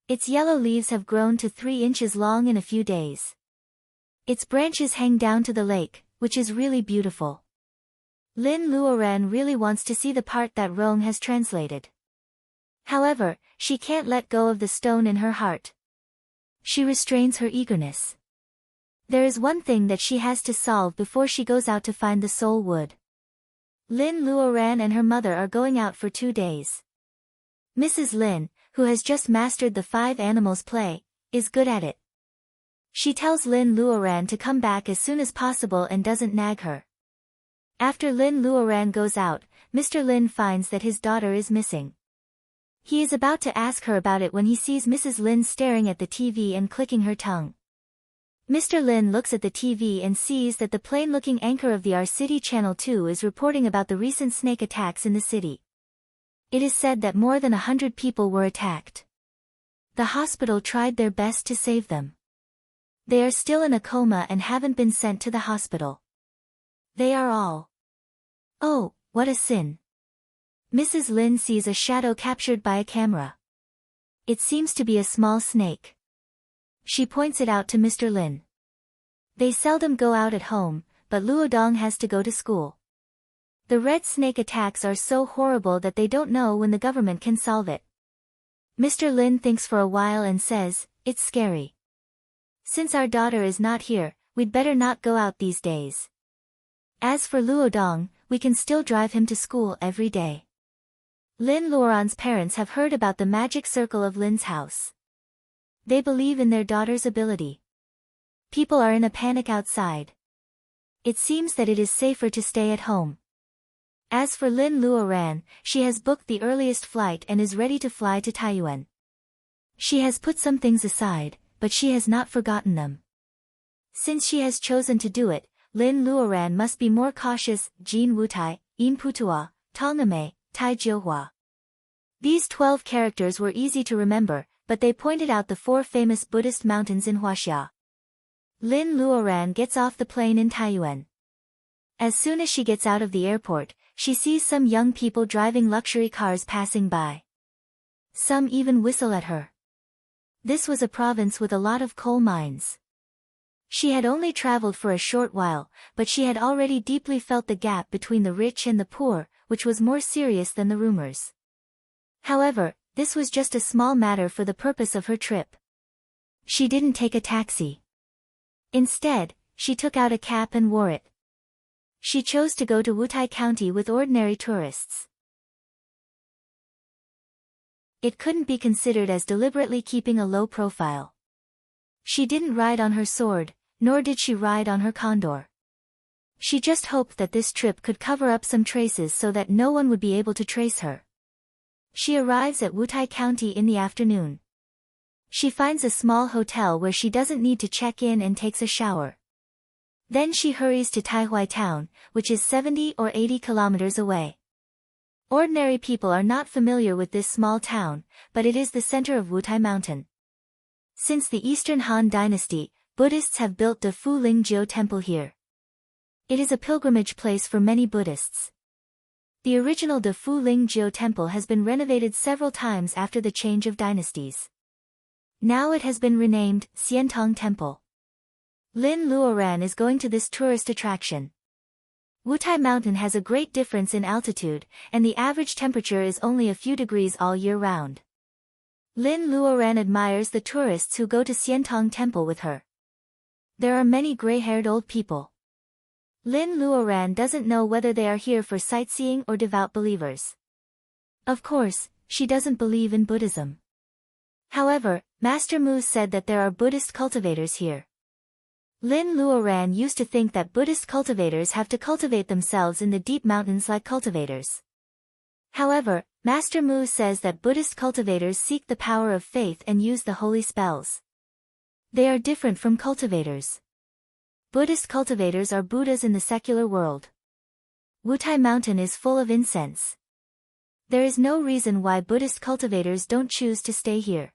Its yellow leaves have grown to 3 inches long in a few days. Its branches hang down to the lake, which is really beautiful. Lin Luoran really wants to see the part that Rong has translated. However, she can't let go of the stone in her heart. She restrains her eagerness. There is one thing that she has to solve before she goes out to find the soul wood. Lin Luoran and her mother are going out for 2 days. Mrs. Lin, who has just mastered the 5 animals play, is good at it. She tells Lin Luoran to come back as soon as possible and doesn't nag her. After Lin Luoran goes out, Mr. Lin finds that his daughter is missing. He is about to ask her about it when he sees Mrs. Lin staring at the TV and clicking her tongue. Mr. Lin looks at the TV and sees that the plain-looking anchor of the Our City Channel 2 is reporting about the recent snake attacks in the city. It is said that more than 100 people were attacked. The hospital tried their best to save them. They are still in a coma and haven't been sent to the hospital. They are all. Oh, what a sin. Mrs. Lin sees a shadow captured by a camera. It seems to be a small snake. She points it out to Mr. Lin. They seldom go out at home, but Luodong has to go to school. The red snake attacks are so horrible that they don't know when the government can solve it. Mr. Lin thinks for a while and says, "It's scary. Since our daughter is not here, we'd better not go out these days. As for Luodong, we can still drive him to school every day." Lin Luoran's parents have heard about the magic circle of Lin's house. They believe in their daughter's ability. People are in a panic outside. It seems that it is safer to stay at home. As for Lin Luoran, she has booked the earliest flight and is ready to fly to Taiyuan. She has put some things aside, but she has not forgotten them. Since she has chosen to do it, Lin Luoran must be more cautious. Jin Wutai, In Putua, Talngame, Tai Jiuhua. These 12 characters were easy to remember, but they pointed out the 4 famous Buddhist mountains in Huaxia. Lin Luoran gets off the plane in Taiyuan. As soon as she gets out of the airport, she sees some young people driving luxury cars passing by. Some even whistle at her. This was a province with a lot of coal mines. She had only traveled for a short while, but she had already deeply felt the gap between the rich and the poor, which was more serious than the rumors. However, this was just a small matter for the purpose of her trip. She didn't take a taxi. Instead, she took out a cap and wore it. She chose to go to Wutai County with ordinary tourists. It couldn't be considered as deliberately keeping a low profile. She didn't ride on her sword, nor did she ride on her condor. She just hoped that this trip could cover up some traces so that no one would be able to trace her. She arrives at Wutai County in the afternoon. She finds a small hotel where she doesn't need to check in and takes a shower. Then she hurries to Taihui town, which is 70 or 80 kilometers away. Ordinary people are not familiar with this small town, but it is the center of Wutai Mountain. Since the Eastern Han Dynasty, Buddhists have built the Fu Ling Jiu Temple here. It is a pilgrimage place for many Buddhists. The original De Fu Ling Jiu Temple has been renovated several times after the change of dynasties. Now it has been renamed Xiantong Temple. Lin Luoran is going to this tourist attraction. Wutai Mountain has a great difference in altitude, and the average temperature is only a few degrees all year round. Lin Luoran admires the tourists who go to Xiantong Temple with her. There are many gray-haired old people. Lin Luoran doesn't know whether they are here for sightseeing or devout believers. Of course, she doesn't believe in Buddhism. However, Master Mu said that there are Buddhist cultivators here. Lin Luoran used to think that Buddhist cultivators have to cultivate themselves in the deep mountains like cultivators. However, Master Mu says that Buddhist cultivators seek the power of faith and use the holy spells. They are different from cultivators. Buddhist cultivators are Buddhas in the secular world. Wutai Mountain is full of incense. There is no reason why Buddhist cultivators don't choose to stay here.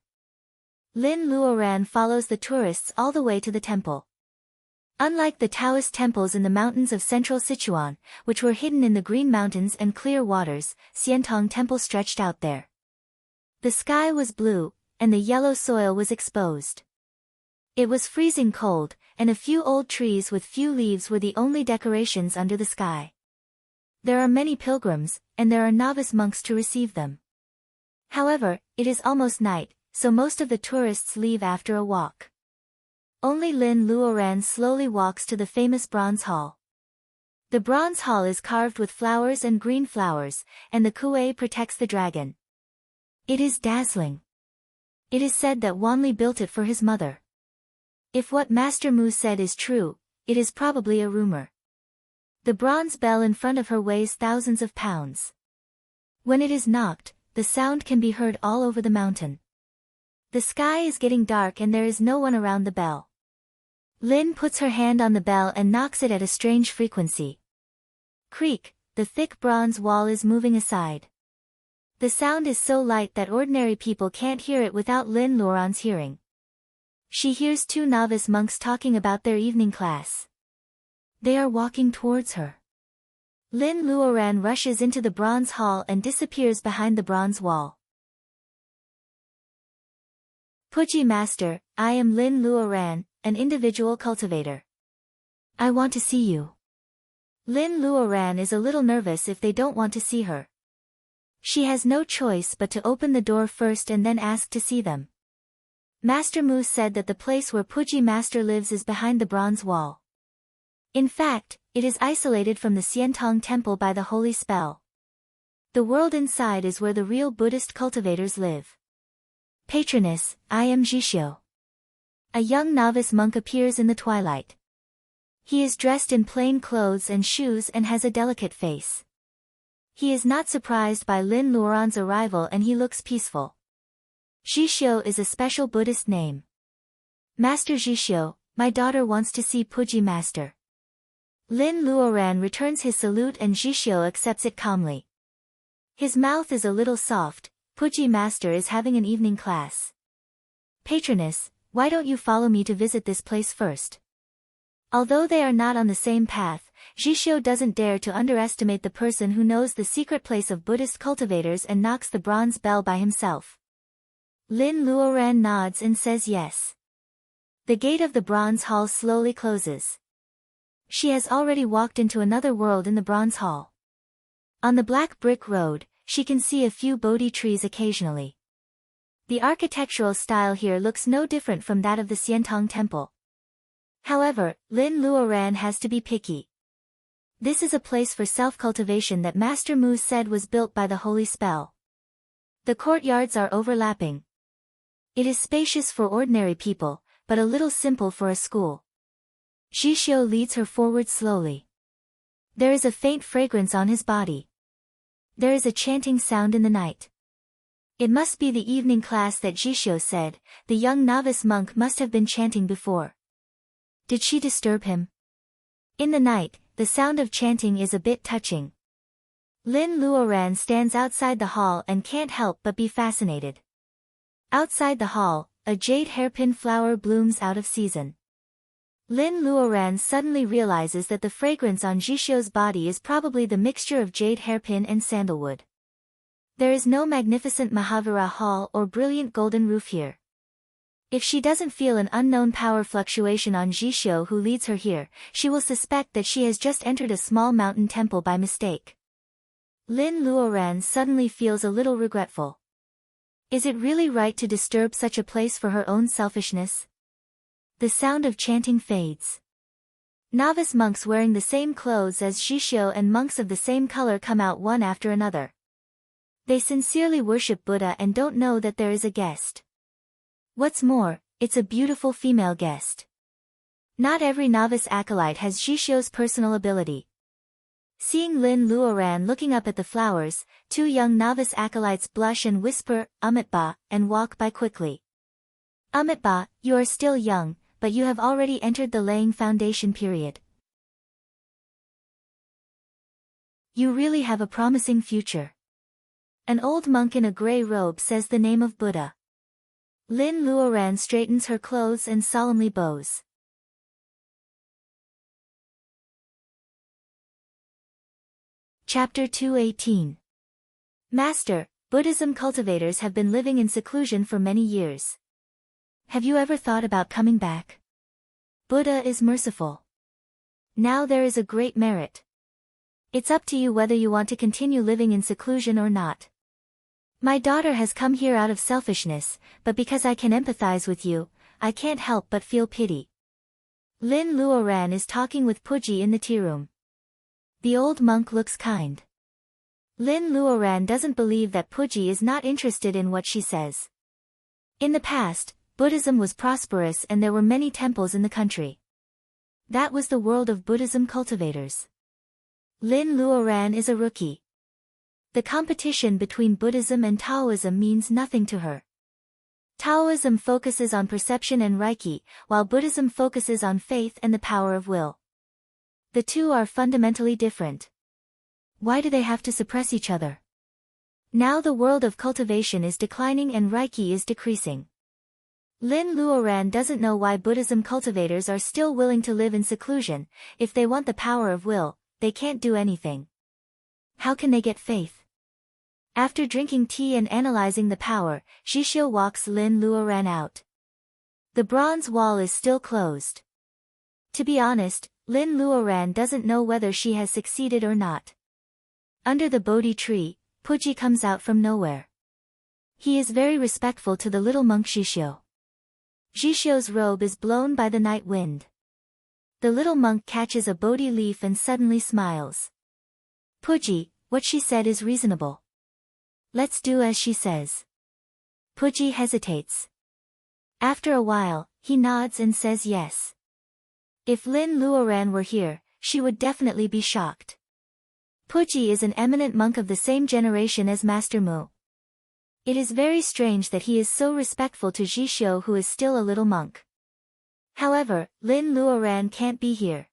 Lin Luoran follows the tourists all the way to the temple. Unlike the Taoist temples in the mountains of central Sichuan, which were hidden in the green mountains and clear waters, Xiantong Temple stretched out there. The sky was blue, and the yellow soil was exposed. It was freezing cold, and a few old trees with few leaves were the only decorations under the sky. There are many pilgrims, and there are novice monks to receive them. However, it is almost night, so most of the tourists leave after a walk. Only Lin Luoran slowly walks to the famous bronze hall. The bronze hall is carved with flowers and green flowers, and the kuei protects the dragon. It is dazzling. It is said that Wanli built it for his mother. If what Master Mu said is true, it is probably a rumor. The bronze bell in front of her weighs thousands of pounds. When it is knocked, the sound can be heard all over the mountain. The sky is getting dark and there is no one around the bell. Lin puts her hand on the bell and knocks it at a strange frequency. Creak, the thick bronze wall is moving aside. The sound is so light that ordinary people can't hear it without Lin Luoran's hearing. She hears two novice monks talking about their evening class. They are walking towards her. Lin Luoran rushes into the bronze hall and disappears behind the bronze wall. Puji Master, I am Lin Luoran, an individual cultivator. I want to see you. Lin Luoran is a little nervous if they don't want to see her. She has no choice but to open the door first and then ask to see them. Master Mu said that the place where Puji Master lives is behind the bronze wall. In fact, it is isolated from the Xiantong Temple by the holy spell. The world inside is where the real Buddhist cultivators live. Patroness, I am Jishio. A young novice monk appears in the twilight. He is dressed in plain clothes and shoes and has a delicate face. He is not surprised by Lin Luoran's arrival and he looks peaceful. Jishio is a special Buddhist name. Master Jishio, my daughter wants to see Puji Master. Lin Luoran returns his salute and Jishio accepts it calmly. His mouth is a little soft. Puji Master is having an evening class. Patroness, why don't you follow me to visit this place first? Although they are not on the same path, Jishio doesn't dare to underestimate the person who knows the secret place of Buddhist cultivators and knocks the bronze bell by himself. Lin Luoran nods and says yes. The gate of the bronze hall slowly closes. She has already walked into another world in the bronze hall. On the black brick road, she can see a few Bodhi trees occasionally. The architectural style here looks no different from that of the Xiantong Temple. However, Lin Luoran has to be picky. This is a place for self-cultivation that Master Mu said was built by the holy spell. The courtyards are overlapping. It is spacious for ordinary people, but a little simple for a school. Jishio leads her forward slowly. There is a faint fragrance on his body. There is a chanting sound in the night. It must be the evening class that Jishio said. The young novice monk must have been chanting before. Did she disturb him? In the night, the sound of chanting is a bit touching. Lin Luoran stands outside the hall and can't help but be fascinated. Outside the hall, a jade hairpin flower blooms out of season. Lin Luoran suddenly realizes that the fragrance on Jishio's body is probably the mixture of jade hairpin and sandalwood. There is no magnificent Mahavira hall or brilliant golden roof here. If she doesn't feel an unknown power fluctuation on Jishio who leads her here, she will suspect that she has just entered a small mountain temple by mistake. Lin Luoran suddenly feels a little regretful. Is it really right to disturb such a place for her own selfishness? The sound of chanting fades. Novice monks wearing the same clothes as Jishio and monks of the same color come out one after another. They sincerely worship Buddha and don't know that there is a guest. What's more, it's a beautiful female guest. Not every novice acolyte has Jishio's personal ability. Seeing Lin Luoran looking up at the flowers, two young novice acolytes blush and whisper, "Amitba," and walk by quickly. "Amitba, you are still young, but you have already entered the laying foundation period. You really have a promising future." An old monk in a gray robe says the name of Buddha. Lin Luoran straightens her clothes and solemnly bows. Chapter 218. Master, Buddhism cultivators have been living in seclusion for many years. Have you ever thought about coming back? Buddha is merciful. Now there is a great merit. It's up to you whether you want to continue living in seclusion or not. My daughter has come here out of selfishness, but because I can empathize with you, I can't help but feel pity. Lin Luoran is talking with Puji in the tea room. The old monk looks kind. Lin Luoran doesn't believe that Puji is not interested in what she says. In the past, Buddhism was prosperous and there were many temples in the country. That was the world of Buddhism cultivators. Lin Luoran is a rookie. The competition between Buddhism and Taoism means nothing to her. Taoism focuses on perception and Reiki, while Buddhism focuses on faith and the power of will. The two are fundamentally different. Why do they have to suppress each other? Now the world of cultivation is declining and Reiki is decreasing. Lin Luoran doesn't know why Buddhism cultivators are still willing to live in seclusion. If they want the power of will, they can't do anything. How can they get faith? After drinking tea and analyzing the power, Jishio walks Lin Luoran out. The bronze wall is still closed. To be honest, Lin Luoran doesn't know whether she has succeeded or not. Under the Bodhi tree, Puji comes out from nowhere. He is very respectful to the little monk Jishio. Jishio's robe is blown by the night wind. The little monk catches a Bodhi leaf and suddenly smiles. Puji, what she said is reasonable. Let's do as she says. Puji hesitates. After a while, he nods and says yes. If Lin Luoran were here, she would definitely be shocked. Puji is an eminent monk of the same generation as Master Mu. It is very strange that he is so respectful to Jishio who is still a little monk. However, Lin Luoran can't be here.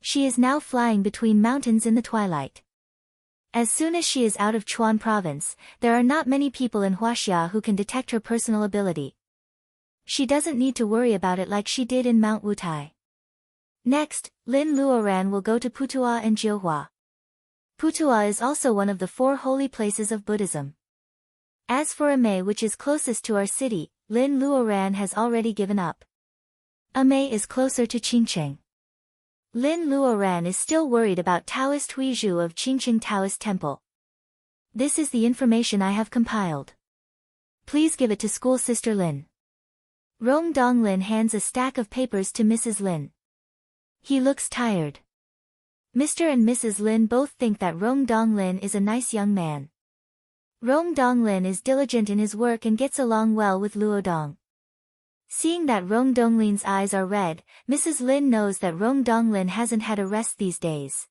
She is now flying between mountains in the twilight. As soon as she is out of Chuan province, there are not many people in Huaxia who can detect her personal ability. She doesn't need to worry about it like she did in Mount Wutai. Next, Lin Luoran will go to Putua and Jiuhua. Putua is also one of the 4 holy places of Buddhism. As for Amei, which is closest to our city, Lin Luoran has already given up. Amei is closer to Qingcheng. Lin Luoran is still worried about Taoist Huizhu of Qingcheng Taoist Temple. This is the information I have compiled. Please give it to school sister Lin. Rong Donglin hands a stack of papers to Mrs. Lin. He looks tired. Mr. and Mrs. Lin both think that Rong Donglin is a nice young man. Rong Donglin is diligent in his work and gets along well with Luodong. Seeing that Rong Donglin's eyes are red, Mrs. Lin knows that Rong Donglin hasn't had a rest these days.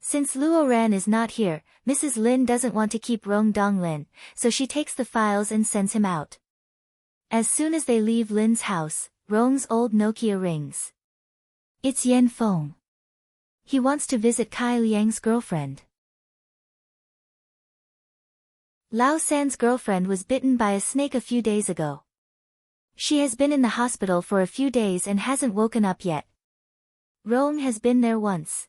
Since Luoran is not here, Mrs. Lin doesn't want to keep Rong Donglin, so she takes the files and sends him out. As soon as they leave Lin's house, Rong's old Nokia rings. It's Yan Feng. He wants to visit Kai Liang's girlfriend. Lao San's girlfriend was bitten by a snake a few days ago. She has been in the hospital for a few days and hasn't woken up yet. Rong has been there once.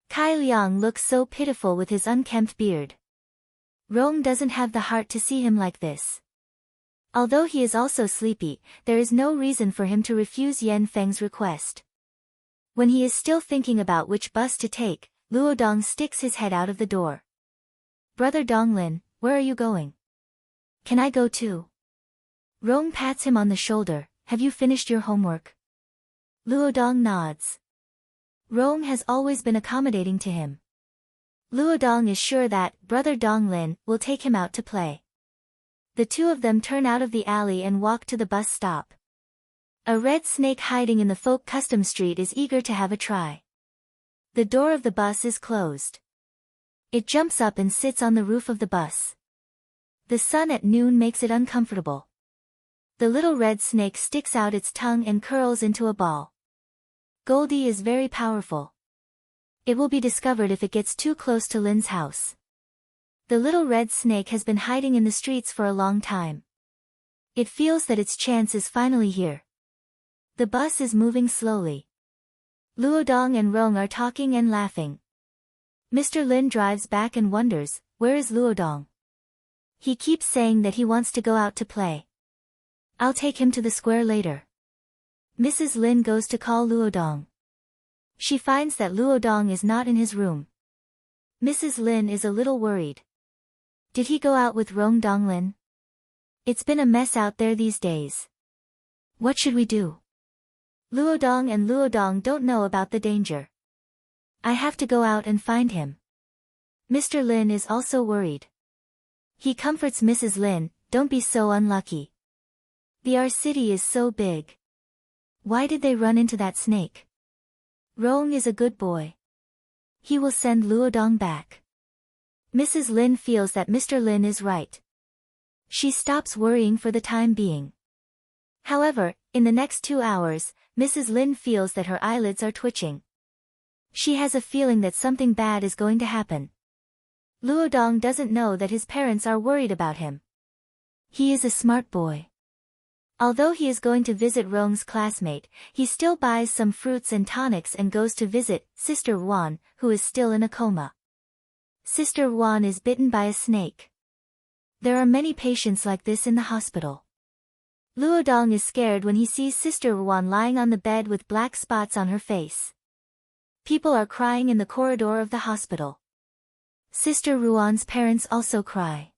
Kai Liang looks so pitiful with his unkempt beard. Rong doesn't have the heart to see him like this. Although he is also sleepy, there is no reason for him to refuse Yan Feng's request. When he is still thinking about which bus to take, Luo Dong sticks his head out of the door. Brother Donglin, where are you going? Can I go too? Rong pats him on the shoulder. Have you finished your homework? Luo Dong nods. Rong has always been accommodating to him. Luo Dong is sure that Brother Donglin will take him out to play. The two of them turn out of the alley and walk to the bus stop. A red snake hiding in the folk custom street is eager to have a try. The door of the bus is closed. It jumps up and sits on the roof of the bus. The sun at noon makes it uncomfortable. The little red snake sticks out its tongue and curls into a ball. Goldie is very powerful. It will be discovered if it gets too close to Lin's house. The little red snake has been hiding in the streets for a long time. It feels that its chance is finally here. The bus is moving slowly. Luo Dong and Rong are talking and laughing. Mr. Lin drives back and wonders, where is Luo Dong? He keeps saying that he wants to go out to play. I'll take him to the square later. Mrs. Lin goes to call Luo Dong. She finds that Luo Dong is not in his room. Mrs. Lin is a little worried. Did he go out with Rong Donglin? It's been a mess out there these days. What should we do? Luo Dong and Luo Dong don't know about the danger. I have to go out and find him. Mr. Lin is also worried. He comforts Mrs. Lin, don't be so unlucky. The city is so big. Why did they run into that snake? Rong is a good boy. He will send Luo Dong back. Mrs. Lin feels that Mr. Lin is right. She stops worrying for the time being. However, in the next 2 hours, Mrs. Lin feels that her eyelids are twitching. She has a feeling that something bad is going to happen. Luo Dong doesn't know that his parents are worried about him. He is a smart boy. Although he is going to visit Rong's classmate, he still buys some fruits and tonics and goes to visit Sister Wan, who is still in a coma. Sister Wan is bitten by a snake. There are many patients like this in the hospital. Luo Dong is scared when he sees Sister Wan lying on the bed with black spots on her face. People are crying in the corridor of the hospital. Sister Ruan's parents also cry.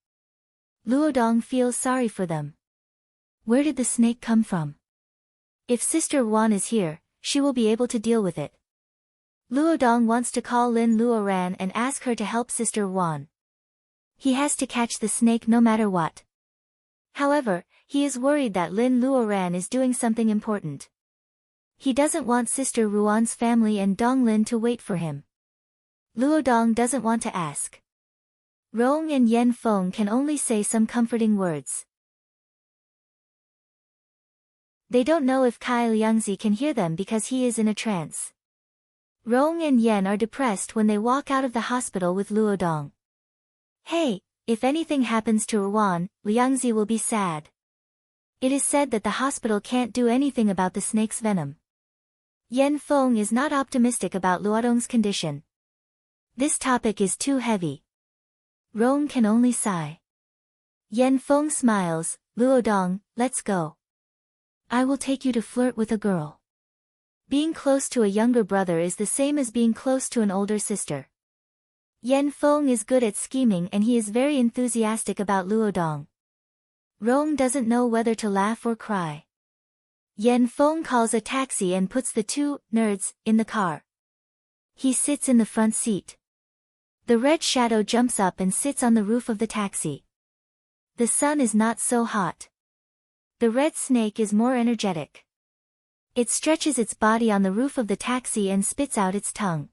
Luo Dong feels sorry for them. Where did the snake come from? If Sister Wan is here, she will be able to deal with it. Luo Dong wants to call Lin Luoran and ask her to help Sister Wan. He has to catch the snake no matter what. However, he is worried that Lin Luoran is doing something important. He doesn't want Sister Ruan's family and Donglin to wait for him. Luo Dong doesn't want to ask. Rong and Yan Feng can only say some comforting words. They don't know if Kai Liangzi can hear them because he is in a trance. Rong and Yan are depressed when they walk out of the hospital with Luo Dong. Hey, if anything happens to Ruan, Liangzi will be sad. It is said that the hospital can't do anything about the snake's venom. Yan Feng is not optimistic about Luo Dong's condition. This topic is too heavy. Rong can only sigh. Yan Feng smiles, Luo Dong, let's go. I will take you to flirt with a girl. Being close to a younger brother is the same as being close to an older sister. Yan Feng is good at scheming and he is very enthusiastic about Luo Dong. Rong doesn't know whether to laugh or cry. Yan Feng calls a taxi and puts the two nerds in the car. He sits in the front seat. The red shadow jumps up and sits on the roof of the taxi. The sun is not so hot. The red snake is more energetic. It stretches its body on the roof of the taxi and spits out its tongue.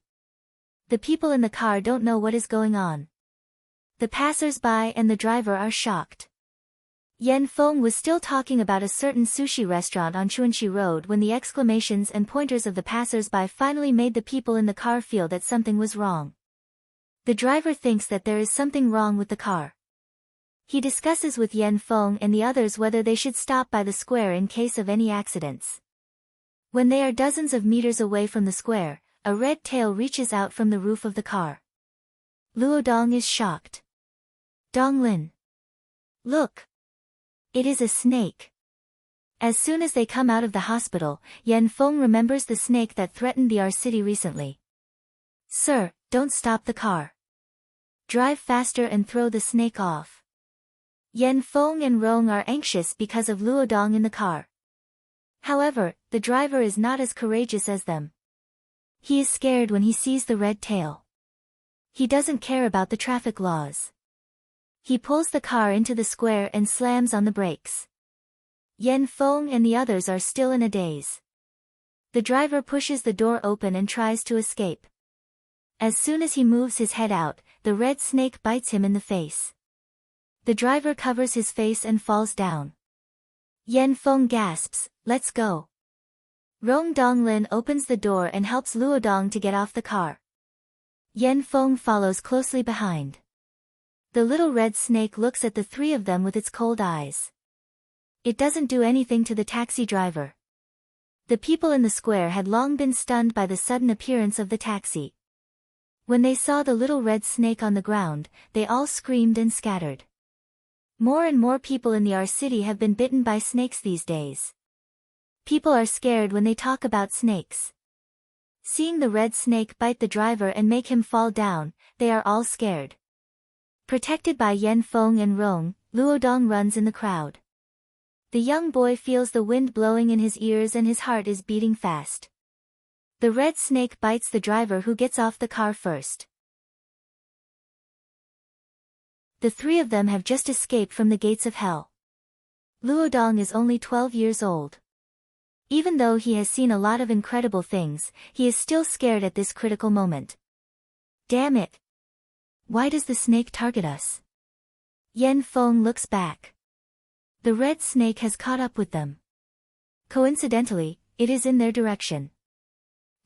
The people in the car don't know what is going on. The passers-by and the driver are shocked. Yan Feng was still talking about a certain sushi restaurant on Chuanxi Road when the exclamations and pointers of the passers-by finally made the people in the car feel that something was wrong. The driver thinks that there is something wrong with the car. He discusses with Yan Feng and the others whether they should stop by the square in case of any accidents. When they are dozens of meters away from the square, a red tail reaches out from the roof of the car. Luo Dong is shocked. Donglin. Look. It is a snake. As soon as they come out of the hospital, Yan Feng remembers the snake that threatened the city recently. Sir, don't stop the car. Drive faster and throw the snake off. Yan Feng and Rong are anxious because of Luodong in the car. However, the driver is not as courageous as them. He is scared when he sees the red tail. He doesn't care about the traffic laws. He pulls the car into the square and slams on the brakes. Yan Feng and the others are still in a daze. The driver pushes the door open and tries to escape. As soon as he moves his head out, the red snake bites him in the face. The driver covers his face and falls down. Yan Feng gasps, "Let's go." Rong Donglin opens the door and helps Luodong to get off the car. Yan Feng follows closely behind. The little red snake looks at the three of them with its cold eyes. It doesn't do anything to the taxi driver. The people in the square had long been stunned by the sudden appearance of the taxi. When they saw the little red snake on the ground, they all screamed and scattered. More and more people in the city have been bitten by snakes these days. People are scared when they talk about snakes. Seeing the red snake bite the driver and make him fall down, they are all scared. Protected by Yan Feng and Rong, Luodong runs in the crowd. The young boy feels the wind blowing in his ears and his heart is beating fast. The red snake bites the driver, who gets off the car first. The three of them have just escaped from the gates of hell. Luodong is only 12 years old. Even though he has seen a lot of incredible things, he is still scared at this critical moment. Damn it! Why does the snake target us? Yan Feng looks back. The red snake has caught up with them. Coincidentally, it is in their direction.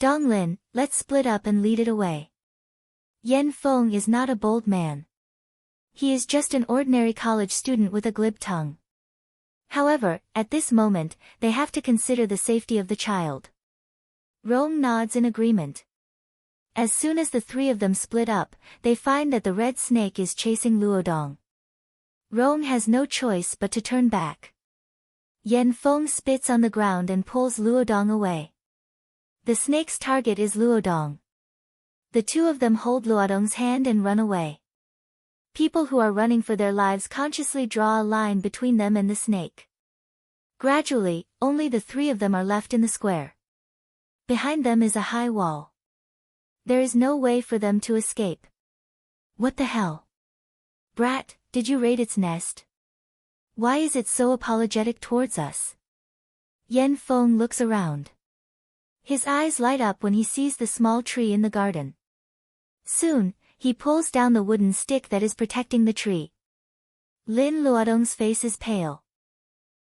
Donglin, let's split up and lead it away. Yan Feng is not a bold man. He is just an ordinary college student with a glib tongue. However, at this moment, they have to consider the safety of the child. Rong nods in agreement. As soon as the three of them split up, they find that the red snake is chasing Luodong. Rong has no choice but to turn back. Yan Feng spits on the ground and pulls Luodong away. The snake's target is Luodong. The two of them hold Luodong's hand and run away. People who are running for their lives consciously draw a line between them and the snake. Gradually, only the three of them are left in the square. Behind them is a high wall. There is no way for them to escape. What the hell? Brat, did you raid its nest? Why is it so apologetic towards us? Yan Feng looks around. His eyes light up when he sees the small tree in the garden. Soon, he pulls down the wooden stick that is protecting the tree. Lin Luodong's face is pale.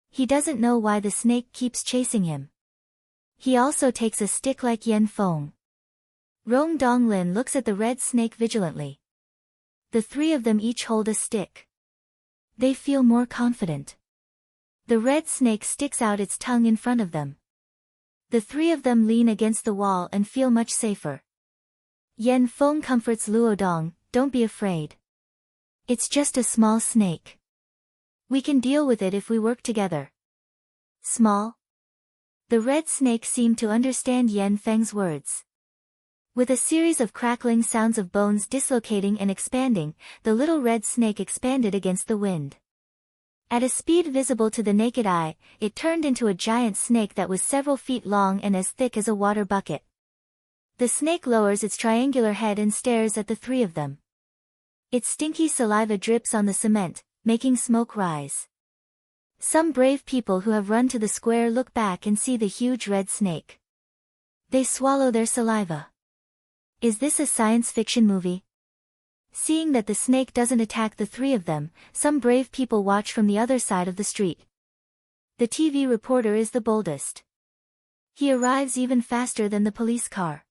He doesn't know why the snake keeps chasing him. He also takes a stick like Yan Feng. Rong Donglin looks at the red snake vigilantly. The three of them each hold a stick. They feel more confident. The red snake sticks out its tongue in front of them. The three of them lean against the wall and feel much safer. Yan Feng comforts Luodong, "Don't be afraid. It's just a small snake. We can deal with it if we work together." Small? The red snake seemed to understand Yan Feng's words. With a series of crackling sounds of bones dislocating and expanding, the little red snake expanded against the wind. At a speed visible to the naked eye, it turned into a giant snake that was several feet long and as thick as a water bucket. The snake lowers its triangular head and stares at the three of them. Its stinky saliva drips on the cement, making smoke rise. Some brave people who have run to the square look back and see the huge red snake. They swallow their saliva. Is this a science fiction movie? Seeing that the snake doesn't attack the three of them, some brave people watch from the other side of the street. The TV reporter is the boldest. He arrives even faster than the police car.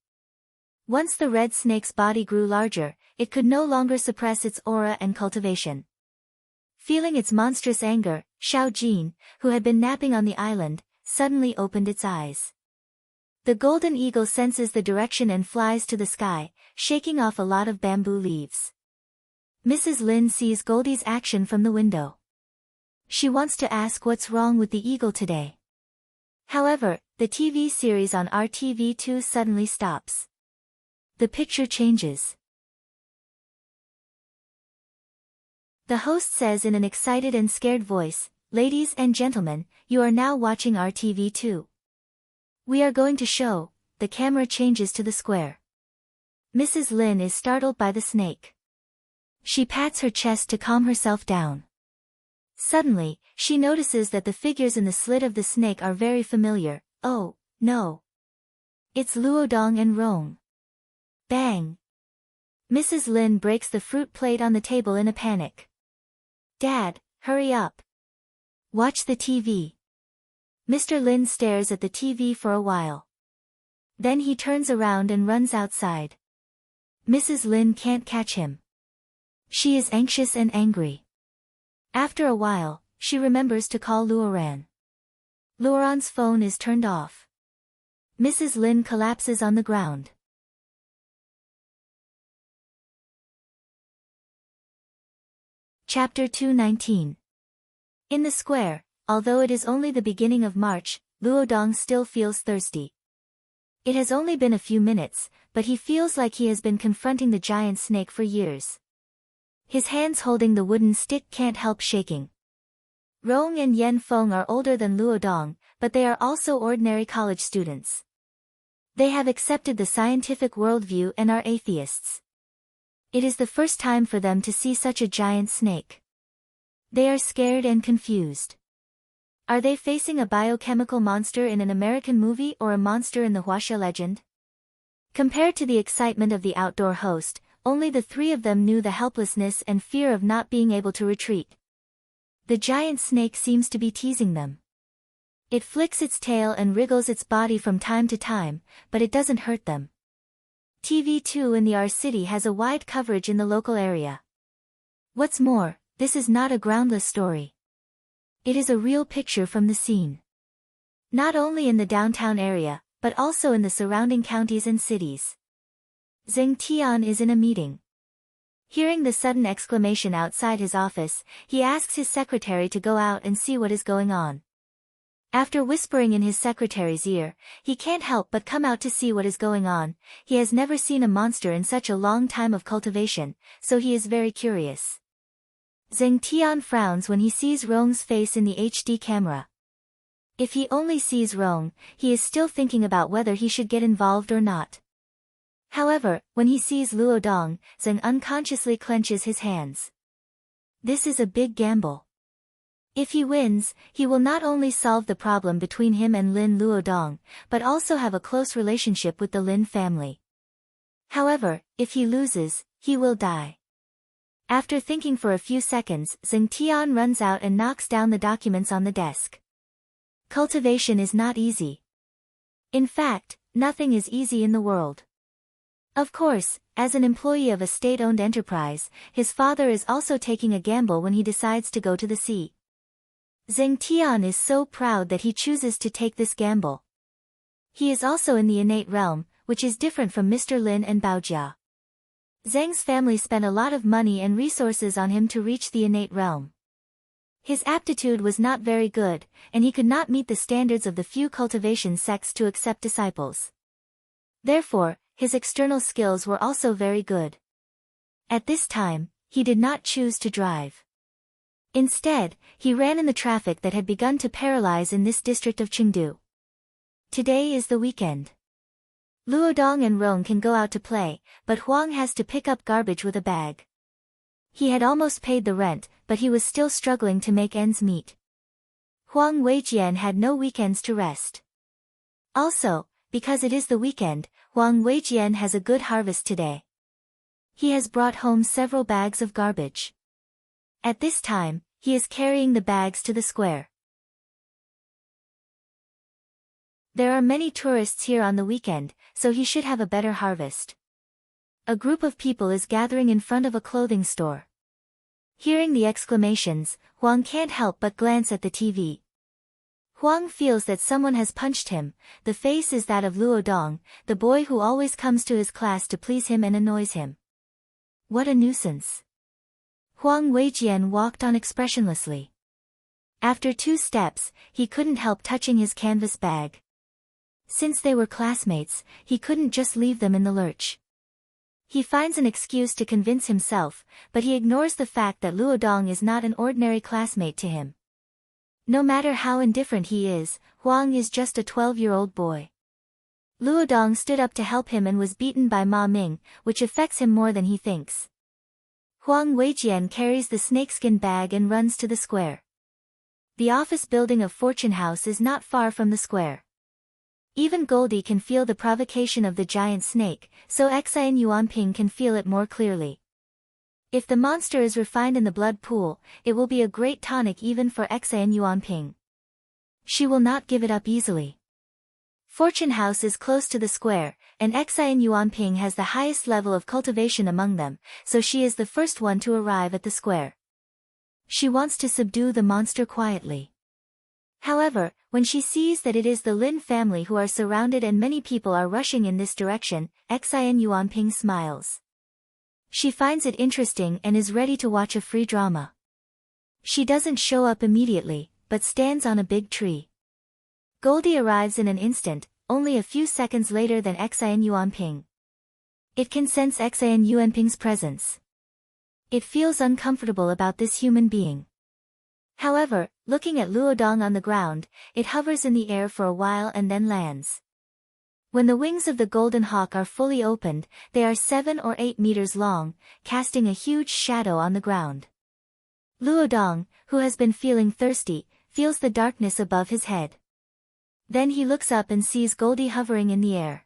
Once the red snake's body grew larger, it could no longer suppress its aura and cultivation. Feeling its monstrous anger, Xiao Jin, who had been napping on the island, suddenly opened its eyes. The golden eagle senses the direction and flies to the sky, shaking off a lot of bamboo leaves. Mrs. Lin sees Goldie's action from the window. She wants to ask what's wrong with the eagle today. However, the TV series on RTV2 suddenly stops. The picture changes. The host says in an excited and scared voice, "Ladies and gentlemen, you are now watching RTV2. We are going to show." The camera changes to the square. Mrs. Lin is startled by the snake. She pats her chest to calm herself down. Suddenly, she notices that the figures in the slit of the snake are very familiar. Oh, no. It's Luodong and Rong. Bang! Mrs. Lin breaks the fruit plate on the table in a panic. Dad, hurry up. Watch the TV. Mr. Lin stares at the TV for a while. Then he turns around and runs outside. Mrs. Lin can't catch him. She is anxious and angry. After a while, she remembers to call Luoran. Luoran's phone is turned off. Mrs. Lin collapses on the ground. Chapter 219. In the square, although it is only the beginning of March, Luodong still feels thirsty. It has only been a few minutes, but he feels like he has been confronting the giant snake for years. His hands holding the wooden stick can't help shaking. Rong and Yen Feng are older than Luodong, but they are also ordinary college students. They have accepted the scientific worldview and are atheists. It is the first time for them to see such a giant snake. They are scared and confused. Are they facing a biochemical monster in an American movie or a monster in the Huaxia legend? Compared to the excitement of the outdoor host, only the three of them knew the helplessness and fear of not being able to retreat. The giant snake seems to be teasing them. It flicks its tail and wriggles its body from time to time, but it doesn't hurt them. TV2 in the R city has a wide coverage in the local area. What's more, this is not a groundless story. It is a real picture from the scene. Not only in the downtown area, but also in the surrounding counties and cities. Zheng Tian is in a meeting. Hearing the sudden exclamation outside his office, he asks his secretary to go out and see what is going on. After whispering in his secretary's ear, he can't help but come out to see what is going on. He has never seen a monster in such a long time of cultivation, so he is very curious. Zheng Tian frowns when he sees Rong's face in the HD camera. If he only sees Rong, he is still thinking about whether he should get involved or not. However, when he sees Luodong, Zheng unconsciously clenches his hands. This is a big gamble. If he wins, he will not only solve the problem between him and Lin Luodong, but also have a close relationship with the Lin family. However, if he loses, he will die. After thinking for a few seconds, Zheng Tian runs out and knocks down the documents on the desk. Cultivation is not easy. In fact, nothing is easy in the world. Of course, as an employee of a state-owned enterprise, his father is also taking a gamble when he decides to go to the sea. Zheng Tian is so proud that he chooses to take this gamble. He is also in the innate realm, which is different from Mr. Lin and Baojia. Zheng's family spent a lot of money and resources on him to reach the innate realm. His aptitude was not very good, and he could not meet the standards of the few cultivation sects to accept disciples. Therefore, his external skills were also very good. At this time, he did not choose to drive. Instead, he ran in the traffic that had begun to paralyze in this district of Chengdu. Today is the weekend. Luodong and Rong can go out to play, but Huang has to pick up garbage with a bag. He had almost paid the rent, but he was still struggling to make ends meet. Huang Weijian had no weekends to rest. Also, because it is the weekend, Huang Weijian has a good harvest today. He has brought home several bags of garbage. At this time, he is carrying the bags to the square. There are many tourists here on the weekend, so he should have a better harvest. A group of people is gathering in front of a clothing store. Hearing the exclamations, Huang can't help but glance at the TV. Huang feels that someone has punched him. The face is that of Luodong, the boy who always comes to his class to please him and annoys him. What a nuisance. Huang Weijian walked on expressionlessly. After 2 steps, he couldn't help touching his canvas bag. Since they were classmates, he couldn't just leave them in the lurch. He finds an excuse to convince himself, but he ignores the fact that Luodong is not an ordinary classmate to him. No matter how indifferent he is, Huang is just a 12-year-old boy. Luodong stood up to help him and was beaten by Ma Ming, which affects him more than he thinks. Huang Weijian carries the snakeskin bag and runs to the square. The office building of Fortune House is not far from the square. Even Goldie can feel the provocation of the giant snake, so Xian Yuanping can feel it more clearly. If the monster is refined in the blood pool, it will be a great tonic even for Xian Yuanping. She will not give it up easily. Fortune House is close to the square, and Xian Yuanping has the highest level of cultivation among them, so she is the first one to arrive at the square. She wants to subdue the monster quietly. However, when she sees that it is the Lin family who are surrounded and many people are rushing in this direction, Xian Yuanping smiles. She finds it interesting and is ready to watch a free drama. She doesn't show up immediately, but stands on a big tree. Goldie arrives in an instant, only a few seconds later than Xian Yuanping. It can sense Xian Yuanping's presence. It feels uncomfortable about this human being. However, looking at Luodong on the ground, it hovers in the air for a while and then lands. When the wings of the golden hawk are fully opened, they are 7 or 8 meters long, casting a huge shadow on the ground. Luodong, who has been feeling thirsty, feels the darkness above his head. Then he looks up and sees Goldie hovering in the air.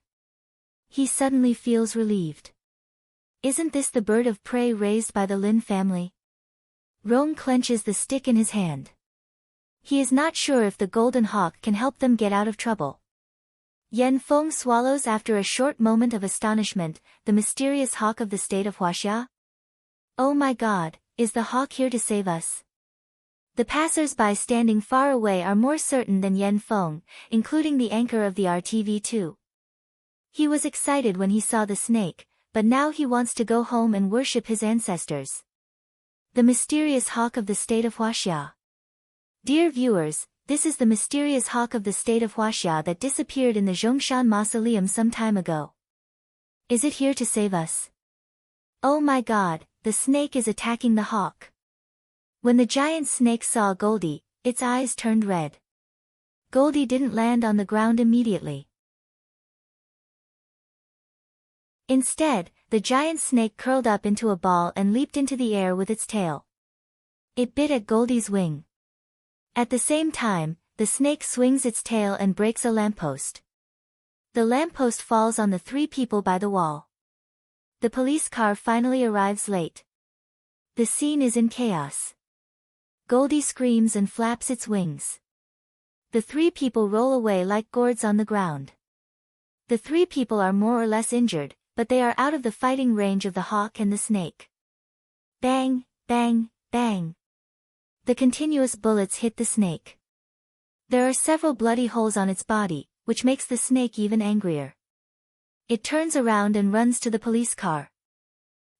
He suddenly feels relieved. Isn't this the bird of prey raised by the Lin family? Rong clenches the stick in his hand. He is not sure if the golden hawk can help them get out of trouble. Yan Feng swallows after a short moment of astonishment, the mysterious hawk of the state of Huaxia? Oh my god, is the hawk here to save us? The passers-by standing far away are more certain than Yan Feng, including the anchor of the RTV2. He was excited when he saw the snake, but now he wants to go home and worship his ancestors. The mysterious hawk of the state of Huaxia. Dear viewers, this is the mysterious hawk of the state of Huaxia that disappeared in the Zhongshan mausoleum some time ago. Is it here to save us? Oh my god, the snake is attacking the hawk. When the giant snake saw Goldie, its eyes turned red. Goldie didn't land on the ground immediately. Instead, the giant snake curled up into a ball and leaped into the air with its tail. It bit at Goldie's wing. At the same time, the snake swings its tail and breaks a lamppost. The lamppost falls on the 3 people by the wall. The police car finally arrives late. The scene is in chaos. Goldie screams and flaps its wings. The 3 people roll away like gourds on the ground. The 3 people are more or less injured, but they are out of the fighting range of the hawk and the snake. Bang, bang, bang. The continuous bullets hit the snake. There are several bloody holes on its body, which makes the snake even angrier. It turns around and runs to the police car.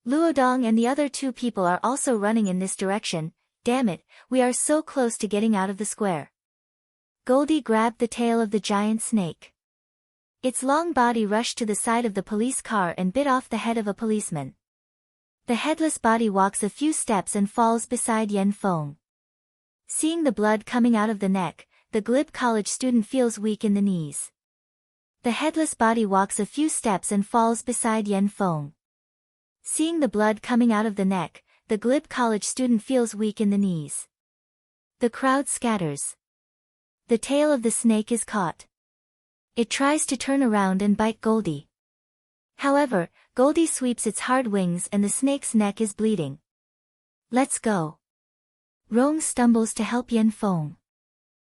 Luodong and the other 2 people are also running in this direction. Damn it, we are so close to getting out of the square. Goldie grabbed the tail of the giant snake. Its long body rushed to the side of the police car and bit off the head of a policeman. The headless body walks a few steps and falls beside Yan Feng. Seeing the blood coming out of the neck, the glib college student feels weak in the knees. The headless body walks a few steps and falls beside Yan Feng. Seeing the blood coming out of the neck, the glib college student feels weak in the knees. The crowd scatters. The tail of the snake is caught. It tries to turn around and bite Goldie. However, Goldie sweeps its hard wings and the snake's neck is bleeding. Let's go. Rong stumbles to help Yan Feng.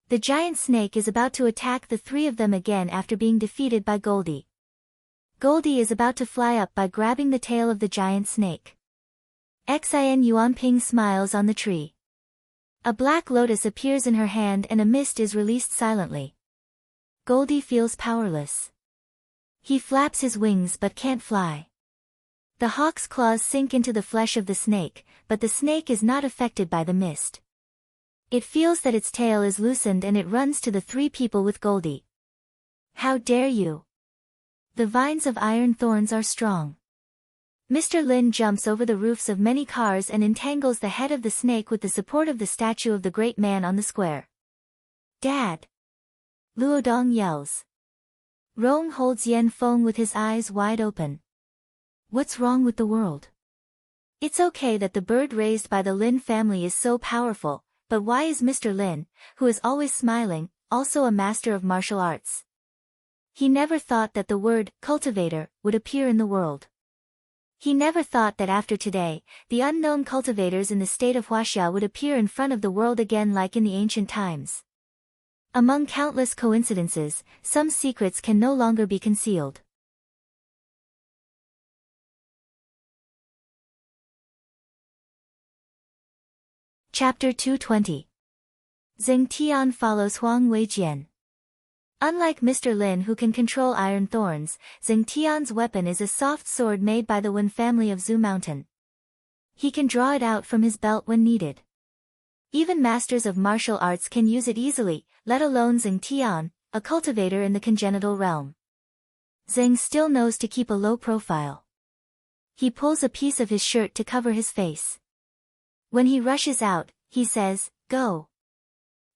The giant snake is about to attack the 3 of them again after being defeated by Goldie. Goldie is about to fly up by grabbing the tail of the giant snake. Xian Yuanping smiles on the tree. A black lotus appears in her hand and a mist is released silently. Goldie feels powerless. He flaps his wings but can't fly. The hawk's claws sink into the flesh of the snake, but the snake is not affected by the mist. It feels that its tail is loosened and it runs to the three people with Goldie. How dare you! The vines of iron thorns are strong. Mr. Lin jumps over the roofs of many cars and entangles the head of the snake with the support of the statue of the great man on the square. Dad! Luodong yells. Rong holds Yan Feng with his eyes wide open. What's wrong with the world? It's okay that the bird raised by the Lin family is so powerful, but why is Mr. Lin, who is always smiling, also a master of martial arts? He never thought that the word cultivator would appear in the world. He never thought that after today, the unknown cultivators in the state of Huaxia would appear in front of the world again like in the ancient times. Among countless coincidences, some secrets can no longer be concealed. Chapter 220. Zheng Tian follows Huang Weijian. Unlike Mr. Lin who can control iron thorns, Zheng Tian's weapon is a soft sword made by the Wen family of Zhu Mountain. He can draw it out from his belt when needed. Even masters of martial arts can use it easily, let alone Zheng Tian, a cultivator in the congenital realm. Zheng still knows to keep a low profile. He pulls a piece of his shirt to cover his face. When he rushes out, he says, "Go."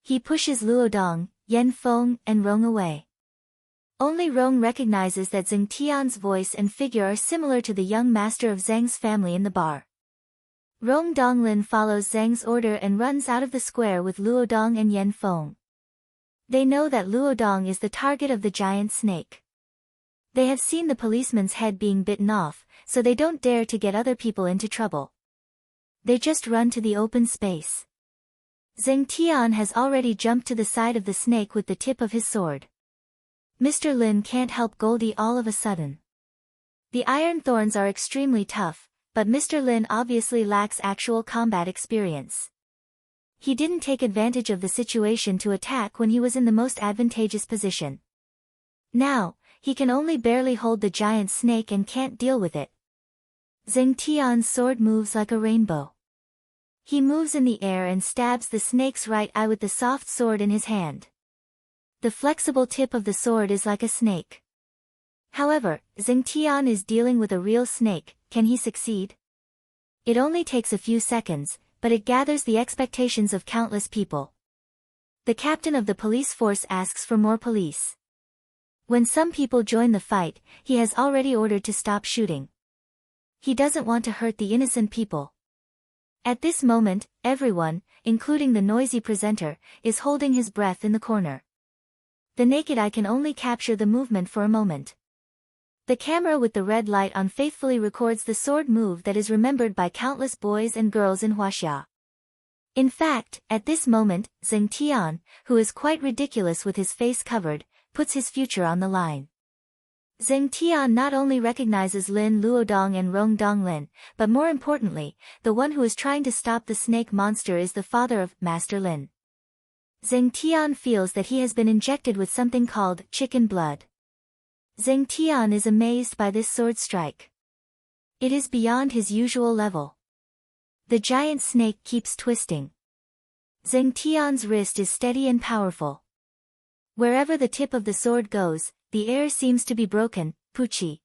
He pushes Luodong, Yan Feng, and Rong away. Only Rong recognizes that Zheng Tian's voice and figure are similar to the young master of Zheng's family in the bar. Rong Donglin follows Zheng's order and runs out of the square with Luodong and Yan Feng. They know that Luodong is the target of the giant snake. They have seen the policeman's head being bitten off, so they don't dare to get other people into trouble. They just run to the open space. Zheng Tian has already jumped to the side of the snake with the tip of his sword. Mr. Lin can't help Goldie all of a sudden. The iron thorns are extremely tough, but Mr. Lin obviously lacks actual combat experience. He didn't take advantage of the situation to attack when he was in the most advantageous position. Now, he can only barely hold the giant snake and can't deal with it. Zheng Tian's sword moves like a rainbow. He moves in the air and stabs the snake's right eye with the soft sword in his hand. The flexible tip of the sword is like a snake. However, Zheng Tian is dealing with a real snake. Can he succeed? It only takes a few seconds, but it gathers the expectations of countless people. The captain of the police force asks for more police. When some people join the fight, he has already ordered to stop shooting. He doesn't want to hurt the innocent people. At this moment, everyone, including the noisy presenter, is holding his breath in the corner. The naked eye can only capture the movement for a moment. The camera with the red light on faithfully records the sword move that is remembered by countless boys and girls in Huaxia. In fact, at this moment, Zheng Tian, who is quite ridiculous with his face covered, puts his future on the line. Zheng Tian not only recognizes Lin Luodong and Rong Donglin, but more importantly, the one who is trying to stop the snake monster is the father of Master Lin. Zheng Tian feels that he has been injected with something called chicken blood. Zheng Tian is amazed by this sword strike. It is beyond his usual level. The giant snake keeps twisting. Zheng Tian's wrist is steady and powerful. Wherever the tip of the sword goes, the air seems to be broken, Puchi.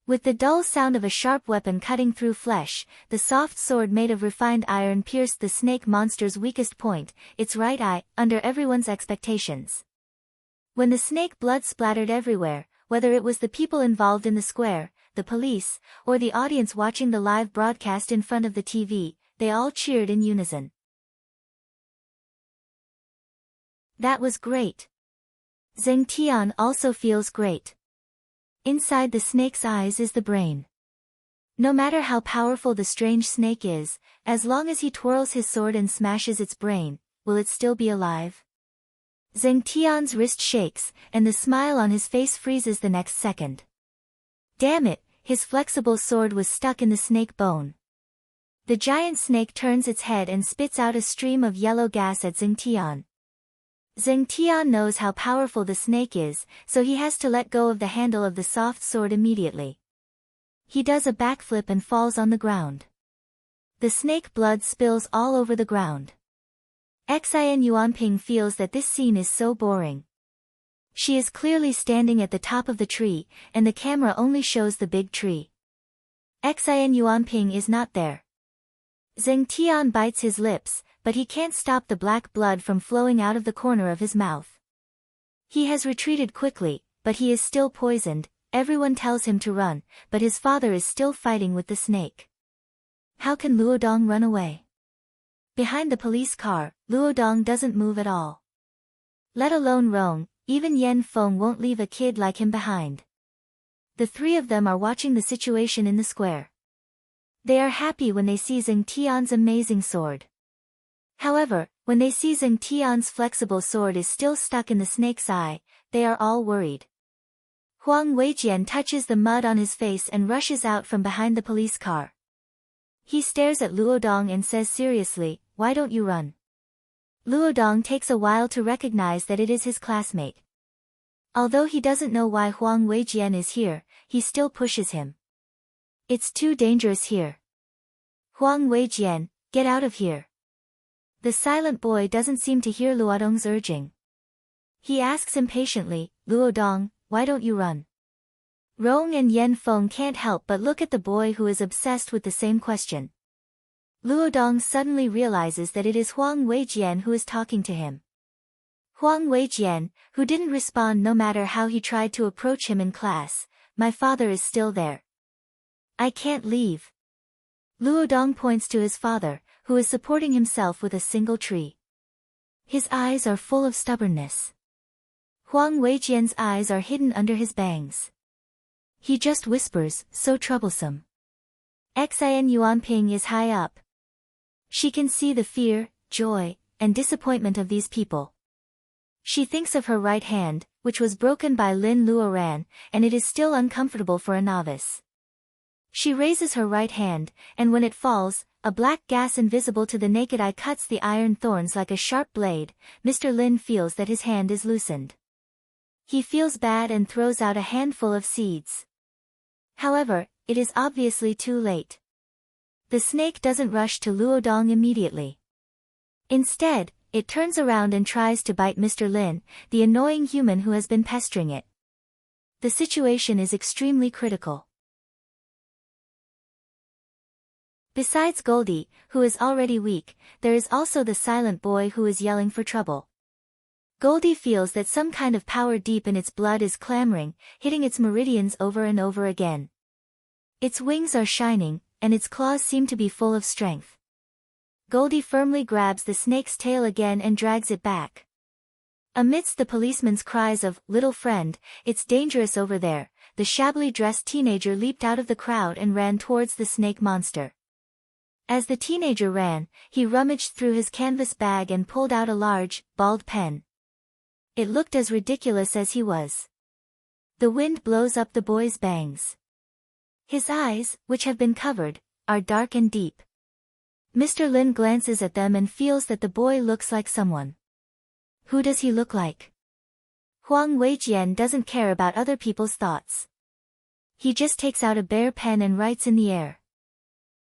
With the dull sound of a sharp weapon cutting through flesh, the soft sword made of refined iron pierced the snake monster's weakest point, its right eye, under everyone's expectations. When the snake blood splattered everywhere, whether it was the people involved in the square, the police, or the audience watching the live broadcast in front of the TV, they all cheered in unison. That was great. Zheng Tian also feels great. Inside the snake's eyes is the brain. No matter how powerful the strange snake is, as long as he twirls his sword and smashes its brain, will it still be alive? Zheng Tian's wrist shakes, and the smile on his face freezes the next second. Damn it, his flexible sword was stuck in the snake bone. The giant snake turns its head and spits out a stream of yellow gas at Zheng Tian. Zheng Tian knows how powerful the snake is, so he has to let go of the handle of the soft sword immediately. He does a backflip and falls on the ground. The snake blood spills all over the ground. Xin Yuanping feels that this scene is so boring. She is clearly standing at the top of the tree, and the camera only shows the big tree. Xin Yuanping is not there. Zheng Tian bites his lips, but he can't stop the black blood from flowing out of the corner of his mouth. He has retreated quickly, but he is still poisoned. Everyone tells him to run, but his father is still fighting with the snake. How can Luodong run away? Behind the police car, Luodong doesn't move at all. Let alone Rong, even Yan Feng won't leave a kid like him behind. The three of them are watching the situation in the square. They are happy when they see Zheng Tian's amazing sword. However, when they see Zheng Tian's flexible sword is still stuck in the snake's eye, they are all worried. Huang Weijian touches the mud on his face and rushes out from behind the police car. He stares at Luodong and says seriously, "Why don't you run?" Luodong takes a while to recognize that it is his classmate. Although he doesn't know why Huang Weijian is here, he still pushes him. "It's too dangerous here. Huang Weijian, get out of here." The silent boy doesn't seem to hear Luodong's urging. He asks impatiently, "Luodong, why don't you run?" Rong and Yan Feng can't help but look at the boy who is obsessed with the same question. Luodong suddenly realizes that it is Huang Weijian who is talking to him. Huang Weijian, who didn't respond no matter how he tried to approach him in class, "My father is still there. I can't leave." Luodong points to his father, who is supporting himself with a single tree. His eyes are full of stubbornness. Huang Weijian's eyes are hidden under his bangs. He just whispers, "So troublesome." Xin Yuanping is high up. She can see the fear, joy, and disappointment of these people. She thinks of her right hand, which was broken by Lin Luoran, and it is still uncomfortable for a novice. She raises her right hand, and when it falls, a black gas invisible to the naked eye cuts the iron thorns like a sharp blade. Mr. Lin feels that his hand is loosened. He feels bad and throws out a handful of seeds. However, it is obviously too late. The snake doesn't rush to Luodong immediately. Instead, it turns around and tries to bite Mr. Lin, the annoying human who has been pestering it. The situation is extremely critical. Besides Goldie, who is already weak, there is also the silent boy who is yelling for trouble. Goldie feels that some kind of power deep in its blood is clamoring, hitting its meridians over and over again. Its wings are shining, and its claws seem to be full of strength. Goldie firmly grabs the snake's tail again and drags it back. Amidst the policeman's cries of, "Little friend, it's dangerous over there," the shabbily dressed teenager leaped out of the crowd and ran towards the snake monster. As the teenager ran, he rummaged through his canvas bag and pulled out a large, bald pen. It looked as ridiculous as he was. The wind blows up the boy's bangs. His eyes, which have been covered, are dark and deep. Mr. Lin glances at them and feels that the boy looks like someone. Who does he look like? Huang Weijian doesn't care about other people's thoughts. He just takes out a bare pen and writes in the air.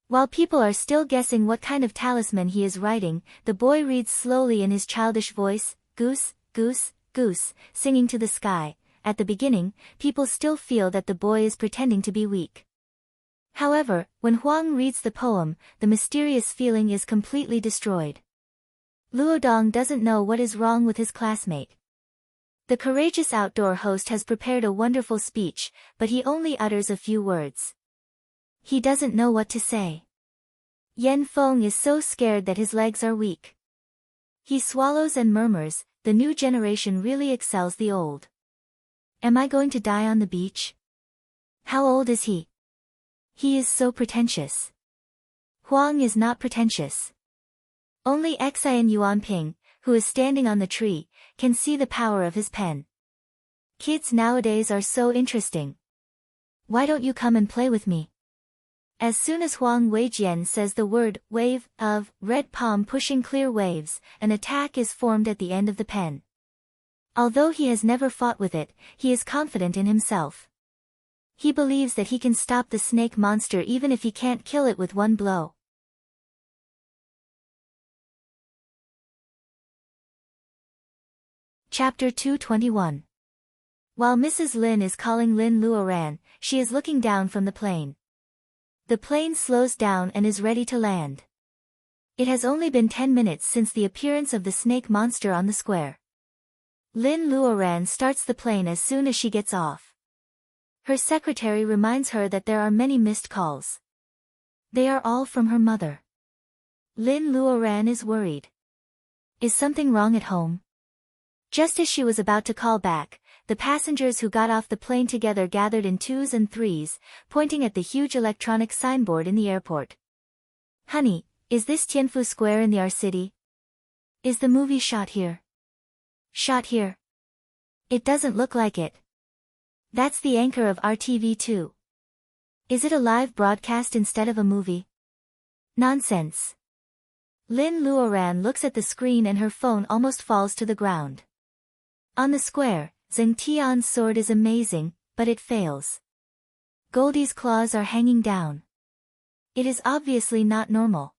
While people are still guessing what kind of talisman he is writing, the boy reads slowly in his childish voice, "Goose, goose, goose," singing to the sky. At the beginning, people still feel that the boy is pretending to be weak. However, when Huang reads the poem, the mysterious feeling is completely destroyed. Luodong doesn't know what is wrong with his classmate. The courageous outdoor host has prepared a wonderful speech, but he only utters a few words. He doesn't know what to say. Yan Feng is so scared that his legs are weak. He swallows and murmurs, "The new generation really excels the old. Am I going to die on the beach? How old is he? He is so pretentious." Huang is not pretentious. Only Xin Yuanping, who is standing on the tree, can see the power of his pen. Kids nowadays are so interesting. Why don't you come and play with me? As soon as Huang Weijian says the word, wave, of, red palm pushing clear waves, an attack is formed at the end of the pen. Although he has never fought with it, he is confident in himself. He believes that he can stop the snake monster even if he can't kill it with one blow. Chapter 221. While Mrs. Lin is calling Lin Luoran, she is looking down from the plane. The plane slows down and is ready to land. It has only been 10 minutes since the appearance of the snake monster on the square. Lin Luoran starts the plane as soon as she gets off. Her secretary reminds her that there are many missed calls. They are all from her mother. Lin Luoran is worried. Is something wrong at home? Just as she was about to call back, the passengers who got off the plane together gathered in twos and threes, pointing at the huge electronic signboard in the airport. Honey, is this Tianfu Square in the R City? Is the movie shot here? Shot here? It doesn't look like it. That's the anchor of RTV2. Is it a live broadcast instead of a movie? Nonsense. Lin Luoran looks at the screen and her phone almost falls to the ground. On the square, Zheng Tian's sword is amazing, but it fails. Goldie's claws are hanging down. It is obviously not normal.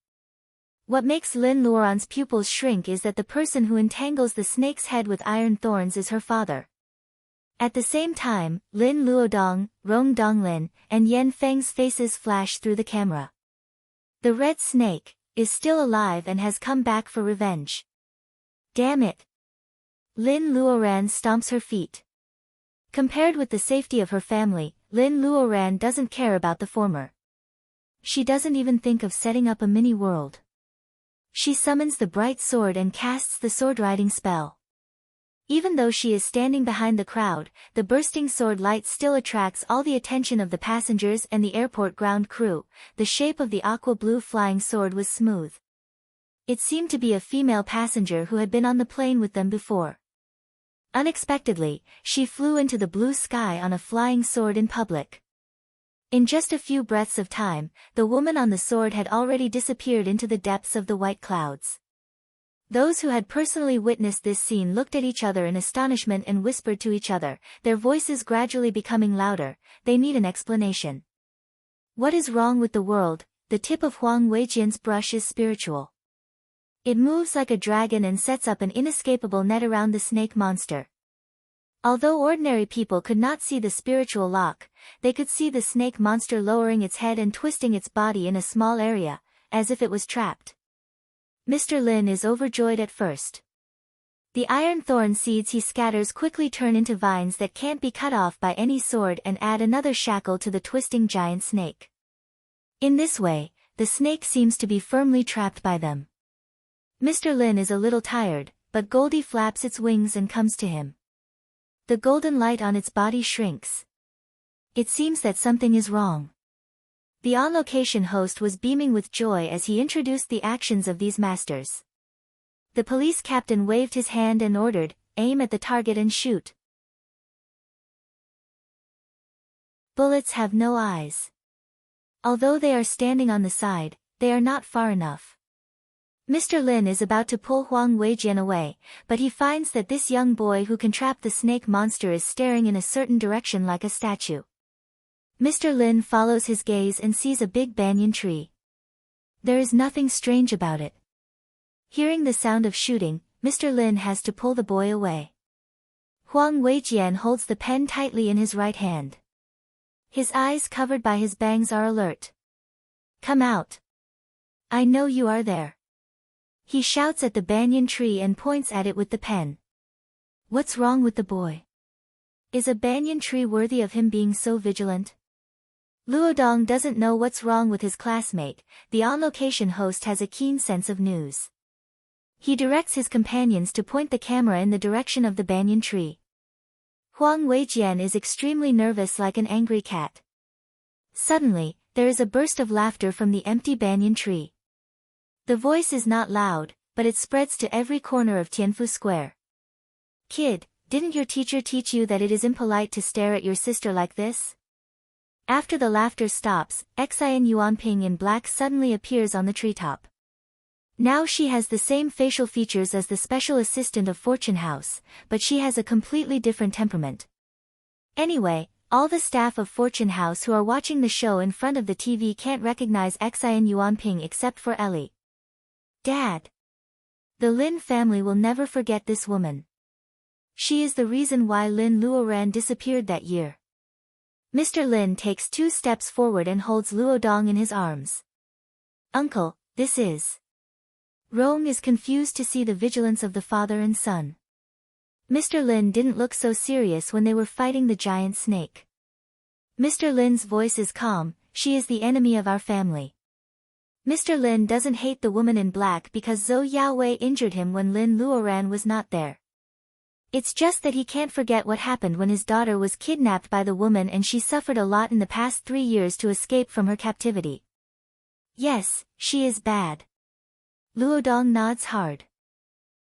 What makes Lin Luoran's pupils shrink is that the person who entangles the snake's head with iron thorns is her father. At the same time, Lin Luodong, Rong Donglin, and Yan Feng's faces flash through the camera. The red snake is still alive and has come back for revenge. Damn it! Lin Luoran stomps her feet. Compared with the safety of her family, Lin Luoran doesn't care about the former. She doesn't even think of setting up a mini-world. She summons the bright sword and casts the sword-riding spell. Even though she is standing behind the crowd, the bursting sword light still attracts all the attention of the passengers and the airport ground crew. The shape of the aqua-blue flying sword was smooth. It seemed to be a female passenger who had been on the plane with them before. Unexpectedly, she flew into the blue sky on a flying sword in public. In just a few breaths of time, the woman on the sword had already disappeared into the depths of the white clouds. Those who had personally witnessed this scene looked at each other in astonishment and whispered to each other, their voices gradually becoming louder. They need an explanation. What is wrong with the world? The tip of Huang Weijian's brush is spiritual. It moves like a dragon and sets up an inescapable net around the snake monster. Although ordinary people could not see the spiritual lock, they could see the snake monster lowering its head and twisting its body in a small area, as if it was trapped. Mr. Lin is overjoyed at first. The iron thorn seeds he scatters quickly turn into vines that can't be cut off by any sword and add another shackle to the twisting giant snake. In this way, the snake seems to be firmly trapped by them. Mr. Lin is a little tired, but Goldie flaps its wings and comes to him. The golden light on its body shrinks. It seems that something is wrong. The on-location host was beaming with joy as he introduced the actions of these masters. The police captain waved his hand and ordered, "Aim at the target and shoot." Bullets have no eyes. Although they are standing on the side, they are not far enough. Mr. Lin is about to pull Huang Weijian away, but he finds that this young boy who can trap the snake monster is staring in a certain direction like a statue. Mr. Lin follows his gaze and sees a big banyan tree. There is nothing strange about it. Hearing the sound of shooting, Mr. Lin has to pull the boy away. Huang Weijian holds the pen tightly in his right hand. His eyes covered by his bangs are alert. "Come out. I know you are there." He shouts at the banyan tree and points at it with the pen. What's wrong with the boy? Is a banyan tree worthy of him being so vigilant? Luodong doesn't know what's wrong with his classmate. The on-location host has a keen sense of news. He directs his companions to point the camera in the direction of the banyan tree. Huang Weijian is extremely nervous like an angry cat. Suddenly, there is a burst of laughter from the empty banyan tree. The voice is not loud, but it spreads to every corner of Tianfu Square. "Kid, didn't your teacher teach you that it is impolite to stare at your sister like this?" After the laughter stops, Xian Yuanping in black suddenly appears on the treetop. Now she has the same facial features as the special assistant of Fortune House, but she has a completely different temperament. Anyway, all the staff of Fortune House who are watching the show in front of the TV can't recognize Xian Yuanping except for Ellie. "Dad. The Lin family will never forget this woman." She is the reason why Lin Luoran disappeared that year. Mr. Lin takes 2 steps forward and holds Luodong in his arms. Uncle, this is... Rong is confused to see the vigilance of the father and son. Mr. Lin didn't look so serious when they were fighting the giant snake. Mr. Lin's voice is calm, she is the enemy of our family. Mr. Lin doesn't hate the woman in black because Zhou Yaowei injured him when Lin Luoran was not there. It's just that he can't forget what happened when his daughter was kidnapped by the woman and she suffered a lot in the past 3 years to escape from her captivity. Yes, she is bad. Luodong nods hard.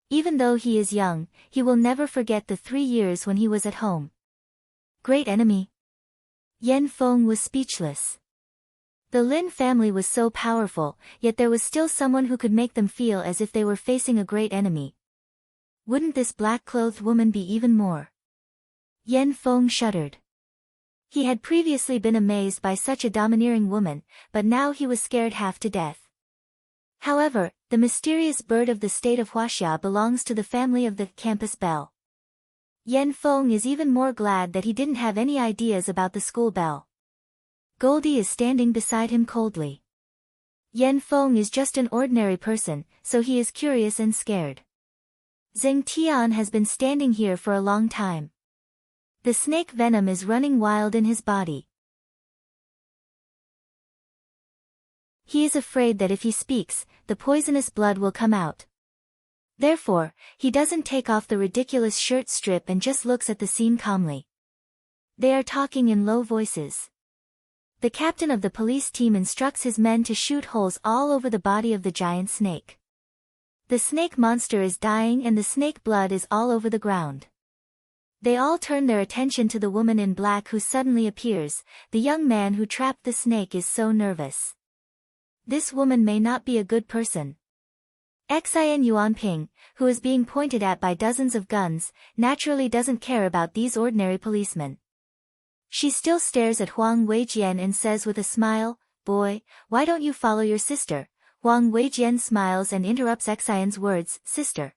Even though he is young, he will never forget the 3 years when he was at home. Great enemy. Yan Feng was speechless. The Lin family was so powerful, yet there was still someone who could make them feel as if they were facing a great enemy. Wouldn't this black-clothed woman be even more? Yan Feng shuddered. He had previously been amazed by such a domineering woman, but now he was scared half to death. However, the mysterious bird of the state of Huaxia belongs to the family of the campus bell. Yan Feng is even more glad that he didn't have any ideas about the school bell. Goldie is standing beside him coldly. Yan Feng is just an ordinary person, so he is curious and scared. Zheng Tian has been standing here for a long time. The snake venom is running wild in his body. He is afraid that if he speaks, the poisonous blood will come out. Therefore, he doesn't take off the ridiculous shirt strip and just looks at the scene calmly. They are talking in low voices. The captain of the police team instructs his men to shoot holes all over the body of the giant snake. The snake monster is dying and the snake blood is all over the ground. They all turn their attention to the woman in black who suddenly appears. The young man who trapped the snake is so nervous. This woman may not be a good person. Xian Yuanping, who is being pointed at by dozens of guns, naturally doesn't care about these ordinary policemen. She still stares at Huang Weijian and says with a smile, "Boy, why don't you follow your sister?" Huang Weijian smiles and interrupts Xian's words, "Sister.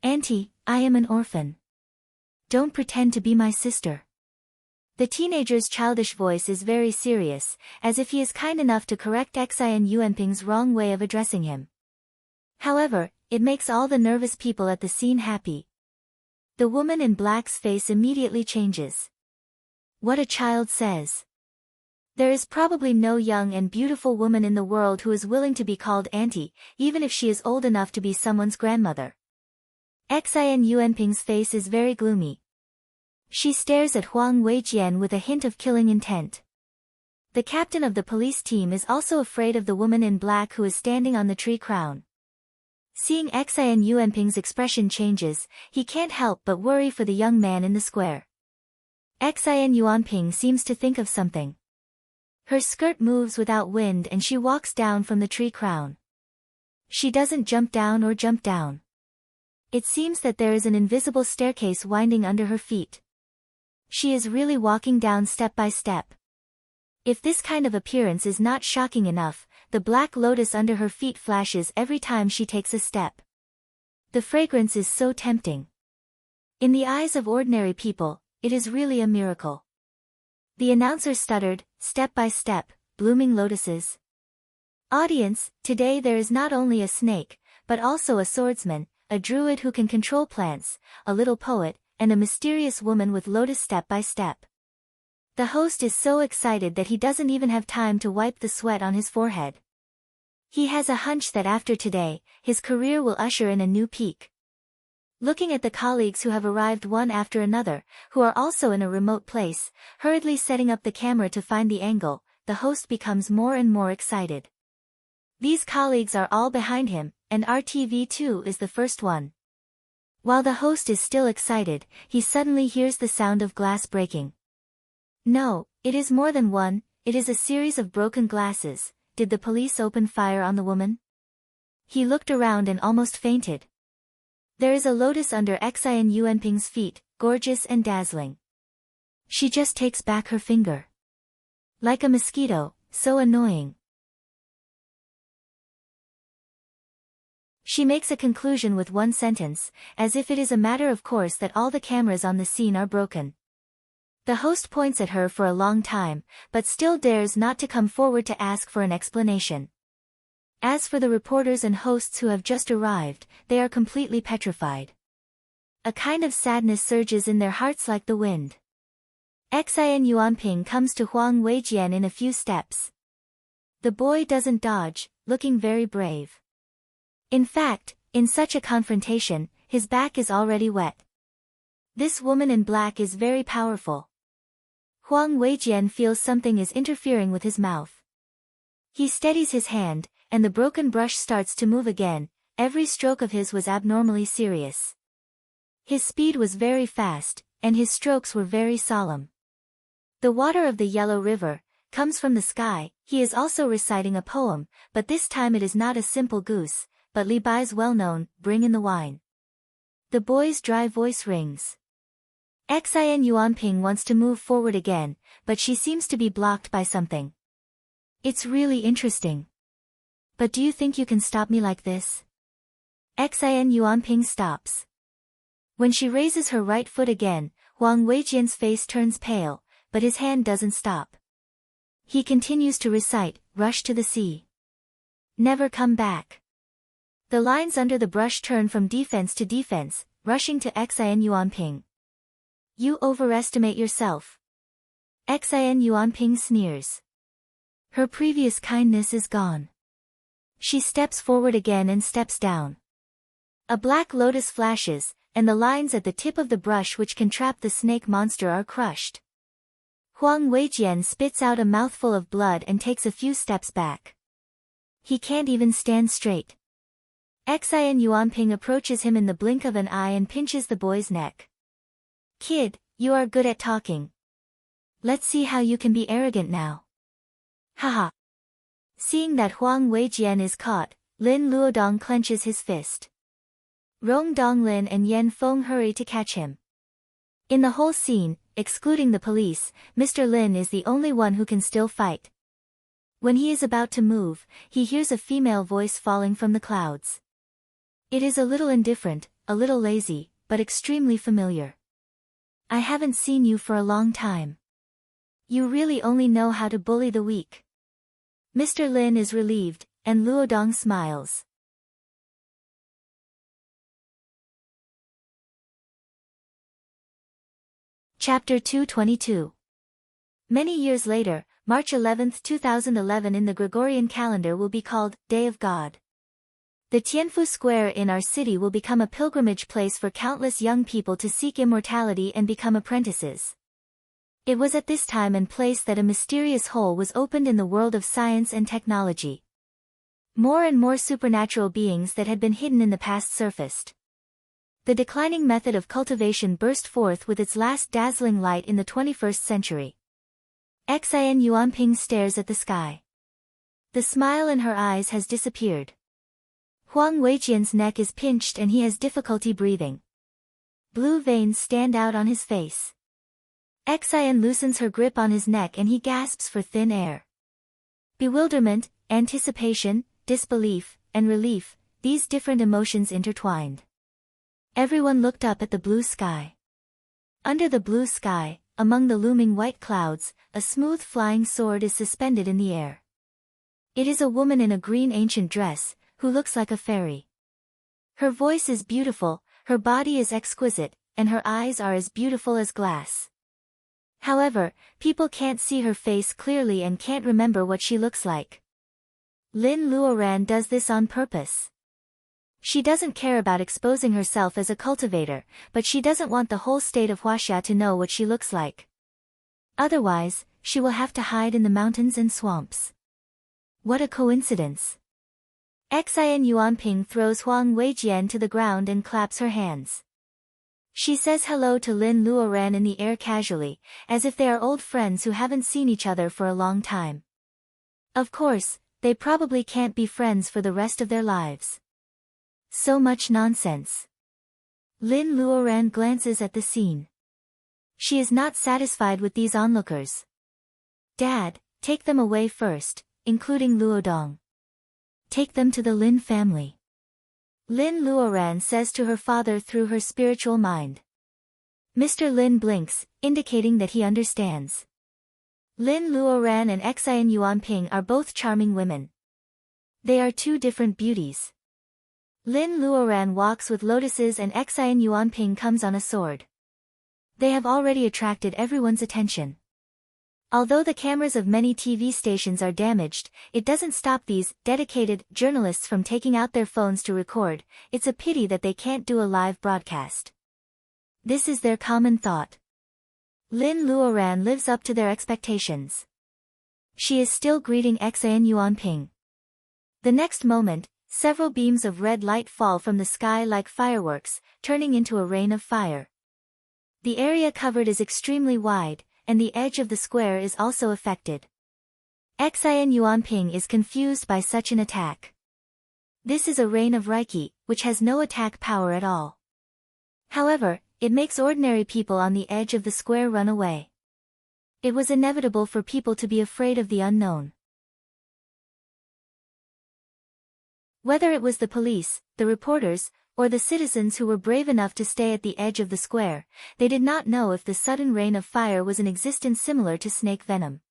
Auntie, I am an orphan. Don't pretend to be my sister." The teenager's childish voice is very serious, as if he is kind enough to correct Xian Yuanping's wrong way of addressing him. However, it makes all the nervous people at the scene happy. The woman in black's face immediately changes. What a child says. There is probably no young and beautiful woman in the world who is willing to be called auntie, even if she is old enough to be someone's grandmother. Xian Yuanping's face is very gloomy. She stares at Huang Weijian with a hint of killing intent. The captain of the police team is also afraid of the woman in black who is standing on the tree crown. Seeing Xian Yuanping's expression changes, he can't help but worry for the young man in the square. Xian Yuanping seems to think of something. Her skirt moves without wind and she walks down from the tree crown. She doesn't jump down or jump down. It seems that there is an invisible staircase winding under her feet. She is really walking down step by step. If this kind of appearance is not shocking enough, the black lotus under her feet flashes every time she takes a step. The fragrance is so tempting. In the eyes of ordinary people, it is really a miracle. The announcer stuttered, "Step by step, blooming lotuses." Audience, today there is not only a snake, but also a swordsman, a druid who can control plants, a little poet, and a mysterious woman with lotus step by step. The host is so excited that he doesn't even have time to wipe the sweat on his forehead. He has a hunch that after today, his career will usher in a new peak. Looking at the colleagues who have arrived one after another, who are also in a remote place, hurriedly setting up the camera to find the angle, the host becomes more and more excited. These colleagues are all behind him, and RTV2 is the first one. While the host is still excited, he suddenly hears the sound of glass breaking. No, it is more than one, it is a series of broken glasses. Did the police open fire on the woman? He looked around and almost fainted. There is a lotus under Xian Yuanping's feet, gorgeous and dazzling. She just takes back her finger. Like a mosquito, so annoying. She makes a conclusion with one sentence, as if it is a matter of course that all the cameras on the scene are broken. The host points at her for a long time, but still dares not to come forward to ask for an explanation. As for the reporters and hosts who have just arrived, they are completely petrified. A kind of sadness surges in their hearts like the wind. Xin Yuanping comes to Huang Weijian in a few steps. The boy doesn't dodge, looking very brave. In fact, in such a confrontation, his back is already wet. This woman in black is very powerful. Huang Weijian feels something is interfering with his mouth. He steadies his hand, and the broken brush starts to move again. Every stroke of his was abnormally serious. His speed was very fast, and his strokes were very solemn. The water of the Yellow River comes from the sky. He is also reciting a poem, but this time it is not a simple goose, but Li Bai's well-known, Bring in the Wine. The boy's dry voice rings. Xin Yuanping wants to move forward again, but she seems to be blocked by something. It's really interesting. But do you think you can stop me like this? Xin Yuanping stops. When she raises her right foot again, Huang Weijian's face turns pale, but his hand doesn't stop. He continues to recite, Rush to the sea. Never come back. The lines under the brush turn from defense to defense, rushing to Xin Yuanping. You overestimate yourself. Xin Yuanping sneers. Her previous kindness is gone. She steps forward again and steps down. A black lotus flashes, and the lines at the tip of the brush which can trap the snake monster are crushed. Huang Weijian spits out a mouthful of blood and takes a few steps back. He can't even stand straight. Xin Yuanping approaches him in the blink of an eye and pinches the boy's neck. Kid, you are good at talking. Let's see how you can be arrogant now. Haha. Seeing that Huang Weijian is caught, Lin Luodong clenches his fist. Rong Donglin and Yan Feng hurry to catch him. In the whole scene, excluding the police, Mr. Lin is the only one who can still fight. When he is about to move, he hears a female voice falling from the clouds. It is a little indifferent, a little lazy, but extremely familiar. I haven't seen you for a long time. You really only know how to bully the weak. Mr. Lin is relieved, and Luodong smiles. Chapter 222. Many years later, March 11, 2011 in the Gregorian calendar will be called Day of God. The Tianfu Square in our city will become a pilgrimage place for countless young people to seek immortality and become apprentices. It was at this time and place that a mysterious hole was opened in the world of science and technology. More and more supernatural beings that had been hidden in the past surfaced. The declining method of cultivation burst forth with its last dazzling light in the 21st century. Xin Yuanping stares at the sky. The smile in her eyes has disappeared. Huang Weijian's neck is pinched and he has difficulty breathing. Blue veins stand out on his face. Xin loosens her grip on his neck and he gasps for thin air. Bewilderment, anticipation, disbelief, and relief, these different emotions intertwined. Everyone looked up at the blue sky. Under the blue sky, among the looming white clouds, a smooth flying sword is suspended in the air. It is a woman in a green ancient dress, who looks like a fairy. Her voice is beautiful, her body is exquisite, and her eyes are as beautiful as glass. However, people can't see her face clearly and can't remember what she looks like. Lin Luoran does this on purpose. She doesn't care about exposing herself as a cultivator, but she doesn't want the whole state of Huaxia to know what she looks like. Otherwise, she will have to hide in the mountains and swamps. What a coincidence. Xin Yuanping throws Huang Weijian to the ground and claps her hands. She says hello to Lin Luoran in the air casually, as if they are old friends who haven't seen each other for a long time. Of course, they probably can't be friends for the rest of their lives. So much nonsense. Lin Luoran glances at the scene. She is not satisfied with these onlookers. Dad, take them away first, including Luodong. Take them to the Lin family. Lin Luoran says to her father through her spiritual mind. Mr. Lin blinks, indicating that he understands. Lin Luoran and Xian Yuanping are both charming women. They are two different beauties. Lin Luoran walks with lotuses and Xian Yuanping comes on a sword. They have already attracted everyone's attention. Although the cameras of many TV stations are damaged, it doesn't stop these dedicated journalists from taking out their phones to record. It's a pity that they can't do a live broadcast. This is their common thought. Lin Luoran lives up to their expectations. She is still greeting Xian Yuanping. The next moment, several beams of red light fall from the sky like fireworks, turning into a rain of fire. The area covered is extremely wide, and the edge of the square is also affected. Xian Yuanping is confused by such an attack. This is a rain of Reiki, which has no attack power at all. However, it makes ordinary people on the edge of the square run away. It was inevitable for people to be afraid of the unknown. Whether it was the police, the reporters, or the citizens who were brave enough to stay at the edge of the square, they did not know if the sudden rain of fire was an existence similar to snake venom.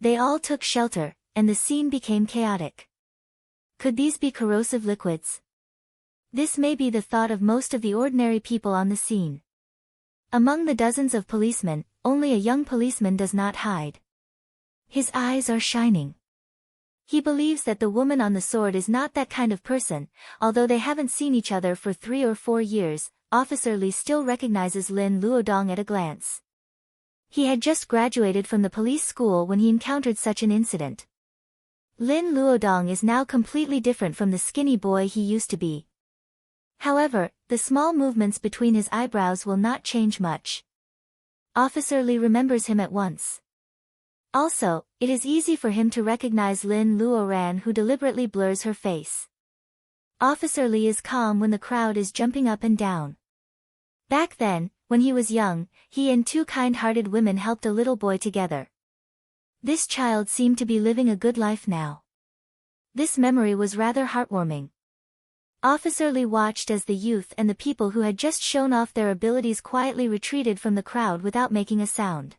They all took shelter, and the scene became chaotic. Could these be corrosive liquids? This may be the thought of most of the ordinary people on the scene. Among the dozens of policemen, only a young policeman does not hide. His eyes are shining. He believes that the woman on the sword is not that kind of person. Although they haven't seen each other for 3 or 4 years, Officer Li still recognizes Lin Luodong at a glance. He had just graduated from the police school when he encountered such an incident. Lin Luodong is now completely different from the skinny boy he used to be. However, the small movements between his eyebrows will not change much. Officer Li remembers him at once. Also, it is easy for him to recognize Lin Luoran, who deliberately blurs her face. Officer Li is calm when the crowd is jumping up and down. Back then, when he was young, he and 2 kind-hearted women helped a little boy together. This child seemed to be living a good life now. This memory was rather heartwarming. Officer Li watched as the youth and the people who had just shown off their abilities quietly retreated from the crowd without making a sound.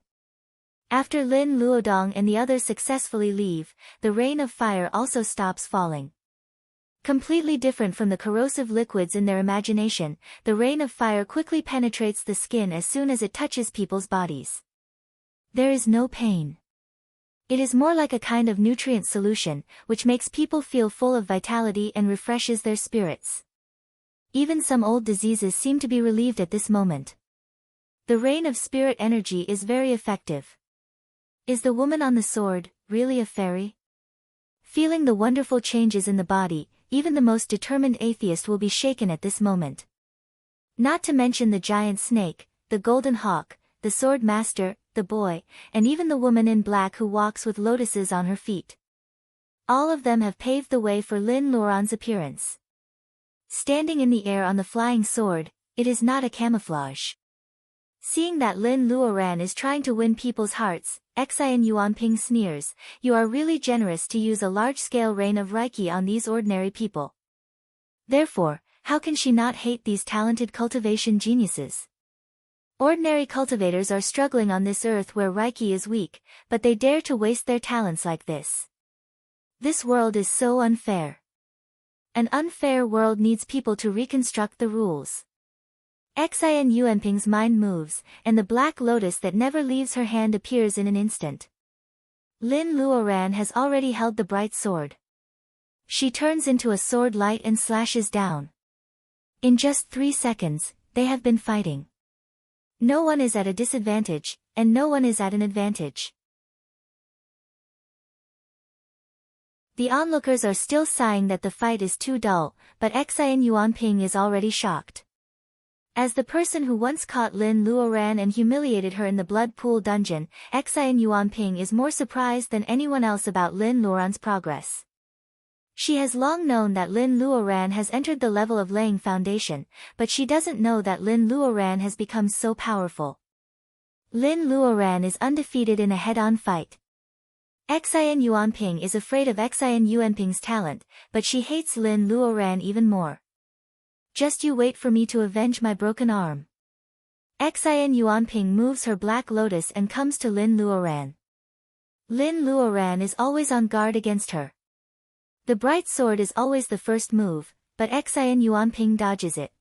After Lin Luodong and the others successfully leave, the rain of fire also stops falling. Completely different from the corrosive liquids in their imagination, the rain of fire quickly penetrates the skin as soon as it touches people's bodies. There is no pain. It is more like a kind of nutrient solution, which makes people feel full of vitality and refreshes their spirits. Even some old diseases seem to be relieved at this moment. The rain of spirit energy is very effective. Is the woman on the sword really a fairy? Feeling the wonderful changes in the body, even the most determined atheist will be shaken at this moment. Not to mention the giant snake, the golden hawk, the sword master, the boy, and even the woman in black who walks with lotuses on her feet. All of them have paved the way for Lin Luoran's appearance. Standing in the air on the flying sword, it is not a camouflage. Seeing that Lin Luoran is trying to win people's hearts, Xian Yuanping sneers, "You are really generous to use a large-scale rain of Reiki on these ordinary people. Therefore, how can she not hate these talented cultivation geniuses? Ordinary cultivators are struggling on this earth where Reiki is weak, but they dare to waste their talents like this. This world is so unfair. An unfair world needs people to reconstruct the rules." Xian Yuanping's mind moves, and the black lotus that never leaves her hand appears in an instant. Lin Luoran has already held the bright sword. She turns into a sword light and slashes down. In just 3 seconds, they have been fighting. No one is at a disadvantage, and no one is at an advantage. The onlookers are still sighing that the fight is too dull, but Xian Yuanping is already shocked. As the person who once caught Lin Luoran and humiliated her in the blood pool dungeon, Xian Yuanping is more surprised than anyone else about Lin Luoran's progress. She has long known that Lin Luoran has entered the level of laying foundation, but she doesn't know that Lin Luoran has become so powerful. Lin Luoran is undefeated in a head-on fight. Xian Yuanping is afraid of Xian Yuanping's talent, but she hates Lin Luoran even more. Just you wait for me to avenge my broken arm. Xin Yuanping moves her black lotus and comes to Lin Luoran. Lin Luoran is always on guard against her. The bright sword is always the first move, but Xin Yuanping dodges it.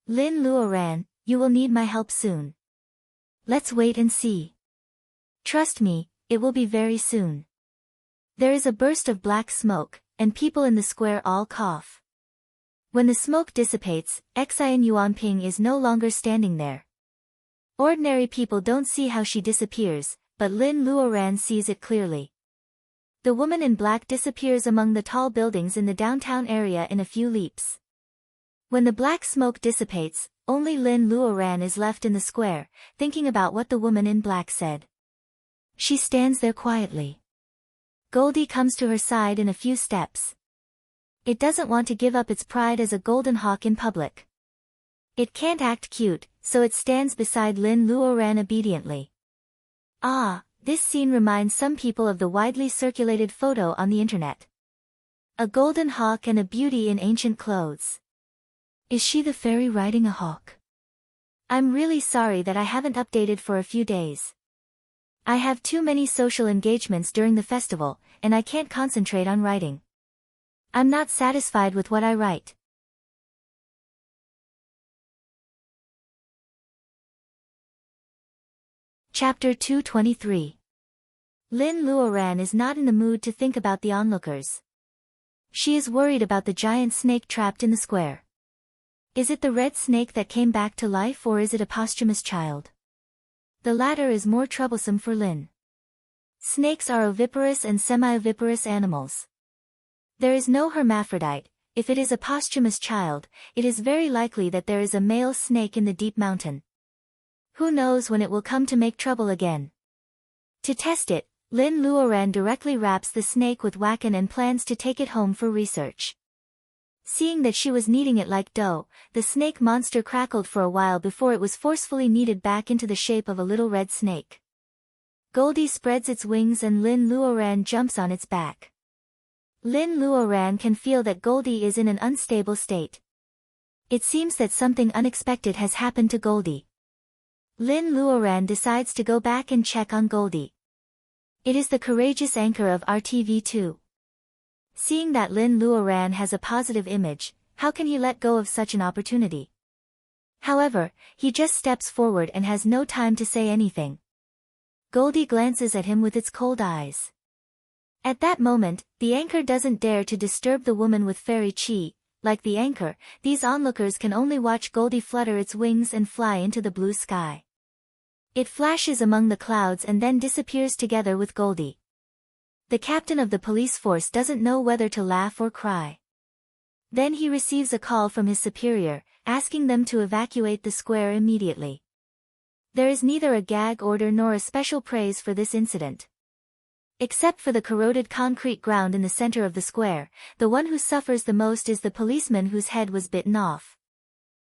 Lin Luoran, you will need my help soon. Let's wait and see. Trust me, it will be very soon. There is a burst of black smoke, and people in the square all cough. When the smoke dissipates, Xin Yuanping is no longer standing there. Ordinary people don't see how she disappears, but Lin Luoran sees it clearly. The woman in black disappears among the tall buildings in the downtown area in a few leaps. When the black smoke dissipates, only Lin Luoran is left in the square, thinking about what the woman in black said. She stands there quietly. Goldie comes to her side in a few steps. It doesn't want to give up its pride as a golden hawk in public. It can't act cute, so it stands beside Lin Luoran obediently. Ah, this scene reminds some people of the widely circulated photo on the internet. A golden hawk and a beauty in ancient clothes. Is she the fairy riding a hawk? I'm really sorry that I haven't updated for a few days. I have too many social engagements during the festival, and I can't concentrate on writing. I'm not satisfied with what I write. Chapter 223. Lin Luoran is not in the mood to think about the onlookers. She is worried about the giant snake trapped in the square. Is it the red snake that came back to life, or is it a posthumous child? The latter is more troublesome for Lin. Snakes are oviparous and semi-oviparous animals. There is no hermaphrodite. If it is a posthumous child, it is very likely that there is a male snake in the deep mountain. Who knows when it will come to make trouble again? To test it, Lin Luoran directly wraps the snake with wachan and plans to take it home for research. Seeing that she was kneading it like dough, the snake monster crackled for a while before it was forcefully kneaded back into the shape of a little red snake. Goldie spreads its wings and Lin Luoran jumps on its back. Lin Luoran can feel that Goldie is in an unstable state. It seems that something unexpected has happened to Goldie. Lin Luoran decides to go back and check on Goldie. It is the courageous anchor of RTV2. Seeing that Lin Luoran has a positive image, how can he let go of such an opportunity? However, he just steps forward and has no time to say anything. Goldie glances at him with its cold eyes. At that moment, the anchor doesn't dare to disturb the woman with fairy chi. Like the anchor, these onlookers can only watch Goldie flutter its wings and fly into the blue sky. It flashes among the clouds and then disappears together with Goldie. The captain of the police force doesn't know whether to laugh or cry. Then he receives a call from his superior, asking them to evacuate the square immediately. There is neither a gag order nor a special praise for this incident. Except for the corroded concrete ground in the center of the square, the one who suffers the most is the policeman whose head was bitten off.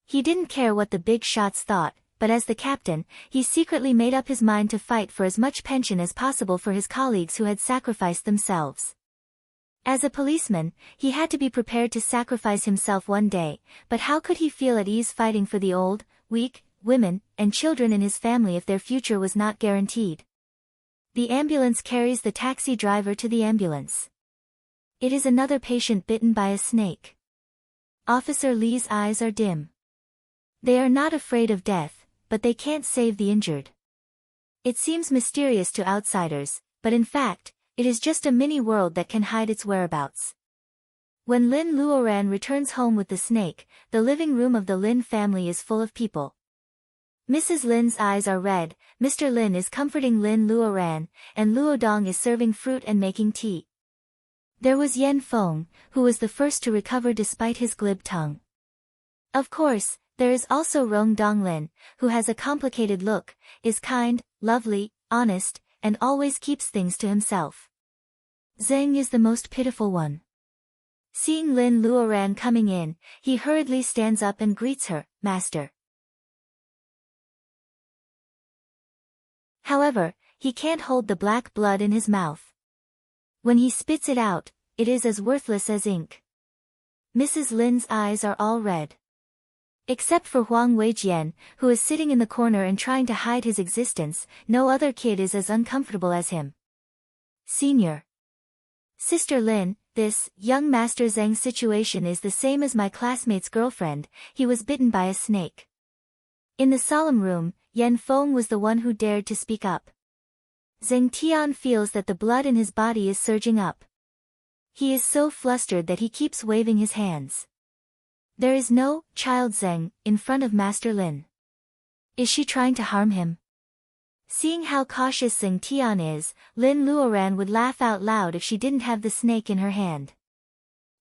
He didn't care what the big shots thought, but as the captain, he secretly made up his mind to fight for as much pension as possible for his colleagues who had sacrificed themselves. As a policeman, he had to be prepared to sacrifice himself one day, but how could he feel at ease fighting for the old, weak, women, and children in his family if their future was not guaranteed? The ambulance carries the taxi driver to the ambulance. It is another patient bitten by a snake. Officer Lee's eyes are dim. They are not afraid of death, but they can't save the injured. It seems mysterious to outsiders, but in fact, it is just a mini-world that can hide its whereabouts. When Lin Luoran returns home with the snake, the living room of the Lin family is full of people. Mrs. Lin's eyes are red, Mr. Lin is comforting Lin Luoran, and Luodong is serving fruit and making tea. There was Yen Feng, who was the first to recover despite his glib tongue. Of course, there is also Rong Donglin, who has a complicated look, is kind, lovely, honest, and always keeps things to himself. Zheng is the most pitiful one. Seeing Lin Luoran coming in, he hurriedly stands up and greets her, Master. However, he can't hold the black blood in his mouth. When he spits it out, it is as worthless as ink. Mrs. Lin's eyes are all red. Except for Huang Weijian, who is sitting in the corner and trying to hide his existence, no other kid is as uncomfortable as him. Senior. Sister Lin, this, young Master Zheng's situation is the same as my classmate's girlfriend, he was bitten by a snake. In the solemn room, Yan Feng was the one who dared to speak up. Zheng Tian feels that the blood in his body is surging up. He is so flustered that he keeps waving his hands. There is no child Zheng in front of Master Lin. Is she trying to harm him? Seeing how cautious Zheng Tian is, Lin Luoran would laugh out loud if she didn't have the snake in her hand.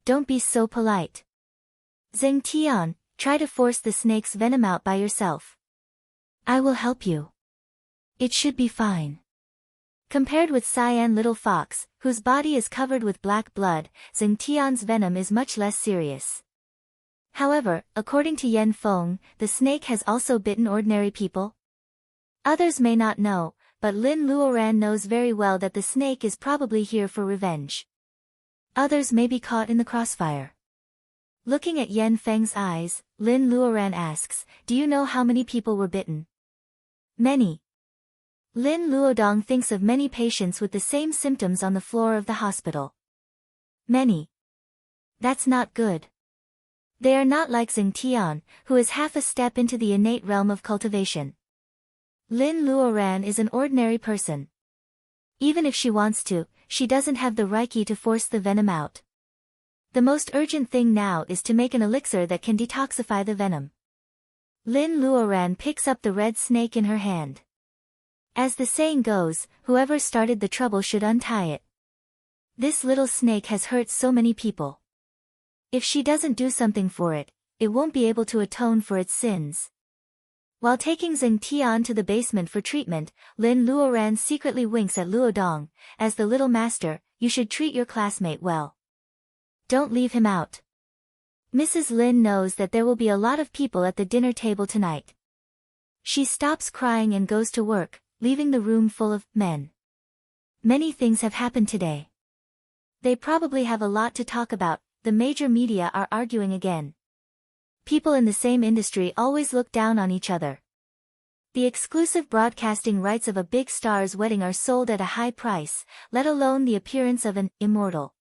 Don't be so polite. Zheng Tian, try to force the snake's venom out by yourself. I will help you. It should be fine. Compared with Cyan Little Fox, whose body is covered with black blood, Zheng Tian's venom is much less serious. However, according to Yan Feng, the snake has also bitten ordinary people. Others may not know, but Lin Luoran knows very well that the snake is probably here for revenge. Others may be caught in the crossfire. Looking at Yan Feng's eyes, Lin Luoran asks, do you know how many people were bitten? Many. Lin Luodong thinks of many patients with the same symptoms on the floor of the hospital. Many. That's not good. They are not like Zheng Tian, who is half a step into the innate realm of cultivation. Lin Luoran is an ordinary person. Even if she wants to, she doesn't have the Reiki to force the venom out. The most urgent thing now is to make an elixir that can detoxify the venom. Lin Luoran picks up the red snake in her hand. As the saying goes, whoever started the trouble should untie it. This little snake has hurt so many people. If she doesn't do something for it, it won't be able to atone for its sins. While taking Zheng Tian to the basement for treatment, Lin Luoran secretly winks at Luodong. As the little master, you should treat your classmate well. Don't leave him out. Mrs. Lin knows that there will be a lot of people at the dinner table tonight. She stops crying and goes to work, leaving the room full of men. Many things have happened today. They probably have a lot to talk about. The major media are arguing again. People in the same industry always look down on each other. The exclusive broadcasting rights of a big star's wedding are sold at a high price, let alone the appearance of an Immortal.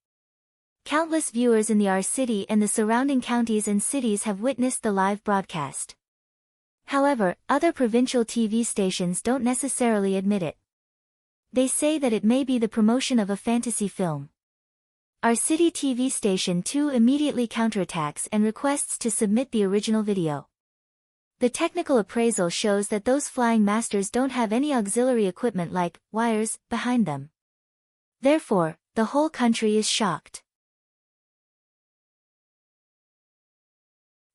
Countless viewers in the R city and the surrounding counties and cities have witnessed the live broadcast. However, other provincial TV stations don't necessarily admit it. They say that it may be the promotion of a fantasy film. Our city TV station 2 immediately counterattacks and requests to submit the original video. The technical appraisal shows that those flying masters don't have any auxiliary equipment like wires behind them. Therefore, the whole country is shocked.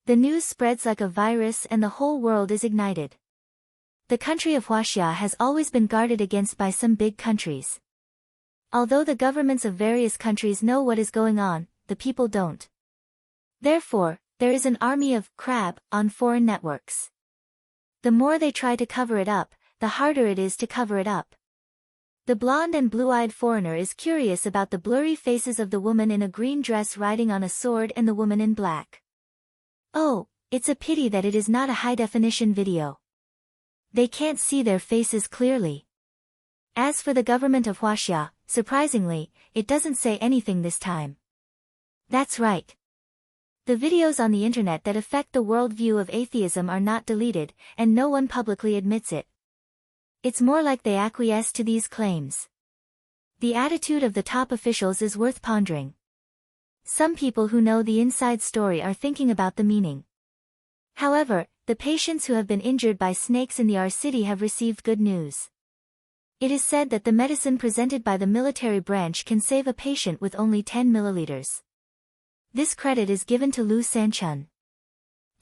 The news spreads like a virus and the whole world is ignited. The country of Huaxia has always been guarded against by some big countries. Although the governments of various countries know what is going on, the people don't. Therefore, there is an army of crab on foreign networks. The more they try to cover it up, the harder it is to cover it up. The blonde and blue-eyed foreigner is curious about the blurry faces of the woman in a green dress riding on a sword and the woman in black. Oh, it's a pity that it is not a high-definition video. They can't see their faces clearly. As for the government of Huaxia, surprisingly, it doesn't say anything this time. That's right. The videos on the internet that affect the worldview of atheism are not deleted, and no one publicly admits it. It's more like they acquiesce to these claims. The attitude of the top officials is worth pondering. Some people who know the inside story are thinking about the meaning. However, the patients who have been injured by snakes in the R city have received good news. It is said that the medicine presented by the military branch can save a patient with only 10 milliliters. This credit is given to Lu Sanchun.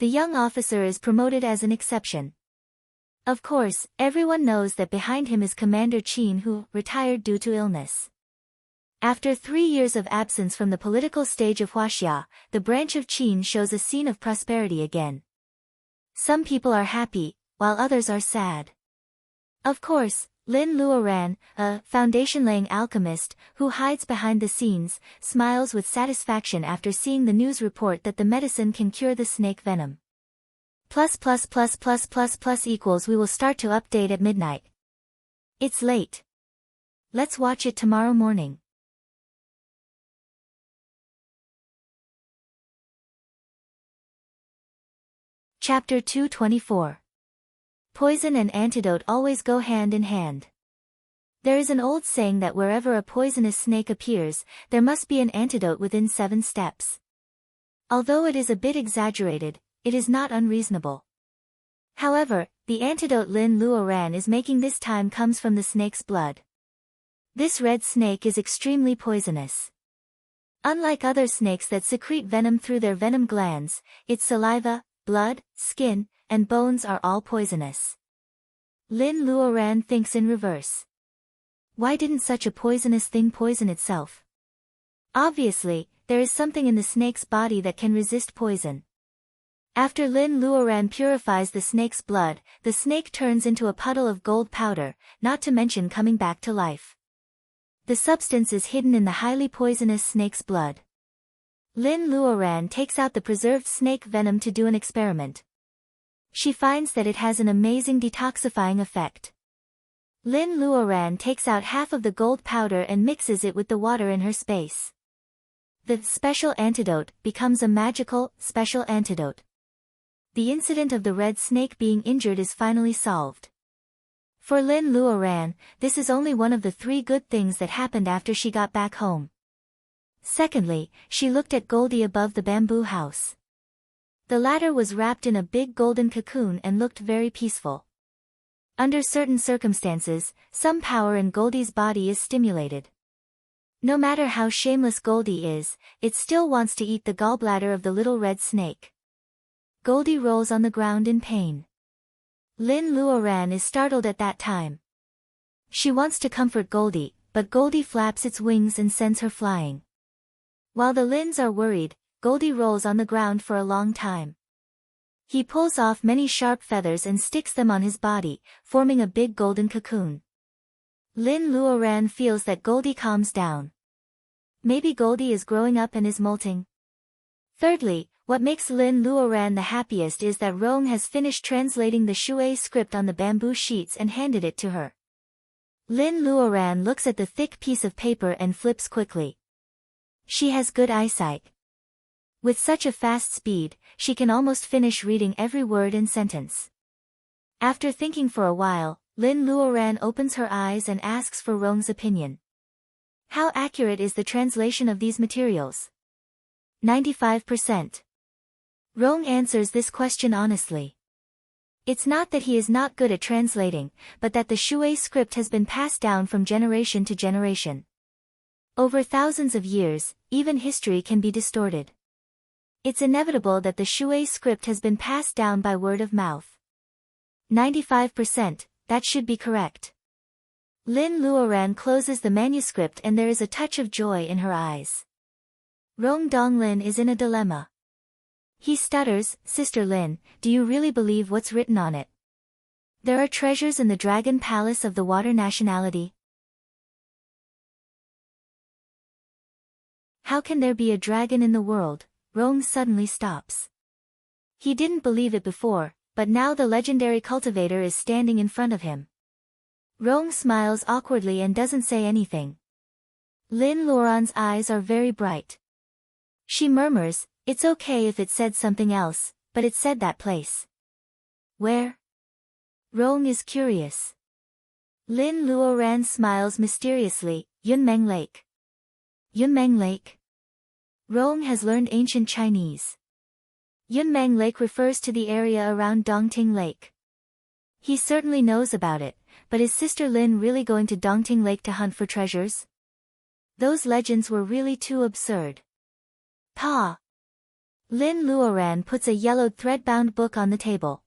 The young officer is promoted as an exception. Of course, everyone knows that behind him is Commander Qin, who retired due to illness. After 3 years of absence from the political stage of Huaxia, the branch of Qin shows a scene of prosperity again. Some people are happy, while others are sad. Of course, Lin Luoran, a foundation-laying alchemist, who hides behind the scenes, smiles with satisfaction after seeing the news report that the medicine can cure the snake venom. ++++++ equals we will start to update at midnight. It's late. Let's watch it tomorrow morning. Chapter 224. Poison and antidote always go hand in hand. There is an old saying that wherever a poisonous snake appears, there must be an antidote within 7 steps. Although it is a bit exaggerated, it is not unreasonable. However, the antidote Lin Luoran is making this time comes from the snake's blood. This red snake is extremely poisonous. Unlike other snakes that secrete venom through their venom glands, its saliva, blood, skin, and bones are all poisonous. Lin Luoran thinks in reverse. Why didn't such a poisonous thing poison itself? Obviously, there is something in the snake's body that can resist poison. After Lin Luoran purifies the snake's blood, the snake turns into a puddle of gold powder, not to mention coming back to life. The substance is hidden in the highly poisonous snake's blood. Lin Luoran takes out the preserved snake venom to do an experiment. She finds that it has an amazing detoxifying effect. Lin Luoran takes out half of the gold powder and mixes it with the water in her space. The special antidote becomes a magical, special antidote. The incident of the red snake being injured is finally solved. For Lin Luoran, this is only one of the 3 good things that happened after she got back home. Secondly, she looked at Goldie above the bamboo house. The latter was wrapped in a big golden cocoon and looked very peaceful. Under certain circumstances, some power in Goldie's body is stimulated. No matter how shameless Goldie is, it still wants to eat the gallbladder of the little red snake. Goldie rolls on the ground in pain. Lin Luoran is startled at that time. She wants to comfort Goldie, but Goldie flaps its wings and sends her flying. While the Lins are worried, Goldie rolls on the ground for a long time. He pulls off many sharp feathers and sticks them on his body, forming a big golden cocoon. Lin Luoran feels that Goldie calms down. Maybe Goldie is growing up and is molting. Thirdly, what makes Lin Luoran the happiest is that Rong has finished translating the Shui script on the bamboo sheets and handed it to her. Lin Luoran looks at the thick piece of paper and flips quickly. She has good eyesight. With such a fast speed, she can almost finish reading every word and sentence. After thinking for a while, Lin Luoran opens her eyes and asks for Rong's opinion. How accurate is the translation of these materials? 95%. Rong answers this question honestly. It's not that he is not good at translating, but that the Shui script has been passed down from generation to generation. Over thousands of years, even history can be distorted. It's inevitable that the Shui script has been passed down by word of mouth. 95%, that should be correct. Lin Luoran closes the manuscript and there is a touch of joy in her eyes. Rong Donglin is in a dilemma. He stutters, Sister Lin, do you really believe what's written on it? There are treasures in the Dragon Palace of the Water Nationality. How can there be a dragon in the world? Rong suddenly stops. He didn't believe it before, but now the legendary cultivator is standing in front of him. Rong smiles awkwardly and doesn't say anything. Lin Luoran's eyes are very bright. She murmurs, it's okay if it said something else, but it said that place. Where? Rong is curious. Lin Luoran smiles mysteriously, Yunmeng Lake. Yunmeng Lake? Rong has learned ancient Chinese. Yunmeng Lake refers to the area around Dongting Lake. He certainly knows about it, but is Sister Lin really going to Dongting Lake to hunt for treasures? Those legends were really too absurd. Pa! Lin Luoran puts a yellowed thread-bound book on the table.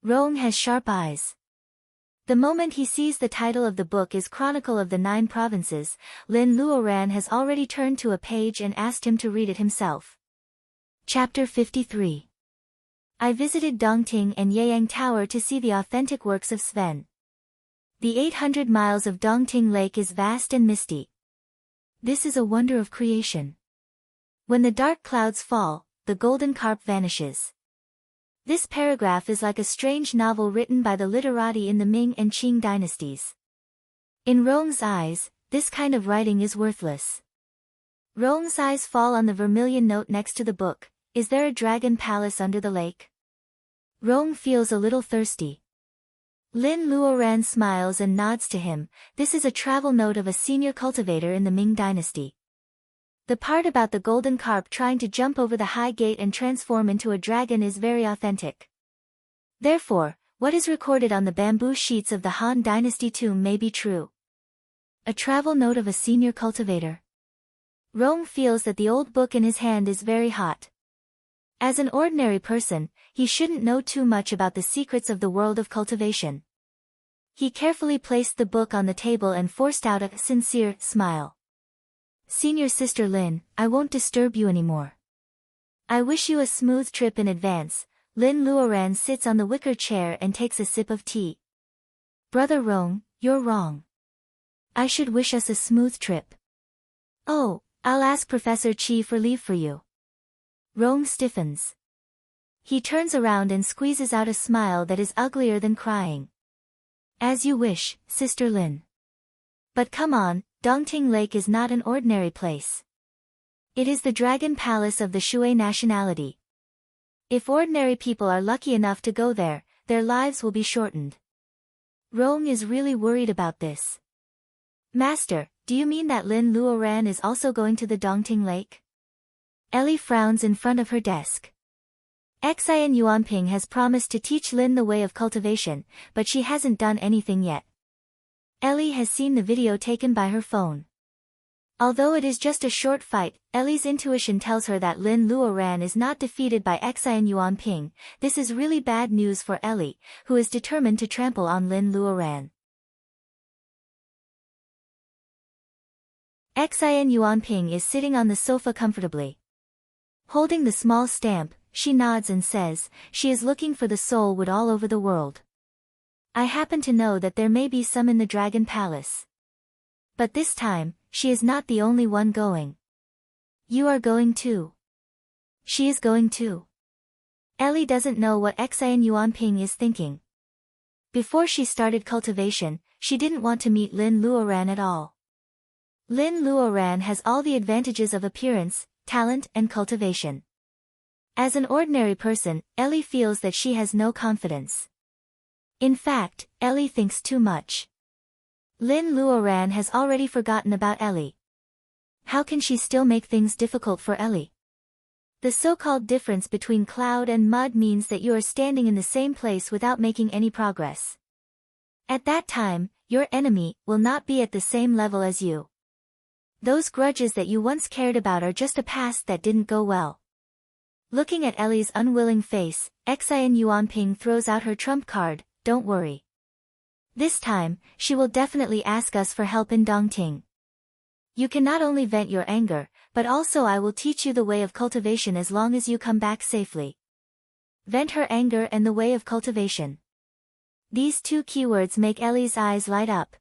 Rong has sharp eyes. The moment he sees the title of the book is Chronicle of the 9 Provinces, Lin Luoran has already turned to a page and asked him to read it himself. Chapter 53. I visited Dongting and Yeyang Tower to see the authentic works of Sven. The 800 miles of Dongting Lake is vast and misty. This is a wonder of creation. When the dark clouds fall, the golden carp vanishes. This paragraph is like a strange novel written by the literati in the Ming and Qing dynasties. In Rong's eyes, this kind of writing is worthless. Rong's eyes fall on the vermilion note next to the book. Is there a dragon palace under the lake? Rong feels a little thirsty. Lin Luoran smiles and nods to him. This is a travel note of a senior cultivator in the Ming dynasty. The part about the golden carp trying to jump over the high gate and transform into a dragon is very authentic. Therefore, what is recorded on the bamboo sheets of the Han dynasty tomb may be true. A travel note of a senior cultivator. Rong feels that the old book in his hand is very hot. As an ordinary person, he shouldn't know too much about the secrets of the world of cultivation. He carefully placed the book on the table and forced out a sincere smile. Senior Sister Lin, I won't disturb you anymore. I wish you a smooth trip in advance. Lin Luoran sits on the wicker chair and takes a sip of tea. Brother Rong, you're wrong. I should wish us a smooth trip. Oh, I'll ask Professor Qi for leave for you. Rong stiffens. He turns around and squeezes out a smile that is uglier than crying. As you wish, Sister Lin. But come on, Dongting Lake is not an ordinary place. It is the dragon palace of the Shui nationality. If ordinary people are lucky enough to go there, their lives will be shortened. Rong is really worried about this. Master, do you mean that Lin Luoran is also going to the Dongting Lake? Ellie frowns in front of her desk. Xian Yuanping has promised to teach Lin the way of cultivation, but she hasn't done anything yet. Ellie has seen the video taken by her phone. Although it is just a short fight, Ellie's intuition tells her that Lin Luoran is not defeated by Xian Yuanping. This is really bad news for Ellie, who is determined to trample on Lin Luoran. Xian Yuanping is sitting on the sofa comfortably. Holding the small stamp, she nods and says, she is looking for the soul wood all over the world. I happen to know that there may be some in the Dragon Palace. But this time, she is not the only one going. You are going too. She is going too. Ellie doesn't know what Xian Yuanping is thinking. Before she started cultivation, she didn't want to meet Lin Luoran at all. Lin Luoran has all the advantages of appearance, talent and cultivation. As an ordinary person, Ellie feels that she has no confidence. In fact, Ellie thinks too much. Lin Luoran has already forgotten about Ellie. How can she still make things difficult for Ellie? The so-called difference between cloud and mud means that you are standing in the same place without making any progress. At that time, your enemy will not be at the same level as you. Those grudges that you once cared about are just a past that didn't go well. Looking at Ellie's unwilling face, Xian Yuanping throws out her trump card, don't worry. This time, she will definitely ask us for help in Dongting. You can not only vent your anger, but also I will teach you the way of cultivation as long as you come back safely. Vent her anger and the way of cultivation. These two keywords make Ellie's eyes light up.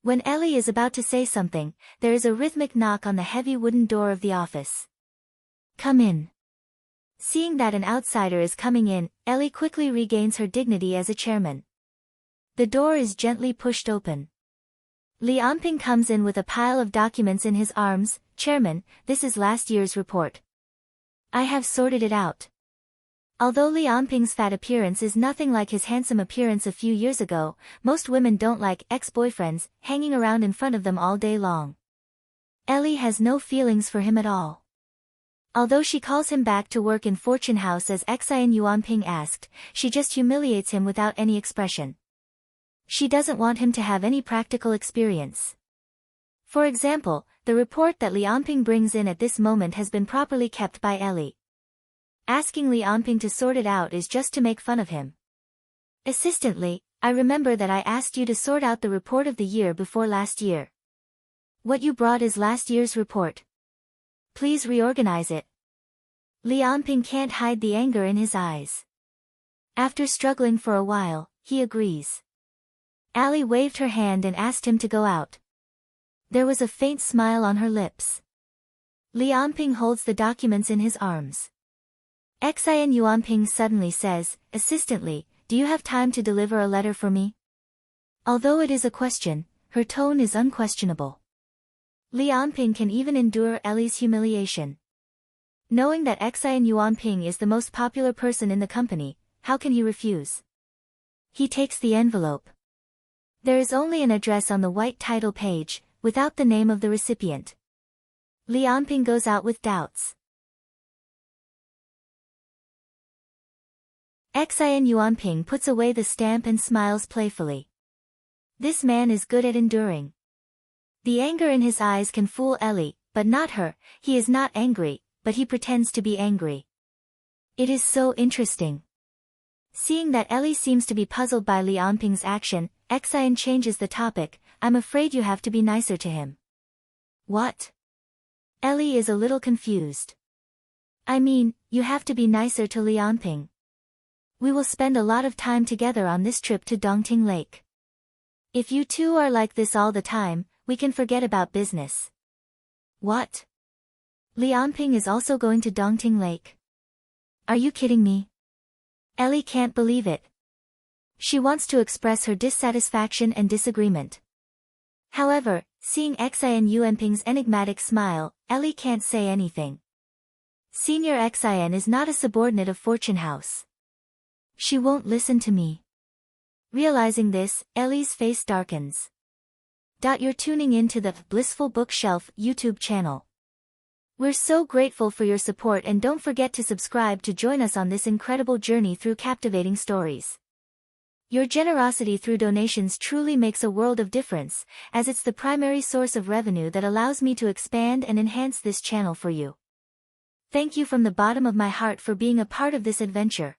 When Ellie is about to say something, there is a rhythmic knock on the heavy wooden door of the office. Come in. Seeing that an outsider is coming in, Ellie quickly regains her dignity as a chairman. The door is gently pushed open. Li Anping comes in with a pile of documents in his arms. Chairman, this is last year's report. I have sorted it out. Although Li Anping's fat appearance is nothing like his handsome appearance a few years ago, most women don't like ex-boyfriends hanging around in front of them all day long. Ellie has no feelings for him at all. Although she calls him back to work in Fortune House as Xian Yuanping asked, she just humiliates him without any expression. She doesn't want him to have any practical experience. For example, the report that Li Anping brings in at this moment has been properly kept by Ellie. Asking Li Anping to sort it out is just to make fun of him. Assistantly, I remember that I asked you to sort out the report of the year before last year. What you brought is last year's report. Please reorganize it. Li Anping can't hide the anger in his eyes. After struggling for a while, he agrees. Allie waved her hand and asked him to go out. There was a faint smile on her lips. Li Anping holds the documents in his arms. Xian Yuanping suddenly says, assistantly, do you have time to deliver a letter for me? Although it is a question, her tone is unquestionable. Li Anping can even endure Ellie's humiliation. Knowing that Xian Yuanping is the most popular person in the company, how can he refuse? He takes the envelope. There is only an address on the white title page, without the name of the recipient. Li Anping goes out with doubts. Xian Yuanping puts away the stamp and smiles playfully. This man is good at enduring. The anger in his eyes can fool Ellie, but not her. He is not angry, but he pretends to be angry. It is so interesting. Seeing that Ellie seems to be puzzled by Li Anping's action, Xian changes the topic. I'm afraid you have to be nicer to him. What? Ellie is a little confused. I mean, you have to be nicer to Li Anping. We will spend a lot of time together on this trip to Dongting Lake. If you two are like this all the time, we can forget about business. What? Li Anping is also going to Dongting Lake? Are you kidding me? Ellie can't believe it. She wants to express her dissatisfaction and disagreement. However, seeing Xian Yuanping's enigmatic smile, Ellie can't say anything. Senior Xian is not a subordinate of Fortune House. She won't listen to me. Realizing this, Ellie's face darkens. You're tuning in to the Blissful Bookshelf YouTube channel. We're so grateful for your support, and don't forget to subscribe to join us on this incredible journey through captivating stories. Your generosity through donations truly makes a world of difference, as it's the primary source of revenue that allows me to expand and enhance this channel for you. Thank you from the bottom of my heart for being a part of this adventure.